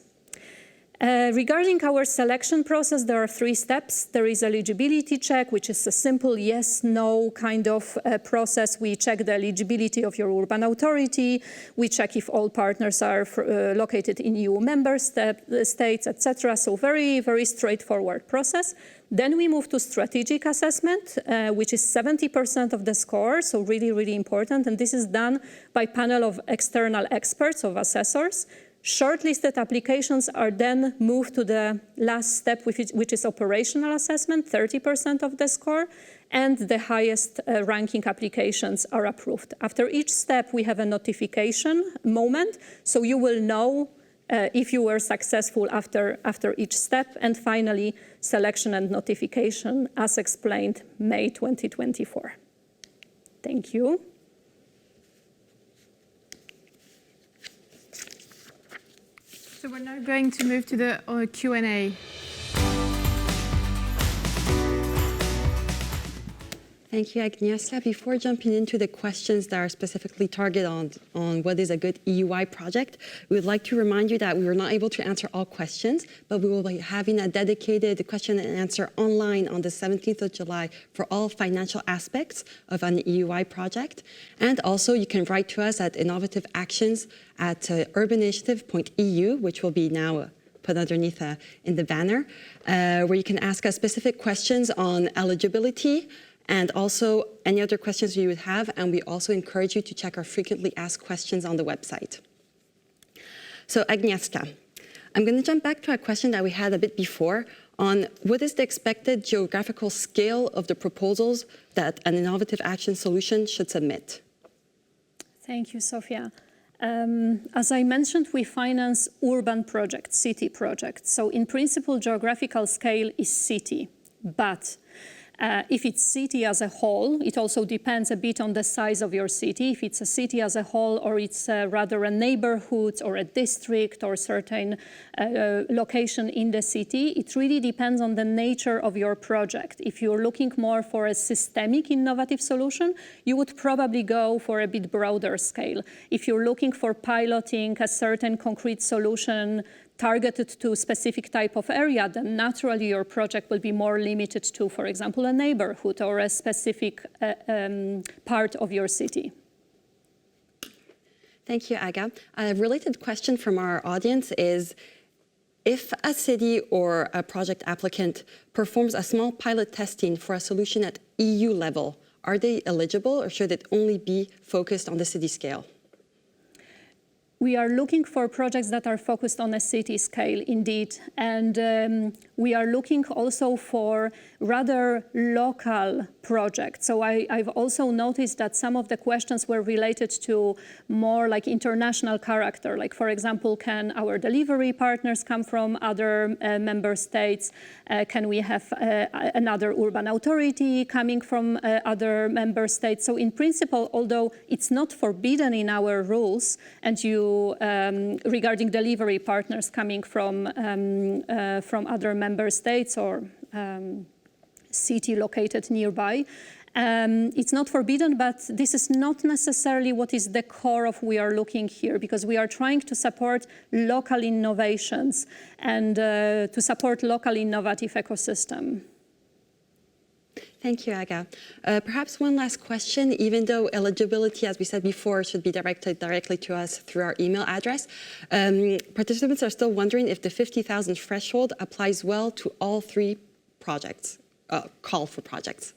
Regarding our selection process, there are 3 steps. There is eligibility check, which is a simple yes-no kind of process. We check the eligibility of your urban authority. We check if all partners are located in EU member states, etc. So very, very straightforward process. Then we move to strategic assessment, which is 70% of the score, so really, really important. And this is done by panel of external experts, of assessors. Shortlisted applications are then moved to the last step, which is operational assessment, 30% of the score, and the highest ranking applications are approved. After each step, we have a notification moment, so you will know if you were successful after each step. And finally, selection and notification, as explained, May 2024. Thank you. So we're now going to move to the Q&A. Thank you, Agnieszka. Before jumping into the questions that are specifically targeted on what is a good EUI project, we would like to remind you that we were not able to answer all questions, but we will be having a dedicated question and answer online on the 17th of July for all financial aspects of an EUI project. And also you can write to us at innovativeactions@urbaninitiative.eu, which will be now put underneath in the banner, where you can ask us specific questions on eligibility, and also any other questions you would have, and we also encourage you to check our frequently asked questions on the website. So Agnieszka, I'm going to jump back to a question that we had a bit before on what is the expected geographical scale of the proposals that an innovative action solution should submit? Thank you, Sofia. As I mentioned, we finance urban projects, city projects. So in principle, geographical scale is city, but if it's city as a whole, it also depends a bit on the size of your city. If it's a city as a whole, or it's rather a neighborhood or a district or certain location in the city, it really depends on the nature of your project. If you're looking more for a systemic innovative solution, you would probably go for a bit broader scale. If you're looking for piloting a certain concrete solution targeted to a specific type of area, then naturally your project will be more limited to, for example, a neighborhood or a specific part of your city. Thank you, Aga. A related question from our audience is, if a city or a project applicant performs a small pilot testing for a solution at EU level, are they eligible, or should it only be focused on the city scale? we are looking for projects that are focused on a city scale, indeed. And we are looking also for rather local projects. So I've also noticed that some of the questions were related to more like international character. Like, for example, can our delivery partners come from other member states? Can we have another urban authority coming from other member states? So in principle, although it's not forbidden in our rules, and regarding delivery partners coming from other member states or city located nearby, it's not forbidden, but this is not necessarily what is the core of we are looking here, because we are trying to support local innovations and to support local innovative ecosystem. Thank you, Aga. Perhaps one last question, even though eligibility, as we said before, should be directed directly to us through our email address. Participants are still wondering if the 50,000 threshold applies well to all three projects, call for projects.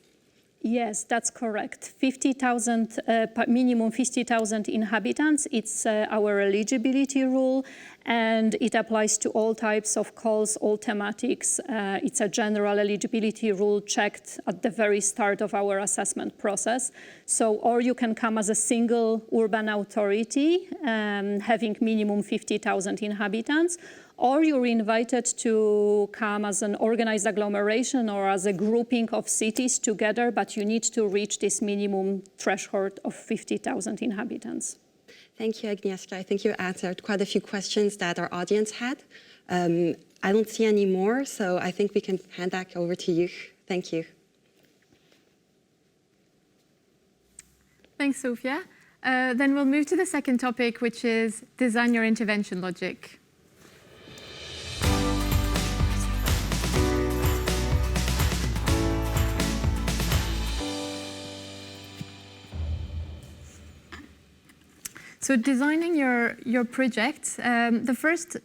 Yes, that's correct. 50,000, minimum 50,000 inhabitants, it's our eligibility rule, and it applies to all types of calls, all thematics. It's a general eligibility rule checked at the very start of our assessment process. So, or you can come as a single urban authority, having minimum 50,000 inhabitants, or you're invited to come as an organized agglomeration or as a grouping of cities together, but you need to reach this minimum threshold of 50,000 inhabitants. Thank you, Agnieszka. I think you answered quite a few questions that our audience had. I don't see any more, so I think we can hand back over to you. Thank you. Thanks, Sofia. Then we'll move to the second topic, which is design your intervention logic. So designing your project, the first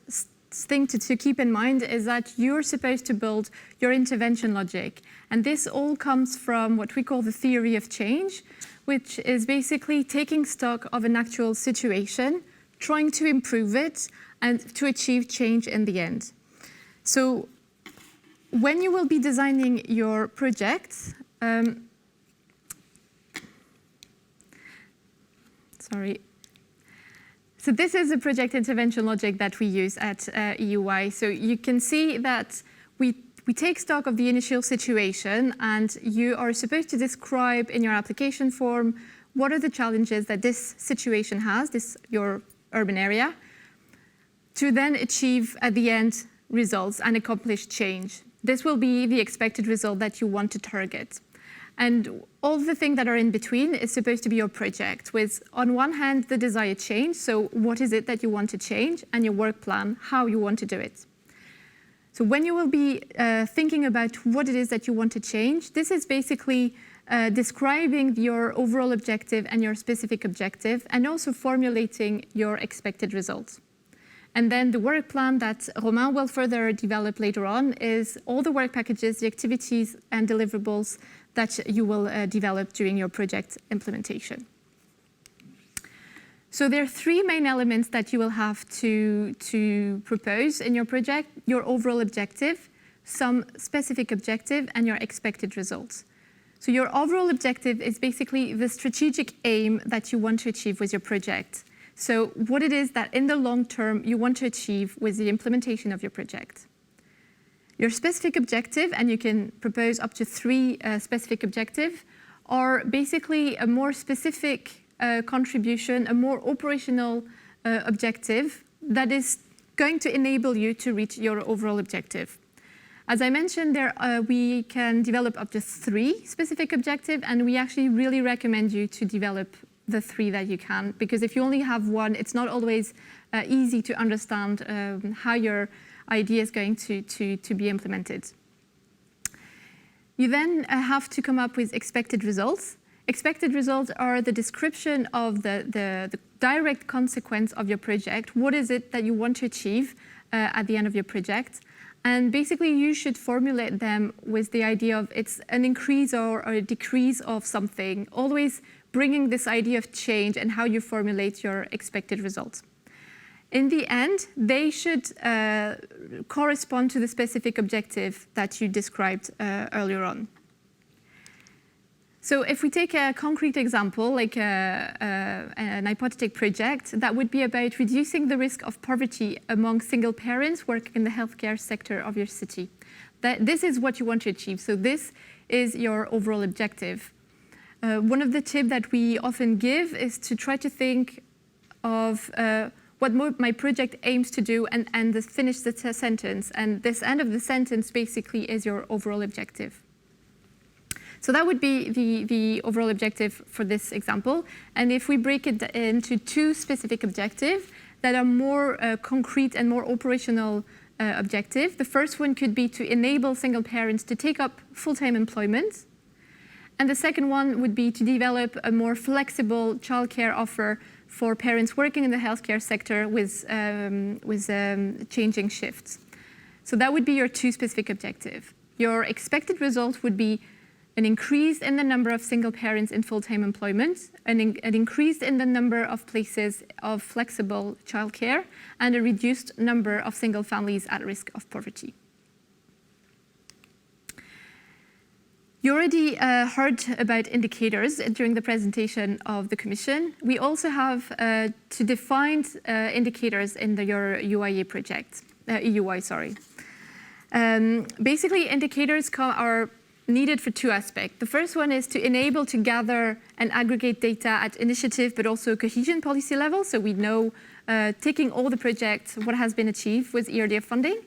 thing to keep in mind is that you're supposed to build your intervention logic. And this all comes from what we call the theory of change, which is basically taking stock of an actual situation, trying to improve it, and to achieve change in the end. So when you will be designing your project, So this is a project intervention logic that we use at EUI. So you can see that we take stock of the initial situation, and you are supposed to describe in your application form what are the challenges that this situation has, your urban area, to then achieve at the end results and accomplish change. This will be the expected result that you want to target. And all the things that are in between is supposed to be your project with, on one hand, the desired change. So what is it that you want to change, and your work plan, how you want to do it. So when you will be thinking about what it is that you want to change, this is basically describing your overall objective and your specific objective, and also formulating your expected results. And then the work plan that Romain will further develop later on is all the work packages, the activities and deliverables that you will develop during your project implementation. So there are three main elements that you will have to propose in your project: your overall objective, some specific objective, and your expected results. So your overall objective is basically the strategic aim that you want to achieve with your project. So what it is that in the long term you want to achieve with the implementation of your project. Your specific objective, and you can propose up to three specific objectives, are basically a more specific contribution, a more operational objective that is going to enable you to reach your overall objective. As I mentioned, we can develop up to three specific objectives, and we actually really recommend you to develop the three that you can, because if you only have one, it's not always easy to understand how your idea is going to be implemented. You then have to come up with expected results. Expected results are the description of the direct consequence of your project. What is it that you want to achieve at the end of your project? And basically you should formulate them with the idea of it's an increase or a decrease of something, always bringing this idea of change and how you formulate your expected results. in the end, they should correspond to the specific objective that you described earlier on. So if we take a concrete example, like an hypothetic project, that would be about reducing the risk of poverty among single parents working in the healthcare sector of your city. This is what you want to achieve. So this is your overall objective. One of the tips that we often give is to try to think of what my project aims to do and finish the sentence. And this end of the sentence basically is your overall objective. So that would be the overall objective for this example. And if we break it into two specific objectives that are more concrete and more operational objective, the first one could be to enable single parents to take up full-time employment. And the second one would be to develop a more flexible childcare offer for parents working in the healthcare sector with changing shifts. So that would be your two specific objectives. Your expected result would be an increase in the number of single parents in full-time employment, an increase in the number of places of flexible childcare, and a reduced number of single families at risk of poverty. You already heard about indicators during the presentation of the Commission. We also have to define indicators in your EUI-IA project, EUI, sorry. Basically, indicators are needed for two aspects. The first one is to enable to gather and aggregate data at initiative, but also cohesion policy level. So we know, taking all the projects, what has been achieved with ERDF funding.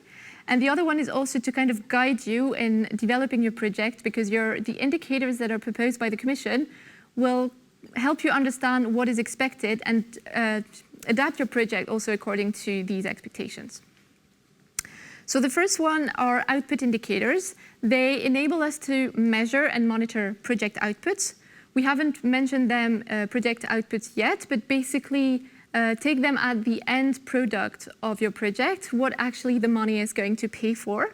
And the other one is also to kind of guide you in developing your project, because the indicators that are proposed by the Commission will help you understand what is expected and adapt your project also according to these expectations. So the first one are output indicators. They enable us to measure and monitor project outputs. We haven't mentioned them project outputs yet, but basically take them at the end product of your project, what actually the money is going to pay for.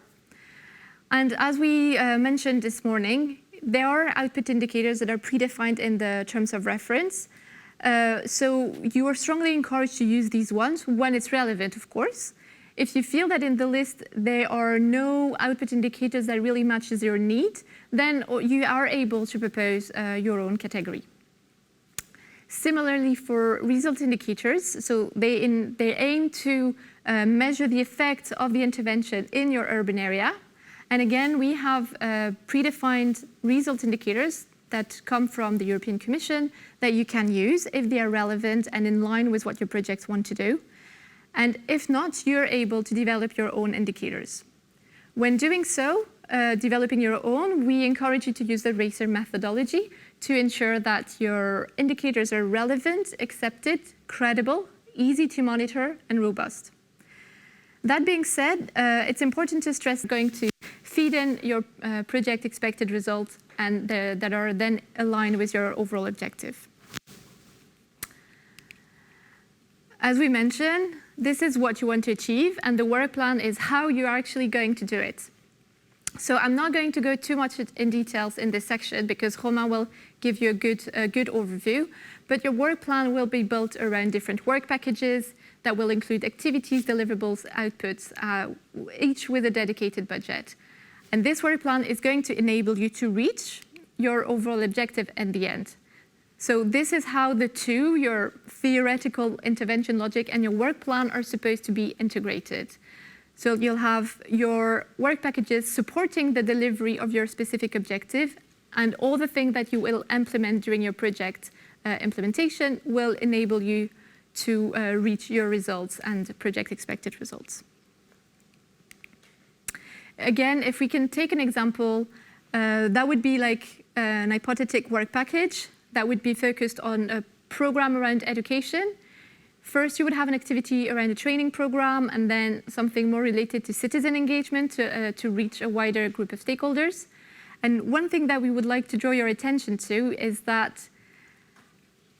And as we mentioned this morning, there are output indicators that are predefined in the terms of reference. So you are strongly encouraged to use these ones when it's relevant, of course. If you feel that in the list there are no output indicators that really matches your need, then you are able to propose your own category. Similarly for result indicators, so they aim to measure the effect of the intervention in your urban area. And again, we have predefined result indicators that come from the European Commission that you can use if they are relevant and in line with what your projects want to do. And if not, you're able to develop your own indicators. When doing so, developing your own, we encourage you to use the RACER methodology to ensure that your indicators are relevant, accepted, credible, easy to monitor, and robust. That being said, it's important to stress going to feed in your project expected results and that are then aligned with your overall objective. As we mentioned, this is what you want to achieve, and the work plan is how you're actually going to do it. So I'm not going to go too much in details in this section because Romain will give you a good overview, but your work plan will be built around different work packages that will include activities, deliverables, outputs, each with a dedicated budget. And this work plan is going to enable you to reach your overall objective in the end. So this is how the two, your theoretical intervention logic and your work plan, are supposed to be integrated. So you'll have your work packages supporting the delivery of your specific objective, and all the things that you will implement during your project implementation will enable you to reach your results and project expected results. Again, if we can take an example, that would be like an hypothetic work package that would be focused on a program around education. First, you would have an activity around a training program, and then something more related to citizen engagement to reach a wider group of stakeholders. And one thing that we would like to draw your attention to is that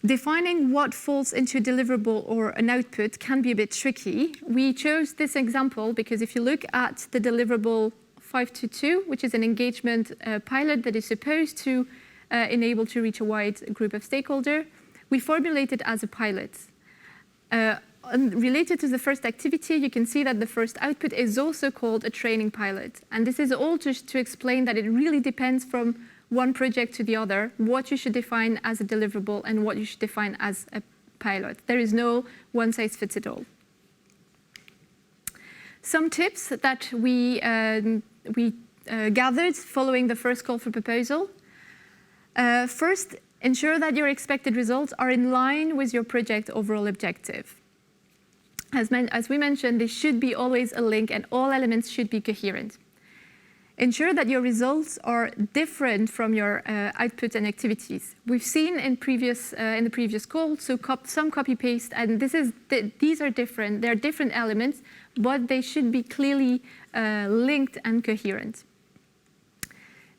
defining what falls into a deliverable or an output can be a bit tricky. We chose this example because if you look at the deliverable 522, which is an engagement pilot that is supposed to enable to reach a wide group of stakeholders, we formulated as a pilot. related to the first activity, you can see that the first output is also called a training pilot. And this is all just to explain that it really depends from one project to the other, what you should define as a deliverable and what you should define as a pilot. There is no one-size-fits-it-all. Some tips that we gathered following the first call for proposal. First, ensure that your expected results are in line with your project overall objective. As we mentioned, there should be always a link and all elements should be coherent. Ensure that your results are different from your output and activities. We've seen in the previous call, so some copy-paste, and these are different. They're different elements, but they should be clearly linked and coherent.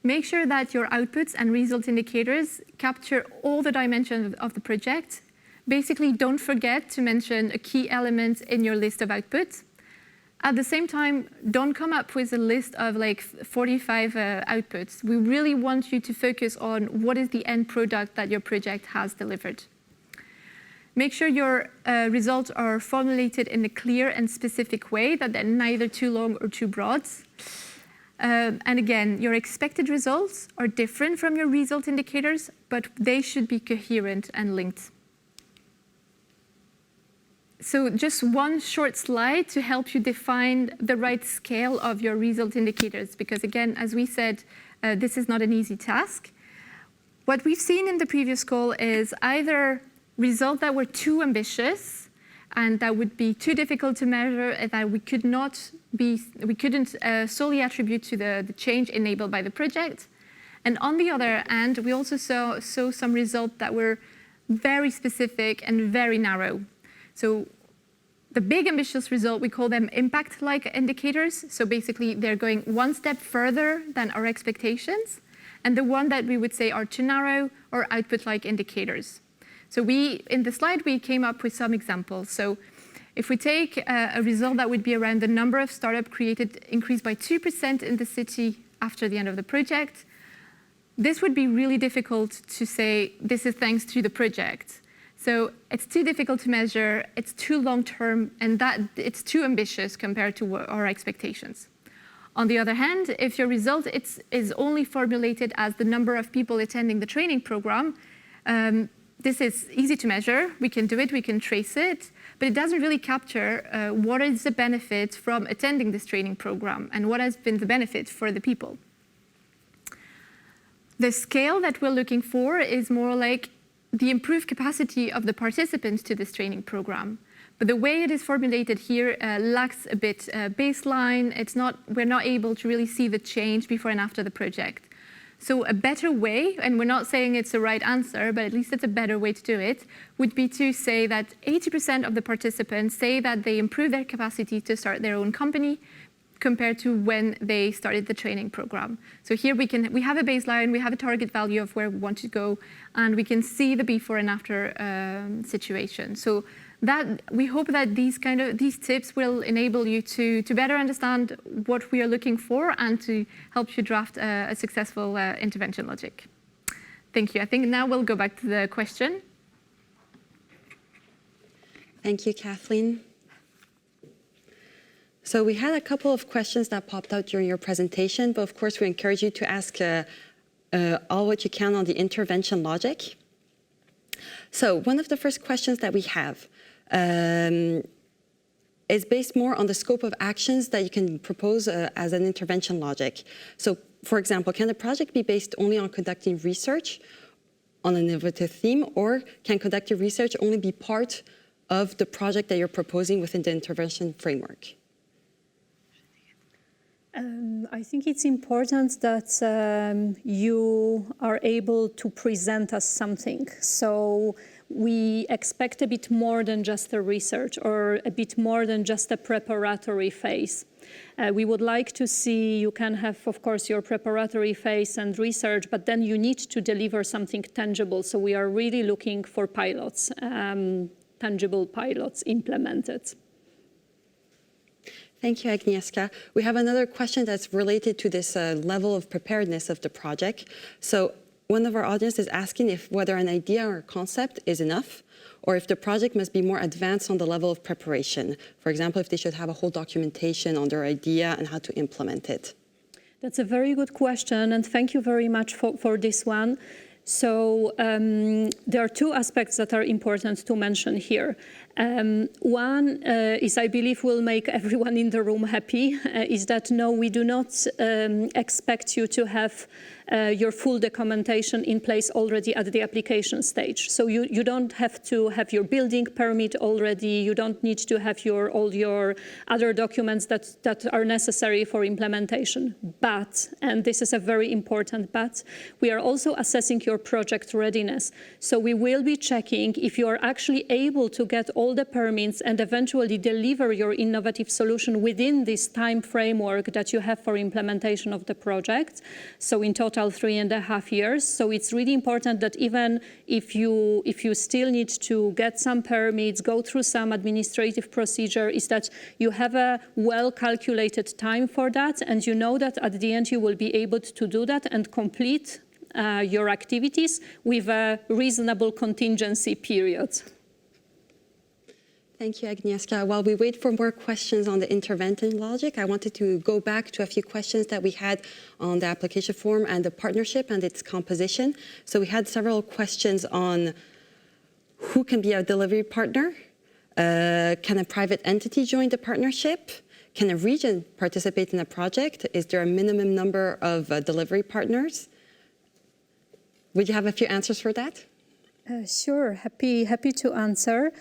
Make sure that your outputs and result indicators capture all the dimensions of the project. Basically, don't forget to mention a key element in your list of outputs. At the same time, don't come up with a list of like 45 outputs. We really want you to focus on what is the end product that your project has delivered. Make sure your results are formulated in a clear and specific way, that they're neither too long or too broad. And again, your expected results are different from your result indicators, but they should be coherent and linked. So just one short slide to help you define the right scale of your result indicators, because again, as we said, this is not an easy task. What we've seen in the previous call is either results that were too ambitious and that would be too difficult to measure and that we couldn't solely attribute to the change enabled by the project. And on the other hand, we also saw some results that were very specific and very narrow. So the big ambitious result, we call them impact-like indicators. So basically, they're going one step further than our expectations. And the one that we would say are too narrow or output-like indicators. So in the slide, we came up with some examples. So if we take a result that would be around the number of startups created increased by 2% in the city after the end of the project, this would be really difficult to say this is thanks to the project. So it's too difficult to measure, it's too long-term, and that it's too ambitious compared to our expectations. On the other hand, if your result is only formulated as the number of people attending the training program, this is easy to measure. We can do it, we can trace it, but it doesn't really capture what is the benefit from attending this training program and what has been the benefit for the people. The scale that we're looking for is more like the improved capacity of the participants to this training program. But the way it is formulated here lacks a bit baseline. We're not able to really see the change before and after the project. So a better way, and we're not saying it's the right answer, but at least it's a better way to do it, would be to say that 80% of the participants say that they improve their capacity to start their own company compared to when they started the training program. So here we have a baseline, we have a target value of where we want to go, and we can see the before and after situation. So that we hope that these tips will enable you to better understand what we are looking for and to help you draft a successful intervention logic. Thank you. I think now we'll go back to the question. Thank you, Kathleen. So we had a couple of questions that popped out during your presentation, but of course we encourage you to ask all what you can on the intervention logic. So one of the first questions that we have is based more on the scope of actions that you can propose as an intervention logic. So for example, can the project be based only on conducting research on an innovative theme, or can conducting research only be part of the project that you're proposing within the intervention framework? I think it's important that you are able to present us something. So we expect a bit more than just a research or a bit more than just a preparatory phase. We would like to see, you can have, of course, your preparatory phase and research, but then you need to deliver something tangible. So we are really looking for pilots, tangible pilots implemented. Thank you, Agnieszka. We have another question that's related to this level of preparedness of the project. So one of our audience is asking if whether an idea or concept is enough, or if the project must be more advanced on the level of preparation. For example, if they should have a whole documentation on their idea and how to implement it. That's a very good question, and thank you very much for this one. So there are two aspects that are important to mention here. One is, I believe, will make everyone in the room happy, is that no, we do not expect you to have your full documentation in place already at the application stage. So you don't have to have your building permit already, you don't need to have all your other documents that are necessary for implementation. But, and this is a very important but, we are also assessing your project readiness. So we will be checking if you are actually able to get all the permits and eventually deliver your innovative solution within this time framework that you have for implementation of the project. So in total 3.5 years. So it's really important that even if you still need to get some permits, go through some administrative procedure, is that you have a well-calculated time for that, and you know that at the end you will be able to do that and complete your activities with a reasonable contingency period. Thank you, Agnieszka. While we wait for more questions on the intervention logic, I wanted to go back to a few questions that we had on the application form and the partnership and its composition. So we had several questions on who can be a delivery partner? Can a private entity join the partnership? Can a region participate in a project? Is there a minimum number of delivery partners? Would you have a few answers for that? Sure, happy to answer.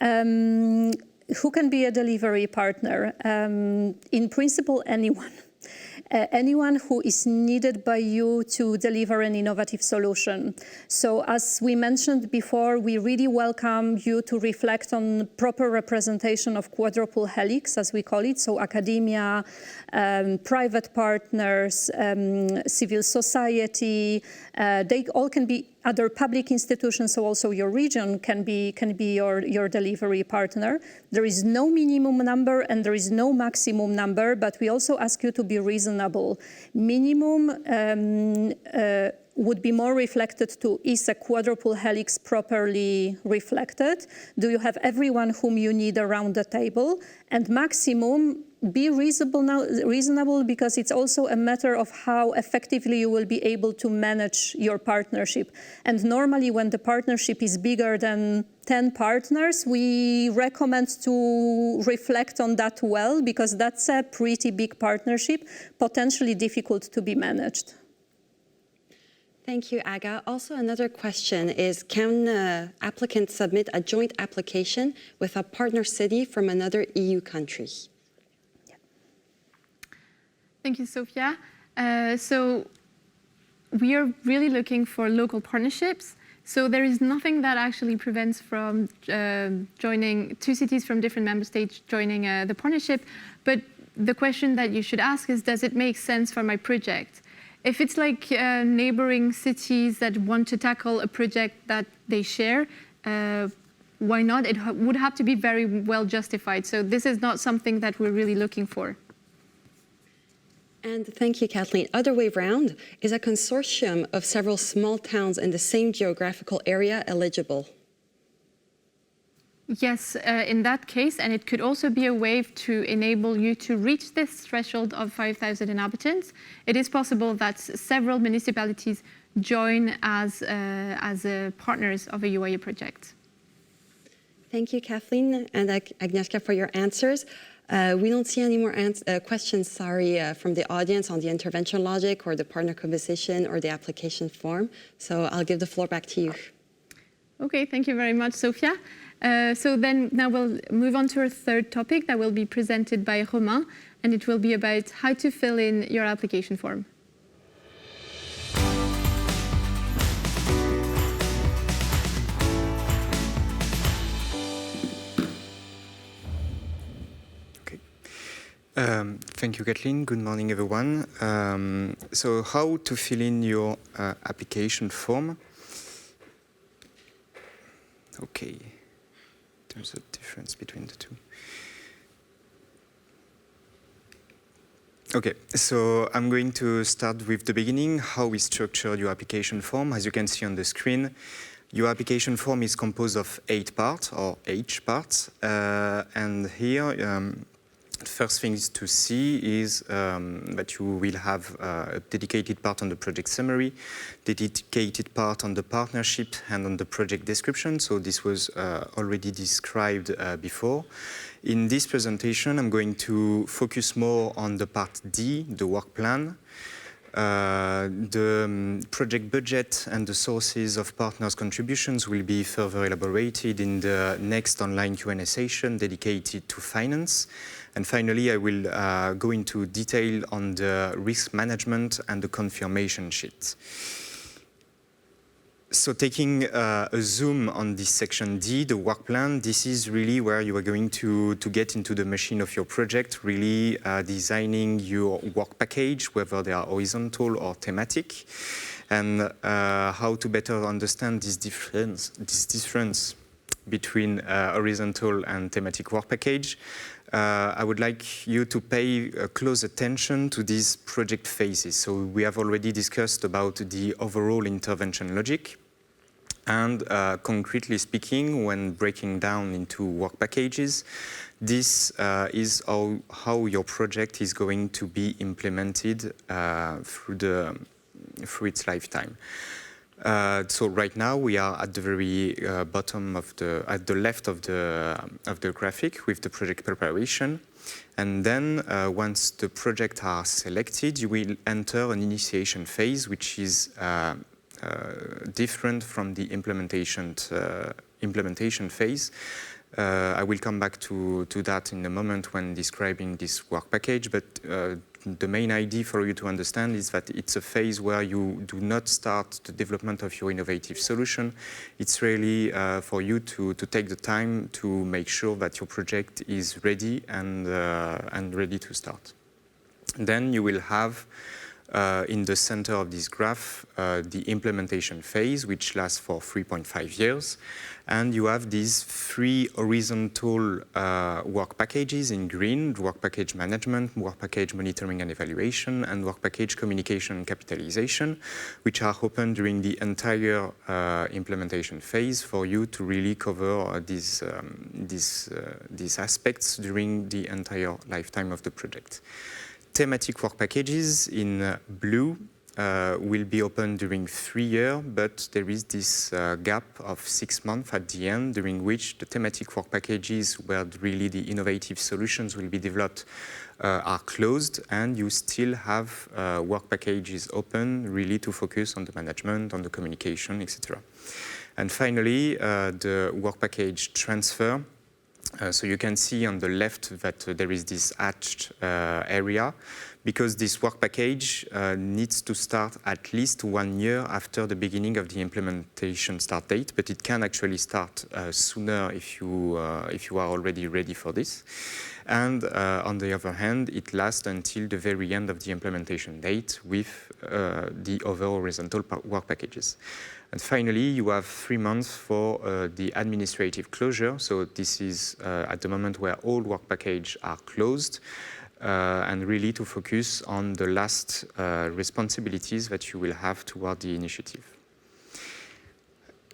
Who can be a delivery partner? In principle, anyone. Anyone who is needed by you to deliver an innovative solution. So as we mentioned before, we really welcome you to reflect on proper representation of quadruple helix, as we call it. So academia, private partners, civil society, they all can be other public institutions, so also your region can be your delivery partner. There is no minimum number and there is no maximum number, but we also ask you to be reasonable. Minimum would be more reflected to, is a quadruple helix properly reflected? Do you have everyone whom you need around the table? And maximum, be reasonable because it's also a matter of how effectively you will be able to manage your partnership. And normally when the partnership is bigger than 10 partners, we recommend to reflect on that well, because that's a pretty big partnership, potentially difficult to be managed. Thank you, Aga. Also, another question is, can applicants submit a joint application with a partner city from another EU country? Thank you, Sophia. So we are really looking for local partnerships. So there is nothing that actually prevents from joining two cities from different member states joining the partnership. But the question that you should ask is, does it make sense for my project? If it's like neighboring cities that want to tackle a project that they share, why not? It would have to be very well justified. So this is not something that we're really looking for. And thank you, Kathleen. Other way round, is a consortium of several small towns in the same geographical area eligible? Yes, in that case, and it could also be a way to enable you to reach this threshold of 5,000 inhabitants. It is possible that several municipalities join as partners of a EUI-IA project. Thank you, Kathleen and Agnieszka, for your answers. We don't see any more questions, from the audience on the intervention logic or the partner composition or the application form. So I'll give the floor back to you. Okay, thank you very much, Sophia. So then now we'll move on to our third topic that will be presented by Romain, and it will be about how to fill in your application form. Thank you, Kathleen. Good morning, everyone. So how to fill in your application form? Okay, there's a difference between the two. Okay, so I'm going to start with the beginning, how we structured your application form. As you can see on the screen, your application form is composed of 8 parts, or H parts. And here, the first thing to see is that you will have a dedicated part on the project summary, dedicated part on the partnership and on the project description. So this was already described before. In this presentation, I'm going to focus more on the part D, the work plan. The project budget and the sources of partners' contributions will be further elaborated in the next online Q&A session dedicated to finance. And finally, I will go into detail on the risk management and the confirmation sheet. So taking a zoom on this section D, the work plan, this is really where you are going to get into the machine of your project, really designing your work package, whether they are horizontal or thematic, and how to better understand this difference between horizontal and thematic work package. I would like you to pay close attention to these project phases. So we have already discussed about the overall intervention logic. And concretely speaking, when breaking down into work packages, this is how your project is going to be implemented through its lifetime. So right now we are at the very bottom of at the left of the graphic with the project preparation. And then once the projects are selected, you will enter an initiation phase, which is different from the implementation phase. I will come back to that in a moment when describing this work package, but the main idea for you to understand is that it's a phase where you do not start the development of your innovative solution. It's really for you to take the time to make sure that your project is ready and ready to start. Then you will have in the center of this graph, the implementation phase, which lasts for 3.5 years. And you have these 3 horizontal work packages in green: work package management, work package monitoring and evaluation, and work package communication and capitalization, which are open during the entire implementation phase for you to really cover these aspects during the entire lifetime of the project. Thematic work packages in blue will be open during 3 years, but there is this gap of 6 months at the end, during which the thematic work packages, where really the innovative solutions will be developed, are closed, and you still have work packages open, really to focus on the management, on the communication, etc. And finally, the work package transfer. So you can see on the left that there is this hatched area, because this work package needs to start at least 1 year after the beginning of the implementation start date, but it can actually start sooner if you are already ready for this. And on the other hand, it lasts until the very end of the implementation date with the other horizontal work packages. And finally, you have 3 months for the administrative closure. So this is at the moment where all work packages are closed, and really to focus on the last responsibilities that you will have toward the initiative.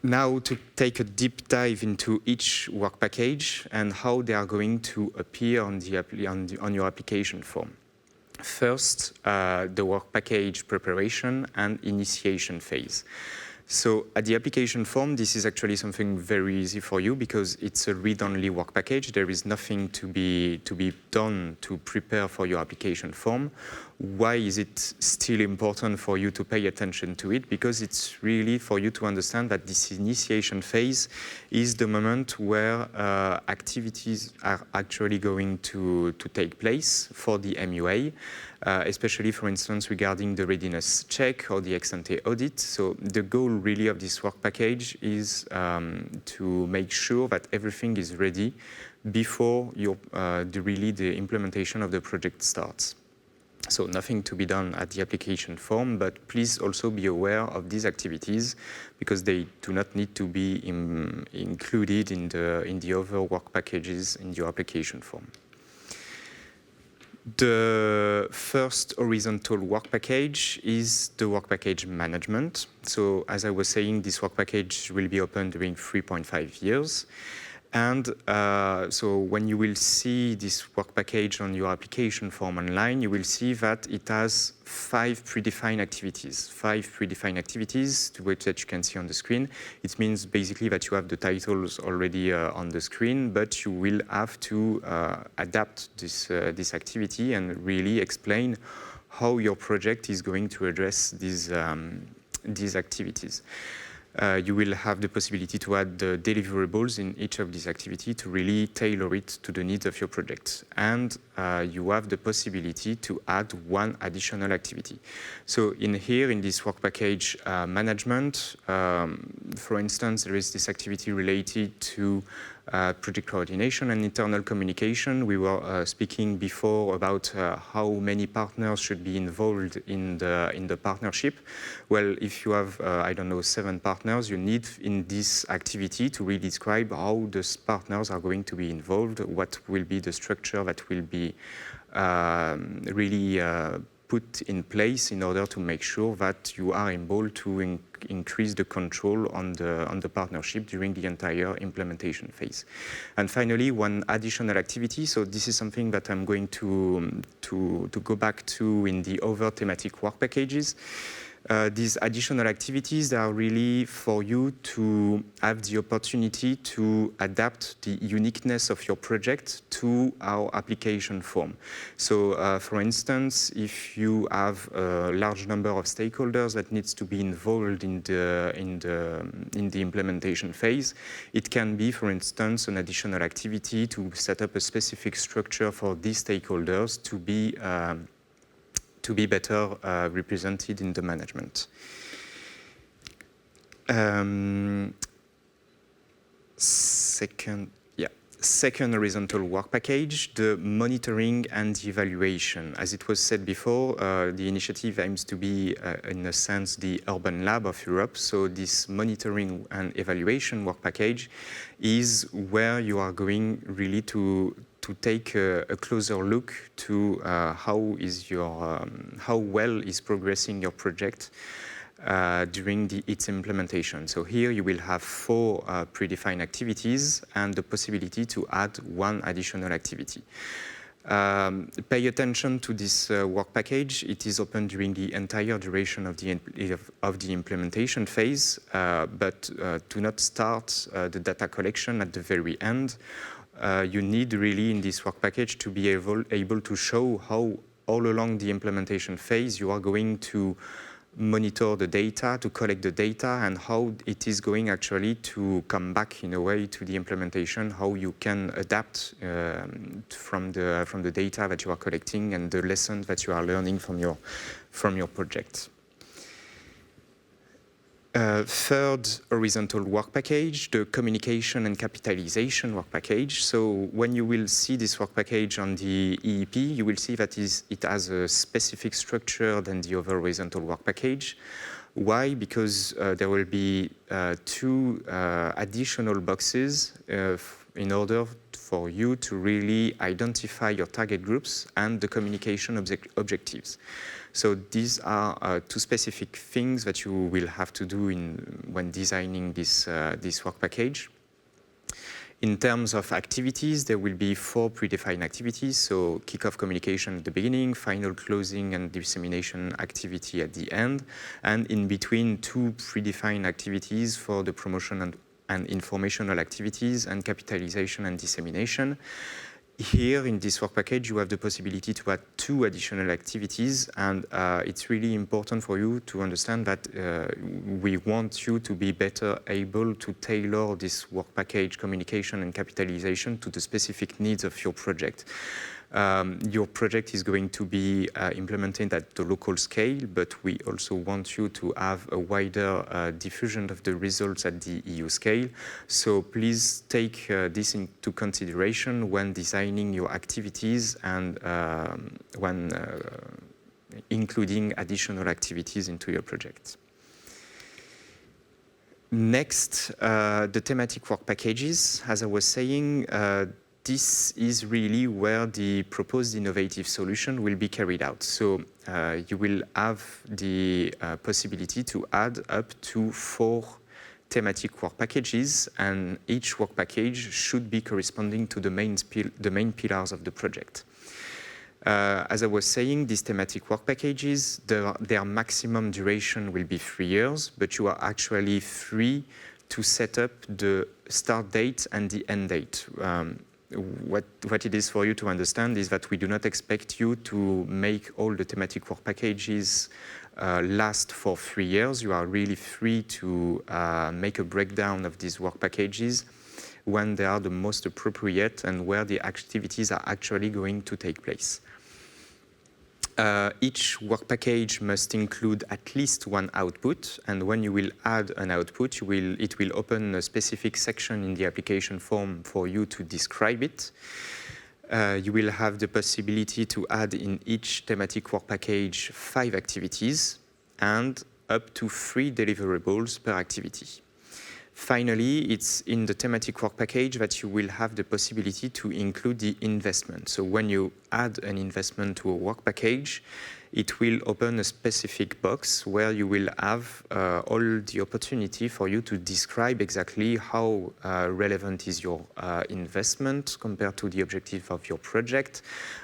Now to take a deep dive into each work package and how they are going to appear on your application form. First, the work package preparation and initiation phase. So at the application form, this is actually something very easy for you because it's a read-only work package. There is nothing to be done to prepare for your application form. Why is it still important for you to pay attention to it? Because it's really for you to understand that this initiation phase is the moment where activities are actually going to take place for the MUA. Especially, for instance, regarding the readiness check or the ex-ante audit. So the goal really of this work package is to make sure that everything is ready before the implementation of the project starts. So nothing to be done at the application form, but please also be aware of these activities because they do not need to be included in the other work packages in your application form. The first horizontal work package is the work package management. So as I was saying, this work package will be open during 3.5 years. And so when you will see this work package on your application form online, you will see that it has 5 predefined activities. 5 predefined activities, that you can see on the screen. It means basically that you have the titles already on the screen, but you will have to adapt this activity and really explain how your project is going to address these activities. You will have the possibility to add the deliverables in each of these activities to really tailor it to the needs of your project. And you have the possibility to add 1 additional activity. So in this work package management, for instance, there is this activity related to project coordination and internal communication. We were speaking before about how many partners should be involved in the partnership. Well, if you have, I don't know, 7 partners, you need in this activity to really describe how those partners are going to be involved, what will be the structure that will be really put in place in order to make sure that you are able to increase the control on the partnership during the entire implementation phase. And finally, 1 additional activity. So this is something that I'm going to go back to in the other thematic work packages. These additional activities are really for you to have the opportunity to adapt the uniqueness of your project to our application form. So, for instance, if you have a large number of stakeholders that needs to be involved in the implementation phase, it can be, for instance, an additional activity to set up a specific structure for these stakeholders to be better represented in the management. Second horizontal work package, the monitoring and evaluation. As it was said before, the initiative aims to be, in a sense, the urban lab of Europe. So this monitoring and evaluation work package is where you are going really to take a closer look to how well is progressing your project during its implementation. So here you will have 4 predefined activities and the possibility to add 1 additional activity. Pay attention to this work package. It is open during the entire duration of the implementation phase, but do not start the data collection at the very end. You need really in this work package to be able to show how all along the implementation phase you are going to monitor the data, to collect the data, and how it is going actually to come back in a way to the implementation, how you can adapt from the data that you are collecting and the lessons that you are learning from your project. Third horizontal work package, the communication and capitalization work package. So when you will see this work package on the EEP, you will see that it has a specific structure than the other horizontal work package. Why? Because there will be 2 additional boxes in order for you to really identify your target groups and the communication objectives. So these are 2 specific things that you will have to do when designing this work package. In terms of activities, there will be 4 predefined activities. So kickoff communication at the beginning, final closing and dissemination activity at the end, and in between 2 predefined activities for the promotion and informational activities and capitalization and dissemination. Here in this work package, you have the possibility to add 2 additional activities, and it's really important for you to understand that we want you to be better able to tailor this work package communication and capitalization to the specific needs of your project. Your project is going to be implemented at the local scale, but we also want you to have a wider diffusion of the results at the EU scale. So please take this into consideration when designing your activities and when including additional activities into your project. Next, the thematic work packages. As I was saying, this is really where the proposed innovative solution will be carried out. So you will have the possibility to add up to 4 thematic work packages, and each work package should be corresponding to the main pillars of the project. As I was saying, these thematic work packages, their maximum duration will be 3 years, but you are actually free to set up the start date and the end date. What it is for you to understand is that we do not expect you to make all the thematic work packages last for 3 years. You are really free to make a breakdown of these work packages when they are the most appropriate and where the activities are actually going to take place. Each work package must include at least 1 output, and when you will add an output, it will open a specific section in the application form for you to describe it. You will have the possibility to add in each thematic work package 5 activities and up to 3 deliverables per activity. Finally, it's in the thematic work package that you will have the possibility to include the investment. So when you add an investment to a work package, it will open a specific box where you will have all the opportunity for you to describe exactly how relevant is your investment compared to the objective of your project.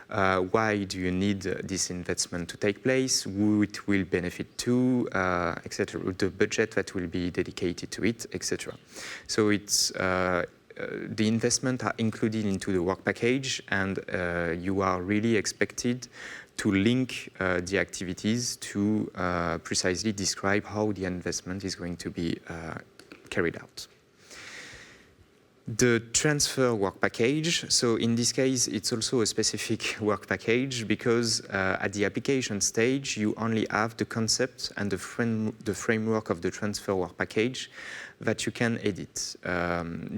Why do you need this investment to take place? Who it will benefit to, etc. The budget that will be dedicated to it, etc. So it's the investment are included into the work package, and you are really expected to link the activities to precisely describe how the investment is going to be carried out. The transfer work package, so in this case, it's also a specific work package because at the application stage, you only have the concept and the framework of the transfer work package that you can edit.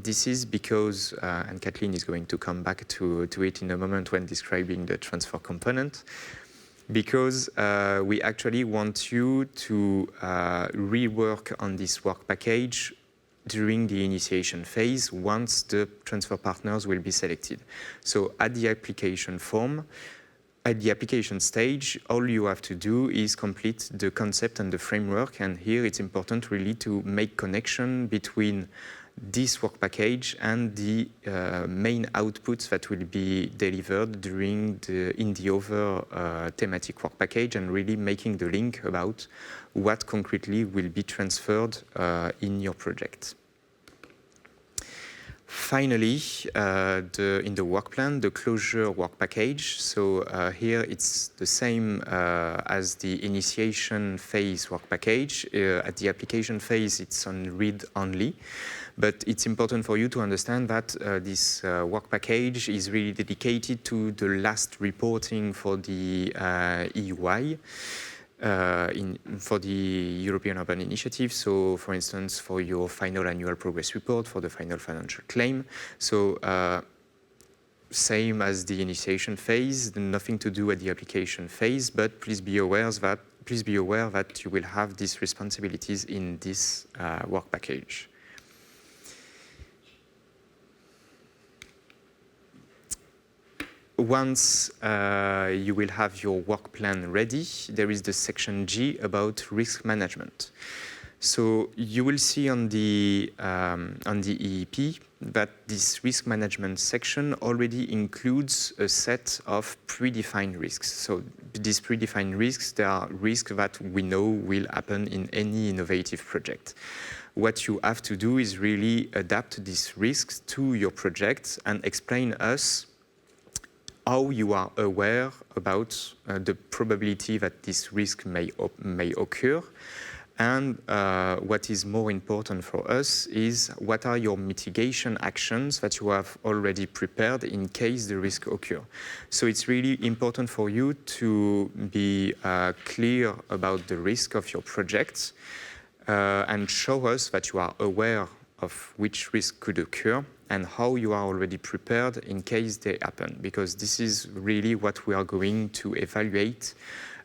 This is because, and Kathleen is going to come back to it in a moment when describing the transfer component, because we actually want you to rework on this work package during the initiation phase once the transfer partners will be selected. So at the application form, at the application stage, all you have to do is complete the concept and the framework, and here it's important really to make connection between this work package and the main outputs that will be delivered in the other thematic work package, and really making the link about what concretely will be transferred in your project. Finally, in the work plan, the closure work package. So here it's the same as the initiation phase work package. At the application phase, it's on read only. But it's important for you to understand that this work package is really dedicated to the last reporting for the EUI. For the European Urban Initiative, so for instance, for your final annual progress report, for the final financial claim. So same as the initiation phase, nothing to do at the application phase, but please be aware that you will have these responsibilities in this work package. Once you will have your work plan ready, there is the section G about risk management. So you will see on the EEP that this risk management section already includes a set of predefined risks. So these predefined risks, they are risks that we know will happen in any innovative project. What you have to do is really adapt these risks to your project and explain us how you are aware about the probability that this risk may occur. And what is more important for us is what are your mitigation actions that you have already prepared in case the risk occur. So it's really important for you to be clear about the risk of your project and show us that you are aware of which risk could occur and how you are already prepared in case they happen, because this is really what we are going to evaluate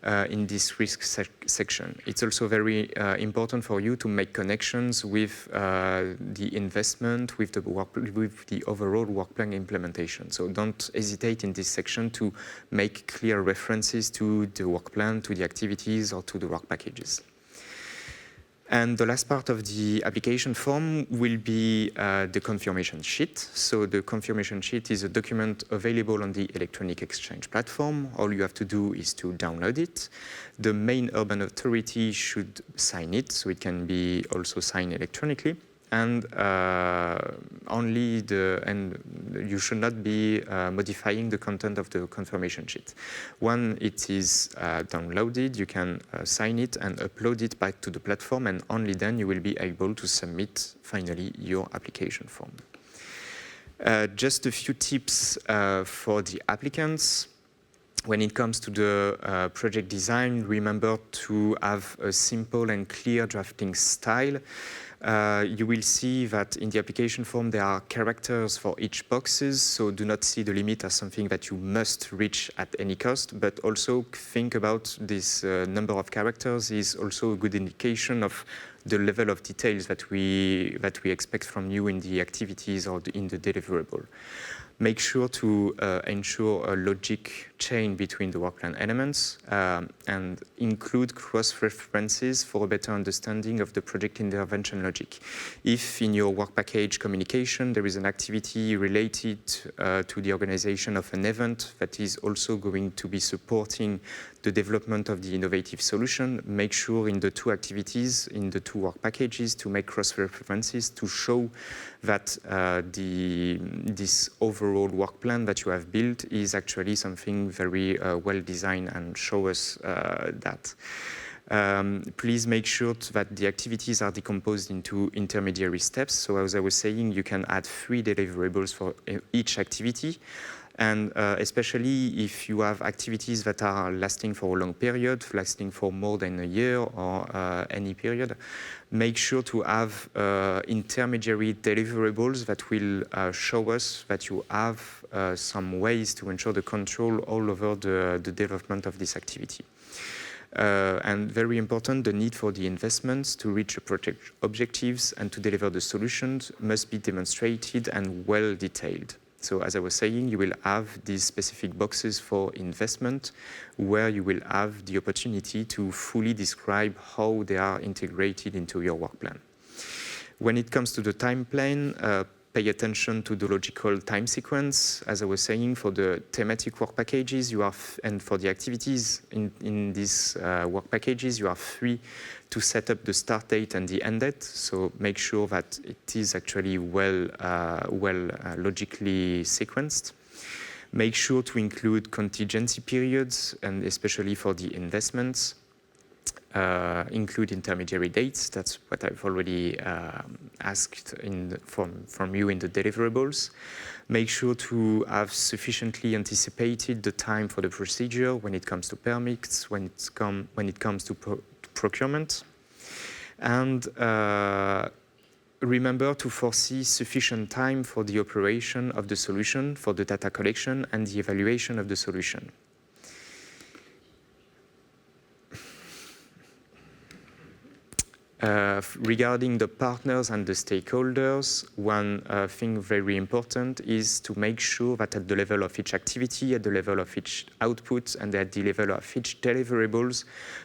in this risk section. It's also very important for you to make connections with the investment, with the overall work plan implementation. So don't hesitate in this section to make clear references to the work plan, to the activities, or to the work packages. And the last part of the application form will be the confirmation sheet. So the confirmation sheet is a document available on the electronic exchange platform. All you have to do is to download it. The main urban authority should sign it, so it can be also signed electronically. And you should not be modifying the content of the confirmation sheet. When it is downloaded, you can sign it and upload it back to the platform, and only then you will be able to submit finally your application form. Just a few tips for the applicants. When it comes to the project design, remember to have a simple and clear drafting style. You will see that in the application form there are characters for each boxes, so do not see the limit as something that you must reach at any cost, but also think about this number of characters is also a good indication of the level of details that we expect from you in the activities or in the deliverable. Make sure to ensure a logic chain between the work plan elements and include cross-references for a better understanding of the project intervention logic. If in your work package communication there is an activity related to the organization of an event that is also going to be supporting the development of the innovative solution, make sure in the two activities, in the two work packages, to make cross-references to show that this overall work plan that you have built is actually something very well designed, and show us that. Please make sure that the activities are decomposed into intermediary steps. So as I was saying, you can add 3 deliverables for each activity. And especially if you have activities that are lasting for a long period, lasting for more than a year or any period, make sure to have intermediary deliverables that will show us that you have some ways to ensure the control all over the development of this activity. And very important, the need for the investments to reach the project objectives and to deliver the solutions must be demonstrated and well detailed. So as I was saying, you will have these specific boxes for investment where you will have the opportunity to fully describe how they are integrated into your work plan. When it comes to the time plan, pay attention to the logical time sequence. As I was saying, for the thematic work packages, and for the activities in these work packages, you are free to set up the start date and the end date. So make sure that it is actually well logically sequenced. Make sure to include contingency periods, and especially for the investments. Include intermediary dates. That's what I've already asked from you in the deliverables. Make sure to have sufficiently anticipated the time for the procedure when it comes to permits, when it comes to procurement. And remember to foresee sufficient time for the operation of the solution, for the data collection and the evaluation of the solution. Regarding the partners and the stakeholders, one thing very important is to make sure that at the level of each activity, at the level of each output, and at the level of each deliverables,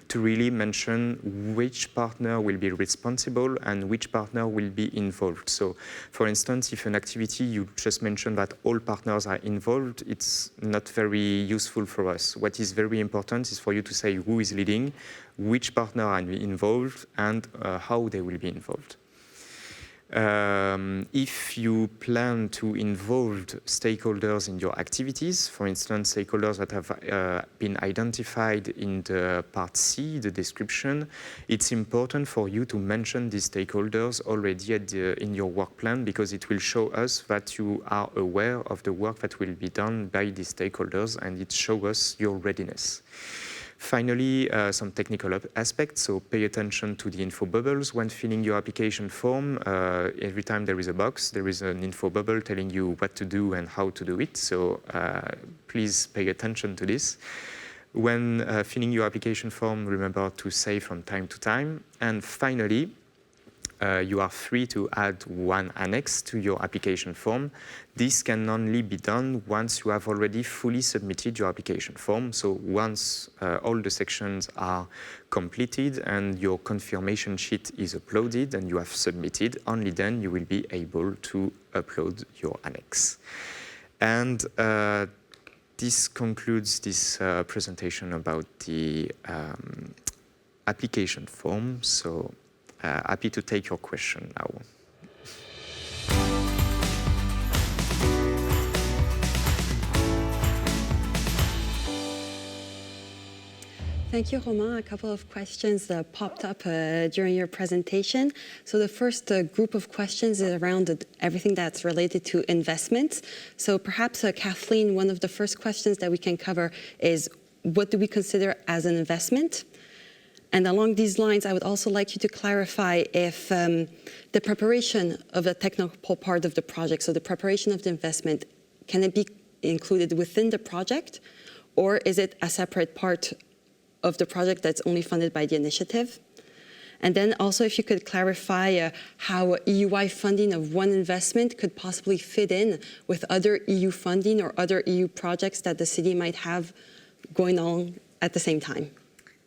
to really mention which partner will be responsible and which partner will be involved. So, for instance, if an activity you just mentioned that all partners are involved, it's not very useful for us. What is very important is for you to say who is leading, which partner are involved, and how they will be involved. If you plan to involve stakeholders in your activities, for instance, stakeholders that have been identified in the part C, the description, it's important for you to mention these stakeholders already in your work plan, because it will show us that you are aware of the work that will be done by these stakeholders, and it shows us your readiness. Finally, some technical aspects, so pay attention to the info bubbles when filling your application form. Every time there is a box, there is an info bubble telling you what to do and how to do it, so please pay attention to this. When filling your application form, remember to save from time to time. And finally, you are free to add one annex to your application form. This can only be done once you have already fully submitted your application form. So once all the sections are completed and your confirmation sheet is uploaded and you have submitted, only then you will be able to upload your annex. And this concludes this presentation about the application form. So happy to take your question now. Thank you, Romain. A couple of questions popped up during your presentation. So the first group of questions is around everything that's related to investment. So perhaps, Kathleen, one of the first questions that we can cover is, what do we consider as an investment? And along these lines, I would also like you to clarify if the preparation of the technical part of the project, so the preparation of the investment, can it be included within the project, or is it a separate part of the project that's only funded by the initiative? And then also, if you could clarify how EUI funding of one investment could possibly fit in with other EU funding or other EU projects that the city might have going on at the same time.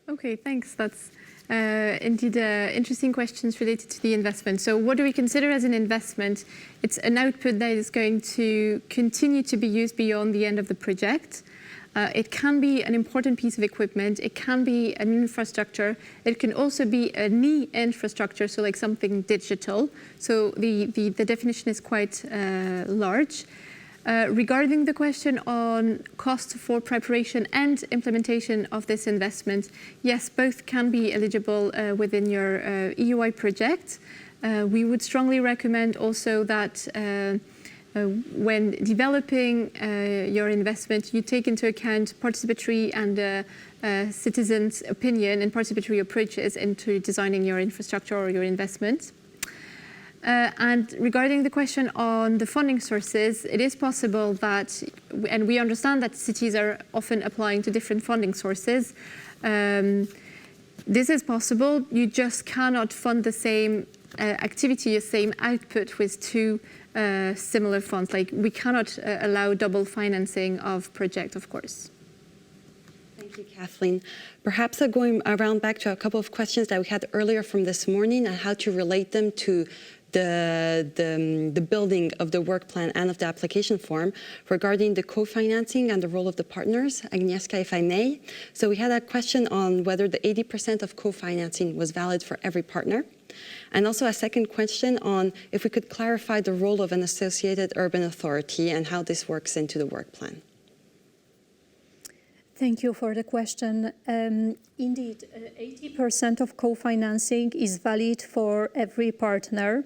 Okay, thanks. That's indeed interesting questions related to the investment. So what do we consider as an investment? It's an output that is going to continue to be used beyond the end of the project. It can be an important piece of equipment. It can be an infrastructure. It can also be a knee infrastructure, so like something digital. So the definition is quite large. Regarding the question on cost for preparation and implementation of this investment, yes, both can be eligible within your EUI project. We would strongly recommend also that when developing your investment, you take into account participatory and citizens' opinion and participatory approaches into designing your infrastructure or your investment. And regarding the question on the funding sources, it is possible that, and we understand that cities are often applying to different funding sources. This is possible. You just cannot fund the same activity, the same output with two similar funds. Like, we cannot allow double financing of project, of course. Thank you, Kathleen. Perhaps going around back to a couple of questions that we had earlier from this morning and how to relate them to the building of the work plan and of the application form regarding the co-financing and the role of the partners. Agnieszka, if I may. So we had a question on whether the 80% of co-financing was valid for every partner. And also a second question on if we could clarify the role of an associated urban authority and how this works into the work plan. Thank you for the question. Indeed, 80% of co-financing is valid for every partner.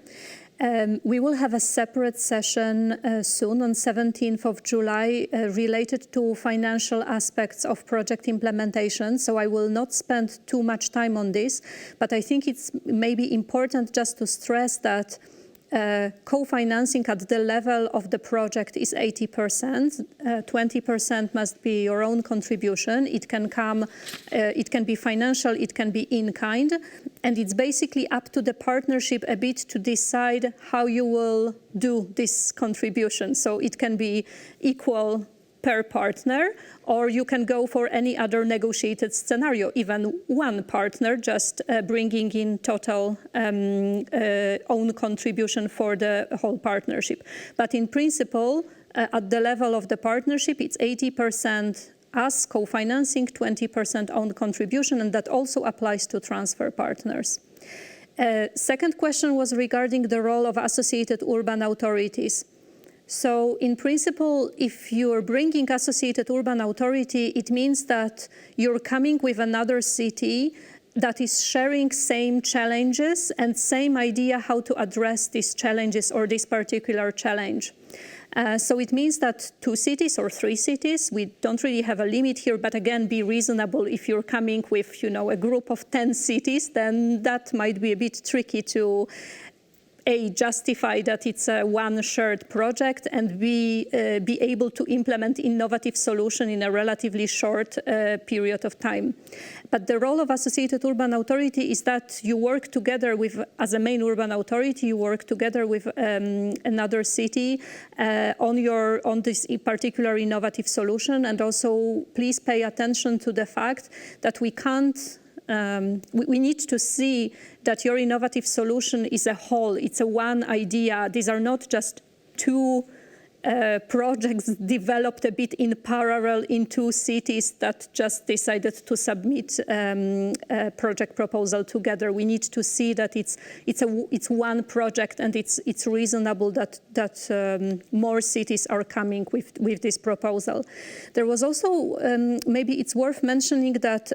We will have a separate session soon on 17th of July related to financial aspects of project implementation. So I will not spend too much time on this, but I think it's maybe important just to stress that co-financing at the level of the project is 80%. 20% must be your own contribution. It can come, it can be financial, it can be in kind, and it's basically up to the partnership a bit to decide how you will do this contribution. So it can be equal per partner, or you can go for any other negotiated scenario, even one partner just bringing in total own contribution for the whole partnership. But in principle, at the level of the partnership, it's 80% us co-financing, 20% own contribution, and that also applies to transfer partners. Second question was regarding the role of associated urban authorities. So in principle, if you're bringing associated urban authority, it means that you're coming with another city that is sharing same challenges and same idea how to address these challenges or this particular challenge. So it means that 2 cities or 3 cities, we don't really have a limit here, but again, be reasonable. If you're coming with, a group of 10 cities, then that might be a bit tricky to A, justify that it's a one shared project, and B, be able to implement innovative solution in a relatively short period of time. But the role of associated urban authority is that you work together with, as a main urban authority, you work together with another city on this particular innovative solution. And also, please pay attention to the fact that we can't we need to see that your innovative solution is a whole. It's a one idea. These are not just two projects developed a bit in parallel in two cities that just decided to submit a project proposal together. We need to see that it's one project, and it's reasonable that more cities are coming with this proposal. There was also maybe it's worth mentioning that.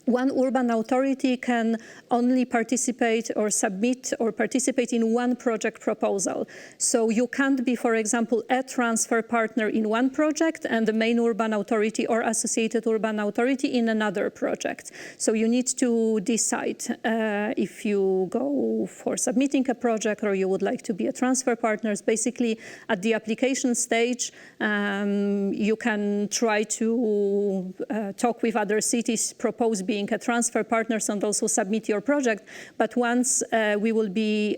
One urban authority can only participate or submit or participate in one project proposal. So you can't be, for example, a transfer partner in one project and the main urban authority or associated urban authority in another project. So you need to decide if you go for submitting a project or you would like to be a transfer partner. Basically, at the application stage, you can try to talk with other cities, propose being a transfer partners, and also submit your project. But once we will be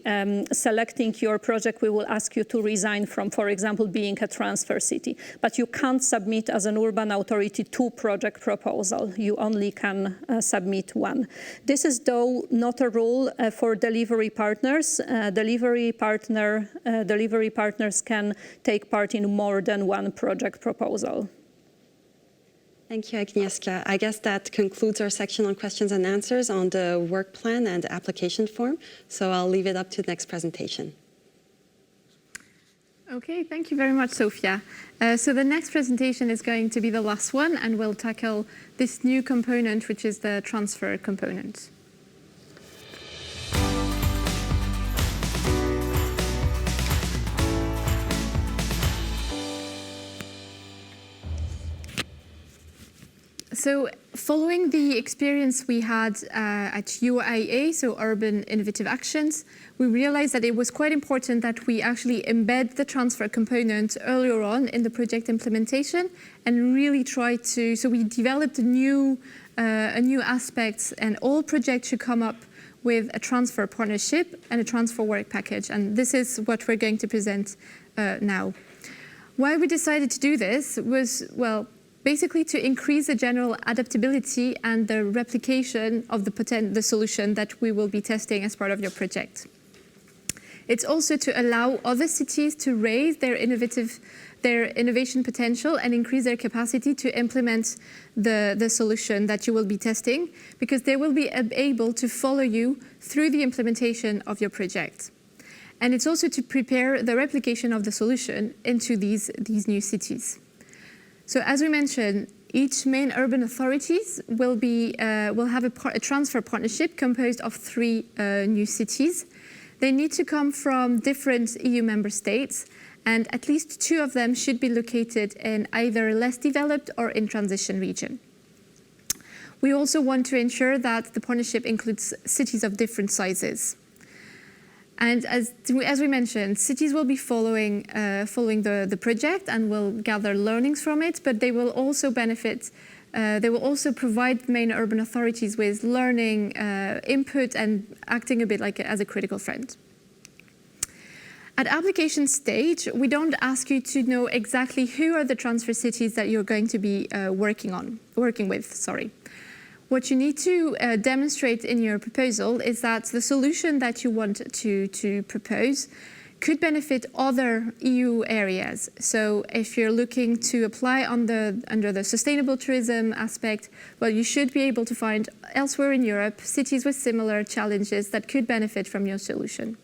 selecting your project, we will ask you to resign from, for example, being a transfer city. But you can't submit as an urban authority two project proposals. You only can submit one. This is, though, not a rule for delivery partners. Delivery partners can take part in more than one project proposal. Thank you, Agnieszka. I guess that concludes our section on questions and answers on the work plan and application form. So I'll leave it up to the next presentation. Okay, thank you very much, Sofia. So the next presentation is going to be the last one, and we'll tackle this new component, which is the transfer component. So following the experience we had at EUI-IA, so Urban Innovative Actions, we realized that it was quite important that we actually embed the transfer component earlier on in the project implementation and really try to, so we developed a new aspect, and all projects should come up with a transfer partnership and a transfer work package. And this is what we're going to present now. Why we decided to do this was, well, basically to increase the general adaptability and the replication of the solution that we will be testing as part of your project. It's also to allow other cities to raise their innovation potential and increase their capacity to implement the solution that you will be testing, because they will be able to follow you through the implementation of your project. And it's also to prepare the replication of the solution into these new cities. So as we mentioned, each main urban authorities will have a transfer partnership composed of 3 new cities. They need to come from different EU member states, and at least 2 of them should be located in either less developed or in transition region. We also want to ensure that the partnership includes cities of different sizes. And as we mentioned, cities will be following the project and will gather learnings from it, but they will also benefit, they will also provide main urban authorities with learning, input, and acting a bit like as a critical friend. At application stage, we don't ask you to know exactly who are the transfer cities that you're going to be working with. What you need to demonstrate in your proposal is that the solution that you want to propose could benefit other EU areas. So if you're looking to apply under the sustainable tourism aspect, well, you should be able to find elsewhere in Europe cities with similar challenges that could benefit from your solution.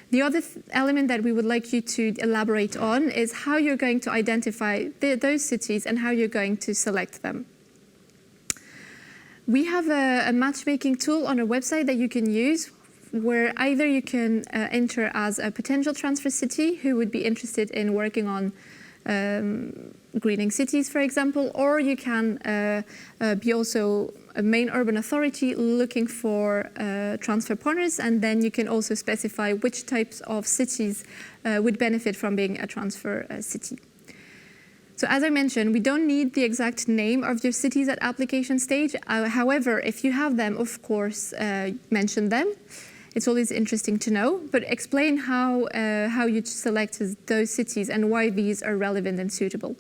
The other element that we would like you to elaborate on is how you're going to identify those cities and how you're going to select them. We have a matchmaking tool on our website that you can use, where either you can enter as a potential transfer city who would be interested in working on greening cities, for example, or you can be also a main urban authority looking for transfer partners, and then you can also specify which types of cities would benefit from being a transfer city. So as I mentioned, we don't need the exact name of your cities at application stage. However, if you have them, of course, mention them. It's always interesting to know, but explain how you select those cities and why these are relevant and suitable.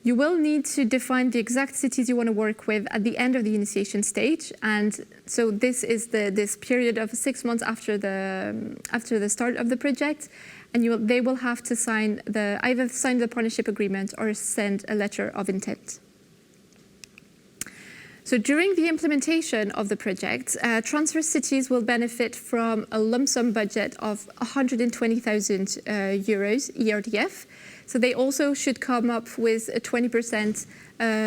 You will need to define the exact cities you want to work with at the end of the initiation stage, and so this is this period of 6 months after the start of the project, and they will have to either sign the partnership agreement or send a letter of intent. So during the implementation of the project, transfer cities will benefit from a lump sum budget of 120,000 euros ERDF. So they also should come up with a 20%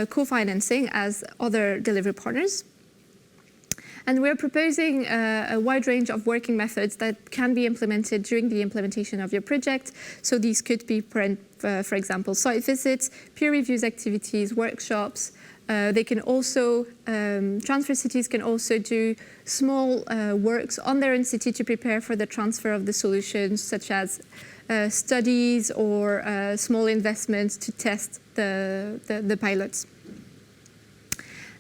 co-financing as other delivery partners. And we're proposing a wide range of working methods that can be implemented during the implementation of your project. So these could be, for example, site visits, peer reviews activities, workshops. They can also, transfer cities can also do small works on their own city to prepare for the transfer of the solutions, such as studies or small investments to test the pilots.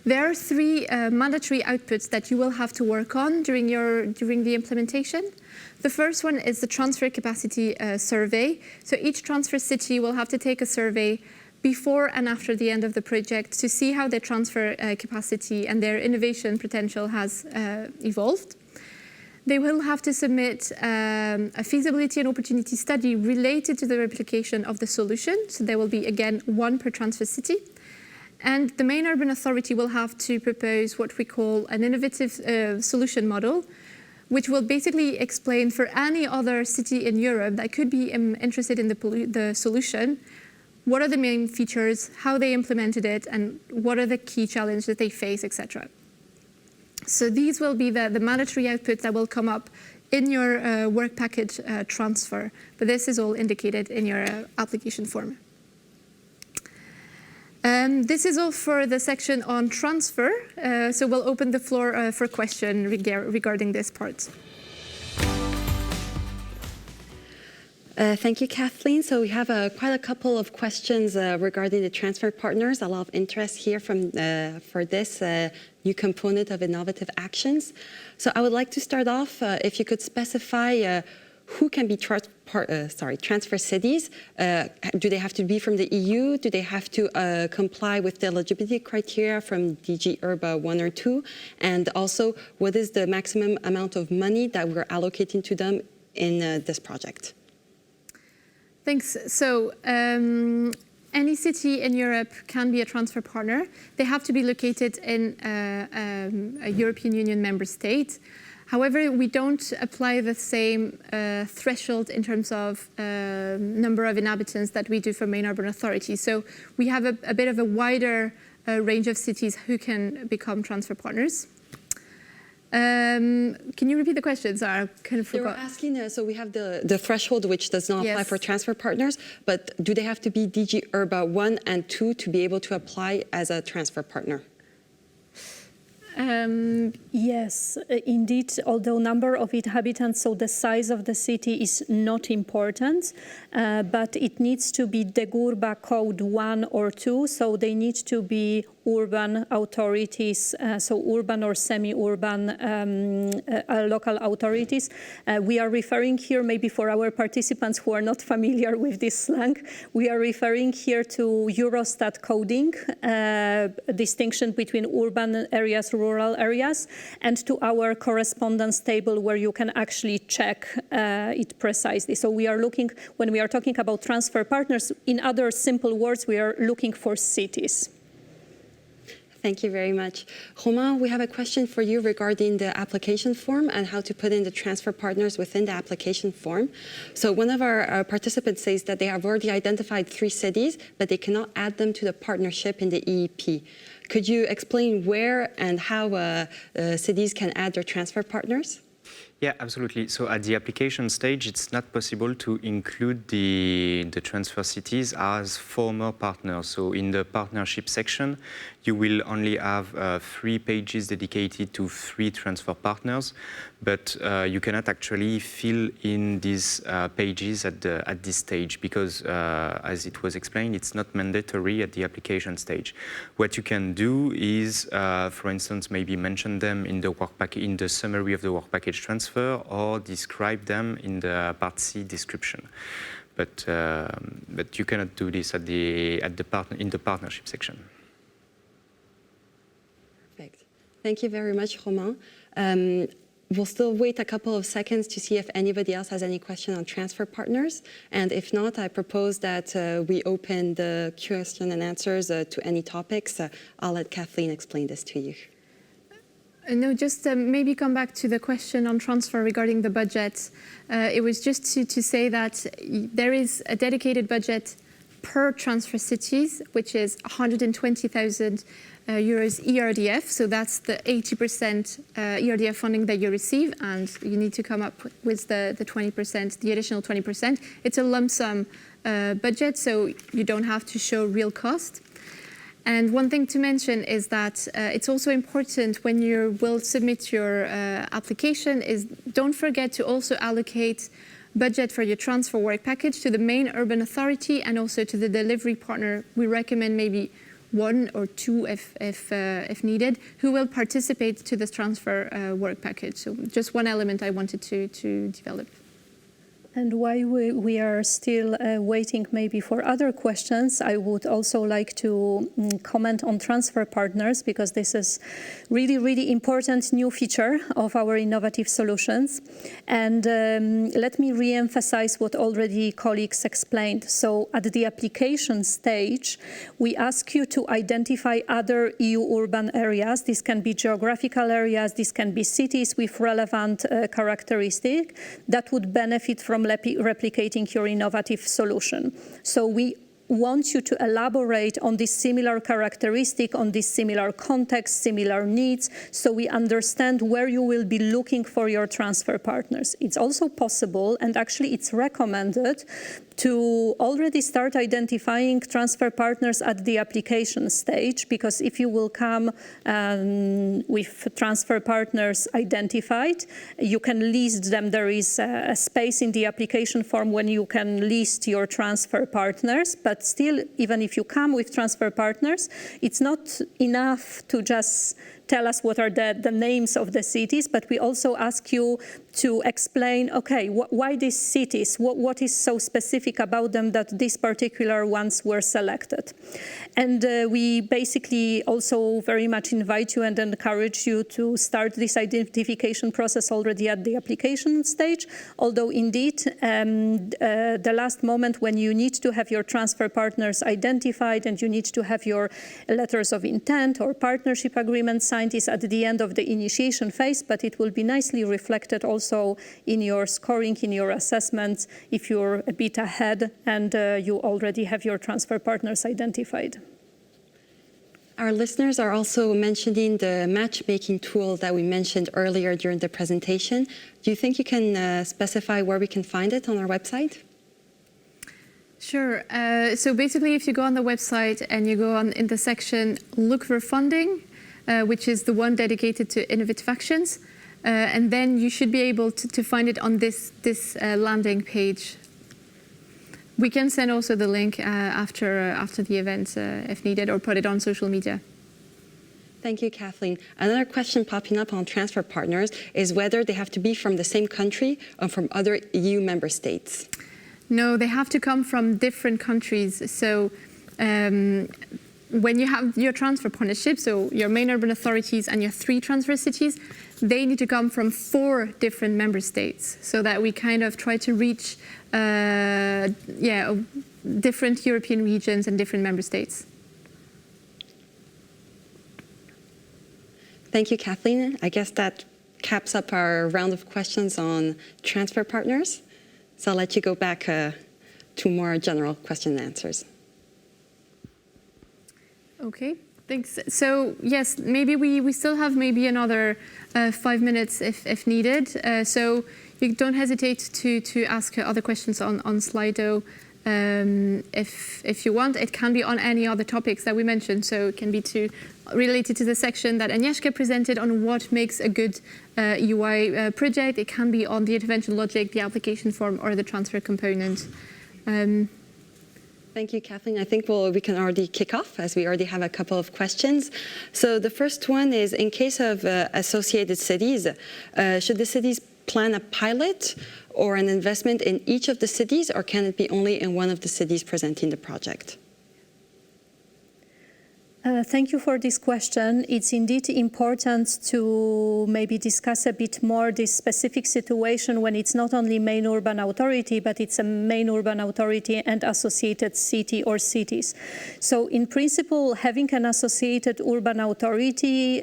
There are 3 mandatory outputs that you will have to work on during the implementation. The first one is the transfer capacity survey. So each transfer city will have to take a survey before and after the end of the project to see how their transfer capacity and their innovation potential has evolved. They will have to submit a feasibility and opportunity study related to the replication of the solution. So there will be, again, 1 per transfer city. And the main urban authority will have to propose what we call an innovative solution model, which will basically explain for any other city in Europe that could be interested in the solution, what are the main features, how they implemented it, and what are the key challenges that they face, etc. So these will be the mandatory outputs that will come up in your work package transfer, but this is all indicated in your application form. This is all for the section on transfer, so we'll open the floor for questions regarding this part. Thank you, Kathleen. So we have quite a couple of questions regarding the transfer partners. A lot of interest here for this new component of innovative actions. So I would like to start off, if you could specify who can be transfer cities. Do they have to be from the EU? Do they have to comply with the eligibility criteria from DG URBA 1 or 2? And also, what is the maximum amount of money that we're allocating to them in this project? Thanks. So any city in Europe can be a transfer partner. They have to be located in a European Union member state. However, we don't apply the same threshold in terms of number of inhabitants that we do for main urban authorities. So we have a bit of a wider range of cities who can become transfer partners. Can you repeat the question? Sorry, I kind of forgot. They were asking, so we have the threshold which does not apply for transfer partners, but do they have to be DG URBA 1 and 2 to be able to apply as a transfer partner? Yes, indeed, although number of inhabitants, so the size of the city is not important, but it needs to be DEGURBA code 1 or 2, so they need to be urban authorities, so urban or semi-urban local authorities. We are referring here, maybe for our participants who are not familiar with this slang, we are referring here to Eurostat coding, distinction between urban areas, rural areas, and to our correspondence table where you can actually check it precisely. So we are looking, when we are talking about transfer partners, in other simple words, we are looking for cities. Thank you very much. Romain, we have a question for you regarding the application form and how to put in the transfer partners within the application form. So one of our participants says that they have already identified 3 cities, but they cannot add them to the partnership in the EEP. Could you explain where and how cities can add their transfer partners? Yeah, absolutely. So at the application stage, it's not possible to include the transfer cities as former partners. So in the partnership section, you will only have 3 pages dedicated to 3 transfer partners, but you cannot actually fill in these pages at this stage because, as it was explained, it's not mandatory at the application stage. What you can do is, for instance, maybe mention them in the in the summary of the work package transfer, or describe them in the Part C description. But you cannot do this in the partnership section. Perfect. Thank you very much, Romain. We'll still wait a couple of seconds to see if anybody else has any question on transfer partners. And if not, I propose that we open the question and answers to any topics. I'll let Kathleen explain this to you. No, just maybe come back to the question on transfer regarding the budget. It was just to say that there is a dedicated budget per transfer cities, which is 120,000 euros ERDF. So that's the 80% ERDF funding that you receive, and you need to come up with the 20%, the additional 20%. It's a lump sum budget, so you don't have to show real cost. And one thing to mention is that it's also important when you will submit your application is don't forget to also allocate budget for your transfer work package to the main urban authority and also to the delivery partner. We recommend maybe 1 or 2 if needed, who will participate to this transfer work package. So just one element I wanted to develop. And while we are still waiting maybe for other questions, I would also like to comment on transfer partners, because this is really, really important new feature of our innovative solutions. And let me re-emphasize what already colleagues explained. So at the application stage, we ask you to identify other EU urban areas. This can be geographical areas, this can be cities with relevant characteristic that would benefit from replicating your innovative solution. So we want you to elaborate on this similar characteristic, on this similar context, similar needs, so we understand where you will be looking for your transfer partners. It's also possible, and actually it's recommended, to already start identifying transfer partners at the application stage, because if you will come with transfer partners identified, you can list them. There is a space in the application form when you can list your transfer partners, but still, even if you come with transfer partners, it's not enough to just tell us what are the names of the cities, but we also ask you to explain, okay, why these cities? What is so specific about them that these particular ones were selected? And we basically also very much invite you and encourage you to start this identification process already at the application stage, although indeed the last moment when you need to have your transfer partners identified and you need to have your letters of intent or partnership agreements signed is at the end of the initiation phase, but it will be nicely reflected also in your scoring, in your assessments, if you're a bit ahead and you already have your transfer partners identified. Our listeners are also mentioning the matchmaking tool that we mentioned earlier during the presentation. Do you think you can specify where we can find it on our website? Sure. So basically, if you go on the website and you go on in the section Look for Funding, which is the one dedicated to innovative actions, and then you should be able to find it on this landing page. We can send also the link after the event if needed, or put it on social media. Thank you, Kathleen. Another question popping up on transfer partners is whether they have to be from the same country or from other EU member states. No, they have to come from different countries. So when you have your transfer partnership, so your main urban authorities and your 3 transfer cities, they need to come from 4 different member states, so that we kind of try to reach different European regions and different member states. Thank you, Kathleen. I guess that caps up our round of questions on transfer partners. So I'll let you go back to more general question and answers. Okay. Thanks. So yes, maybe we still have maybe another 5 minutes if needed. So you don't hesitate to ask other questions on Slido if you want. It can be on any other topics that we mentioned. So it can be related to the section that Agnieszka presented on what makes a good UI project. It can be on the intervention logic, the application form, or the transfer component. Thank you, Kathleen. I think we can already kick off as we already have a couple of questions. So the first one is, in case of associated cities, should the cities plan a pilot or an investment in each of the cities, or can it be only in one of the cities presenting the project? Thank you for this question. It's indeed important to maybe discuss a bit more this specific situation when it's not only main urban authority, but it's a main urban authority and associated city or cities. So in principle, having an associated urban authority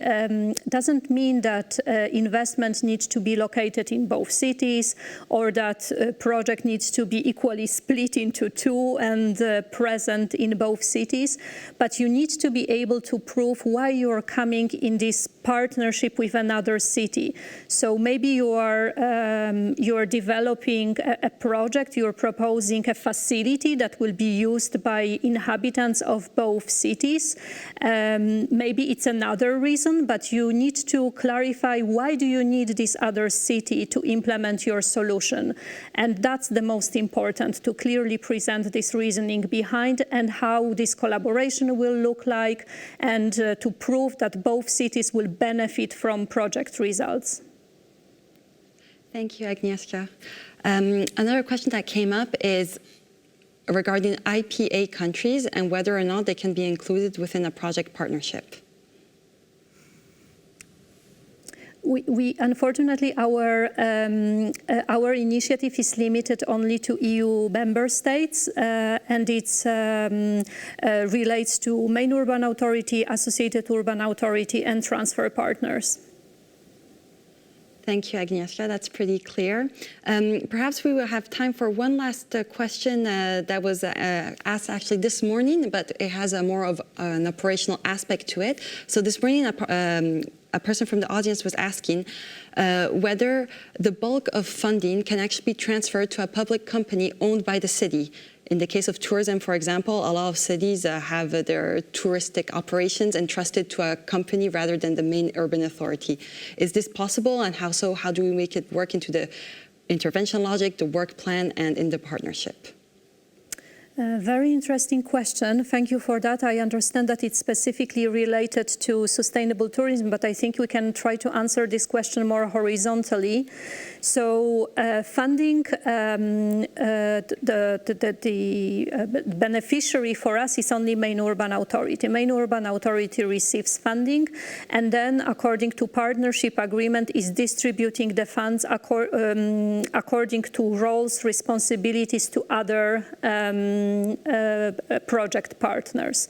doesn't mean that investment needs to be located in both cities, or that a project needs to be equally split into two and present in both cities. But you need to be able to prove why you are coming in this partnership with another city. So maybe you are developing a project, you're proposing a facility that will be used by inhabitants of both cities. Maybe it's another reason, but you need to clarify why do you need this other city to implement your solution. And that's the most important, to clearly present this reasoning behind and how this collaboration will look like, and to prove that both cities will benefit from project results. Thank you, Agnieszka. Another question that came up is regarding IPA countries and whether or not they can be included within a project partnership. We unfortunately, our initiative is limited only to EU member states, and it relates to main urban authority, associated urban authority, and transfer partners. Thank you, Agnieszka. That's pretty clear. Perhaps we will have time for one last question that was asked actually this morning, but it has more of an operational aspect to it. So this morning, a person from the audience was asking whether the bulk of funding can actually be transferred to a public company owned by the city. In the case of tourism, for example, a lot of cities have their touristic operations entrusted to a company rather than the main urban authority. Is this possible, and how so? How do we make it work into the intervention logic, the work plan, and in the partnership? Very interesting question. Thank you for that. I understand that it's specifically related to sustainable tourism, but I think we can try to answer this question more horizontally. So funding, the beneficiary for us is only main urban authority. Main urban authority receives funding, and then according to partnership agreement is distributing the funds according to roles, responsibilities to other project partners.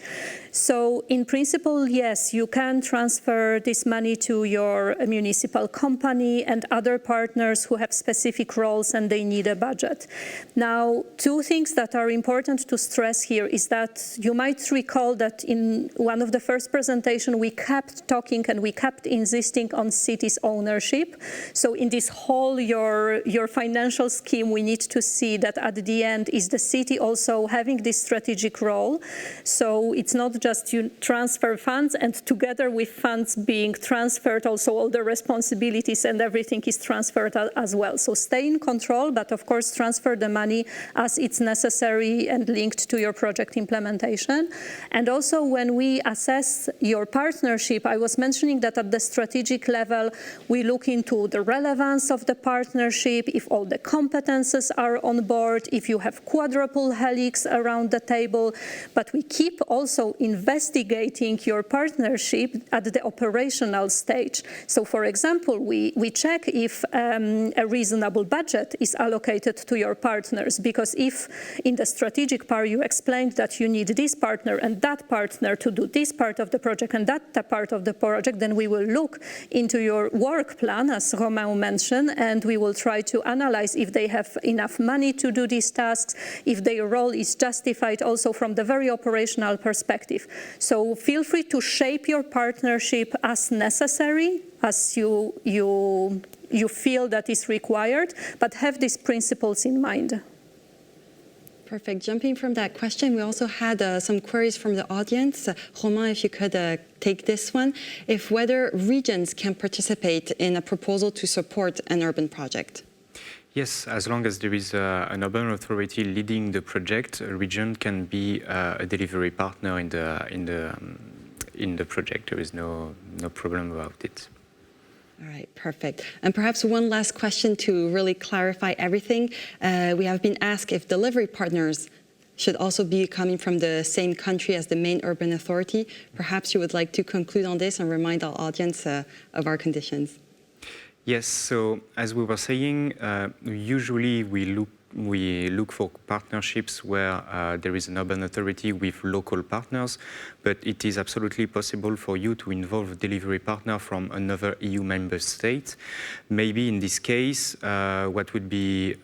So in principle, yes, you can transfer this money to your municipal company and other partners who have specific roles and they need a budget. Now, two things that are important to stress here is that you might recall that in one of the first presentations, we kept talking and we kept insisting on cities' ownership. So in this whole, your financial scheme, we need to see that at the end is the city also having this strategic role. So it's not just you transfer funds and together with funds being transferred, also all the responsibilities and everything is transferred as well. So stay in control, but of course transfer the money as it's necessary and linked to your project implementation. And also when we assess your partnership, I was mentioning that at the strategic level, we look into the relevance of the partnership, if all the competences are on board, if you have quadruple helix around the table, but we keep also investigating your partnership at the operational stage. So for example, we check if a reasonable budget is allocated to your partners, because if in the strategic part you explained that you need this partner and that partner to do this part of the project and that part of the project, then we will look into your work plan, as Romain mentioned, and we will try to analyze if they have enough money to do these tasks, if their role is justified also from the very operational perspective. initiative. So feel free to shape your partnership as necessary, as you feel that is required, but have these principles in mind. Perfect. Jumping from that question, we also had some queries from the audience. Romain, if you could take this one. If whether regions can participate in a proposal to support an urban project. Yes, as long as there is an urban authority leading the project, a region can be a delivery partner in the project. There is no problem about it. All right, perfect. And perhaps one last question to really clarify everything. We have been asked if delivery partners should also be coming from the same country as the main urban authority. Perhaps you would like to conclude on this and remind our audience of our conditions. Yes, so as we were saying, usually we look for partnerships where there is an urban authority with local partners, but it is absolutely possible for you to involve a delivery partner from another EU member state. Maybe in this case, what would be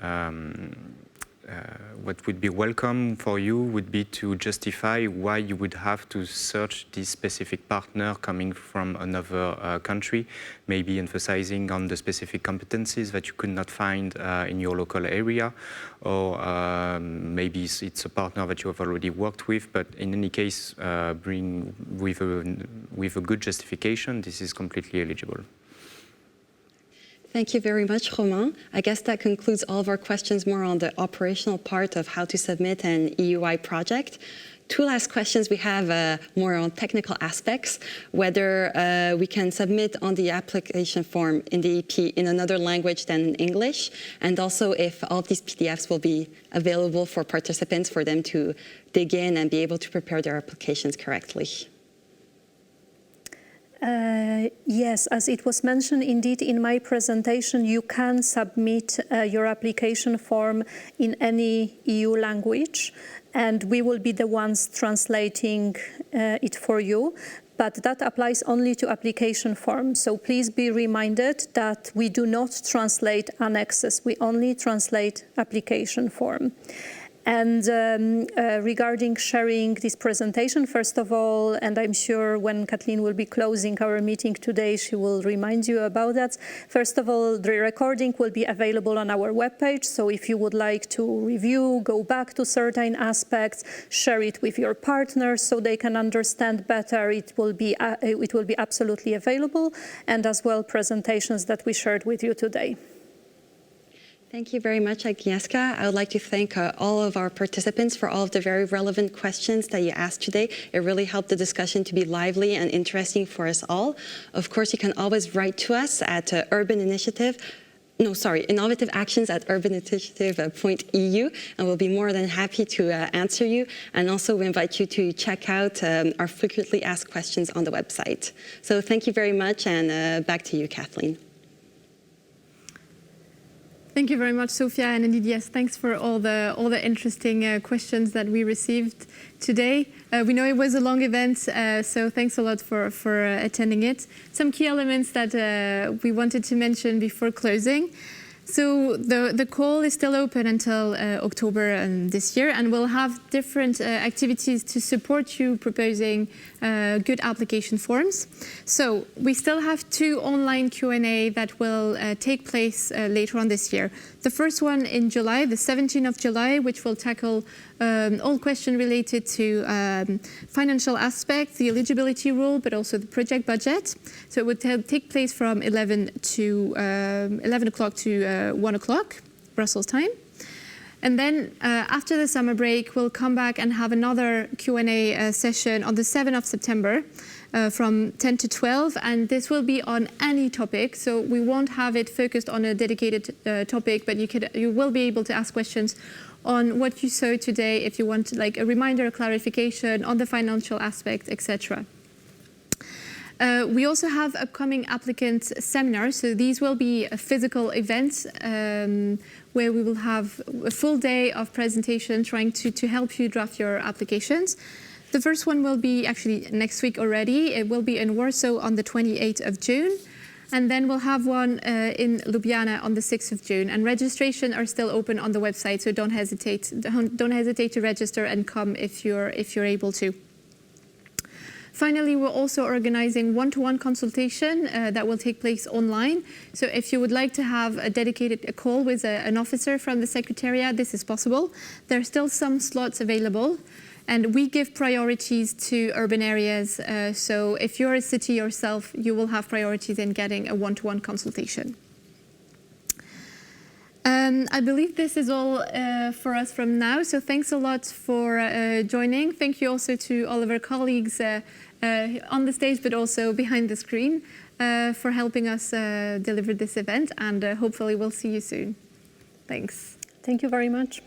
welcome for you would be to justify why you would have to search this specific partner coming from another country, maybe emphasizing on the specific competencies that you could not find in your local area, or maybe it's a partner that you have already worked with, but in any case, bring with a good justification, this is completely eligible. Thank you very much, Romain. I guess that concludes all of our questions more on the operational part of how to submit an EUI project. Two last questions we have more on technical aspects, whether we can submit on the application form in the EP in another language than in English, and also if all of these PDFs will be available for participants for them to dig in and be able to prepare their applications correctly. Yes, as it was mentioned indeed in my presentation, you can submit your application form in any EU language, and we will be the ones translating it for you. But that applies only to application form. So please be reminded that we do not translate annexes. We only translate application form. And regarding sharing this presentation, first of all, and I'm sure when Kathleen will be closing our meeting today, she will remind you about that. First of all, the recording will be available on our webpage. So if you would like to review, go back to certain aspects, share it with your partners so they can understand better, it will be absolutely available. And as well, presentations that we shared with you today. Thank you very much, Agnieszka. I would like to thank all of our participants for all of the very relevant questions that you asked today. It really helped the discussion to be lively and interesting for us all. Of course, you can always write to us at innovativeactions@urbaninitiative.eu, and we'll be more than happy to answer you. And also, we invite you to check out our frequently asked questions on the website. So thank you very much, and back to you, Kathleen. Thank you very much, Sophia, and indeed, yes, thanks for all the interesting questions that we received today. We know it was a long event, so thanks a lot for attending it. Some key elements that we wanted to mention before closing. So the call is still open until October this year, and we'll have different activities to support you proposing good application forms. So we still have 2 online Q&A that will take place later on this year. The first one in July, the 17th of July, which will tackle all questions related to financial aspects, the eligibility rule, but also the project budget. So it would take place from 11 o'clock to 1 o'clock, Brussels time. And then after the summer break, we'll come back and have another Q&A session on the 7th of September from 10 to 12. And this will be on any topic. So we won't have it focused on a dedicated topic, but you will be able to ask questions on what you saw today if you want like a reminder, a clarification on the financial aspect, etc. We also have upcoming applicant seminars. So these will be physical events where we will have a full day of presentation trying to help you draft your applications. The first one will be actually next week already. It will be in Warsaw on the 28th of June. And then we'll have one in Ljubljana on the 6th of June. And registration are still open on the website, so don't hesitate to register and come if you're able to. Finally, we're also organizing one-to-one consultation that will take place online. So if you would like to have a call with an officer from the Secretariat, this is possible. There are still some slots available. And we give priorities to urban areas. So if you're a city yourself, you will have priorities in getting a one-to-one consultation. I believe this is all for us from now. So thanks a lot for joining. Thank you also to all of our colleagues on the stage, but also behind the screen for helping us deliver this event. And hopefully we'll see you soon. Thanks. Thank you very much.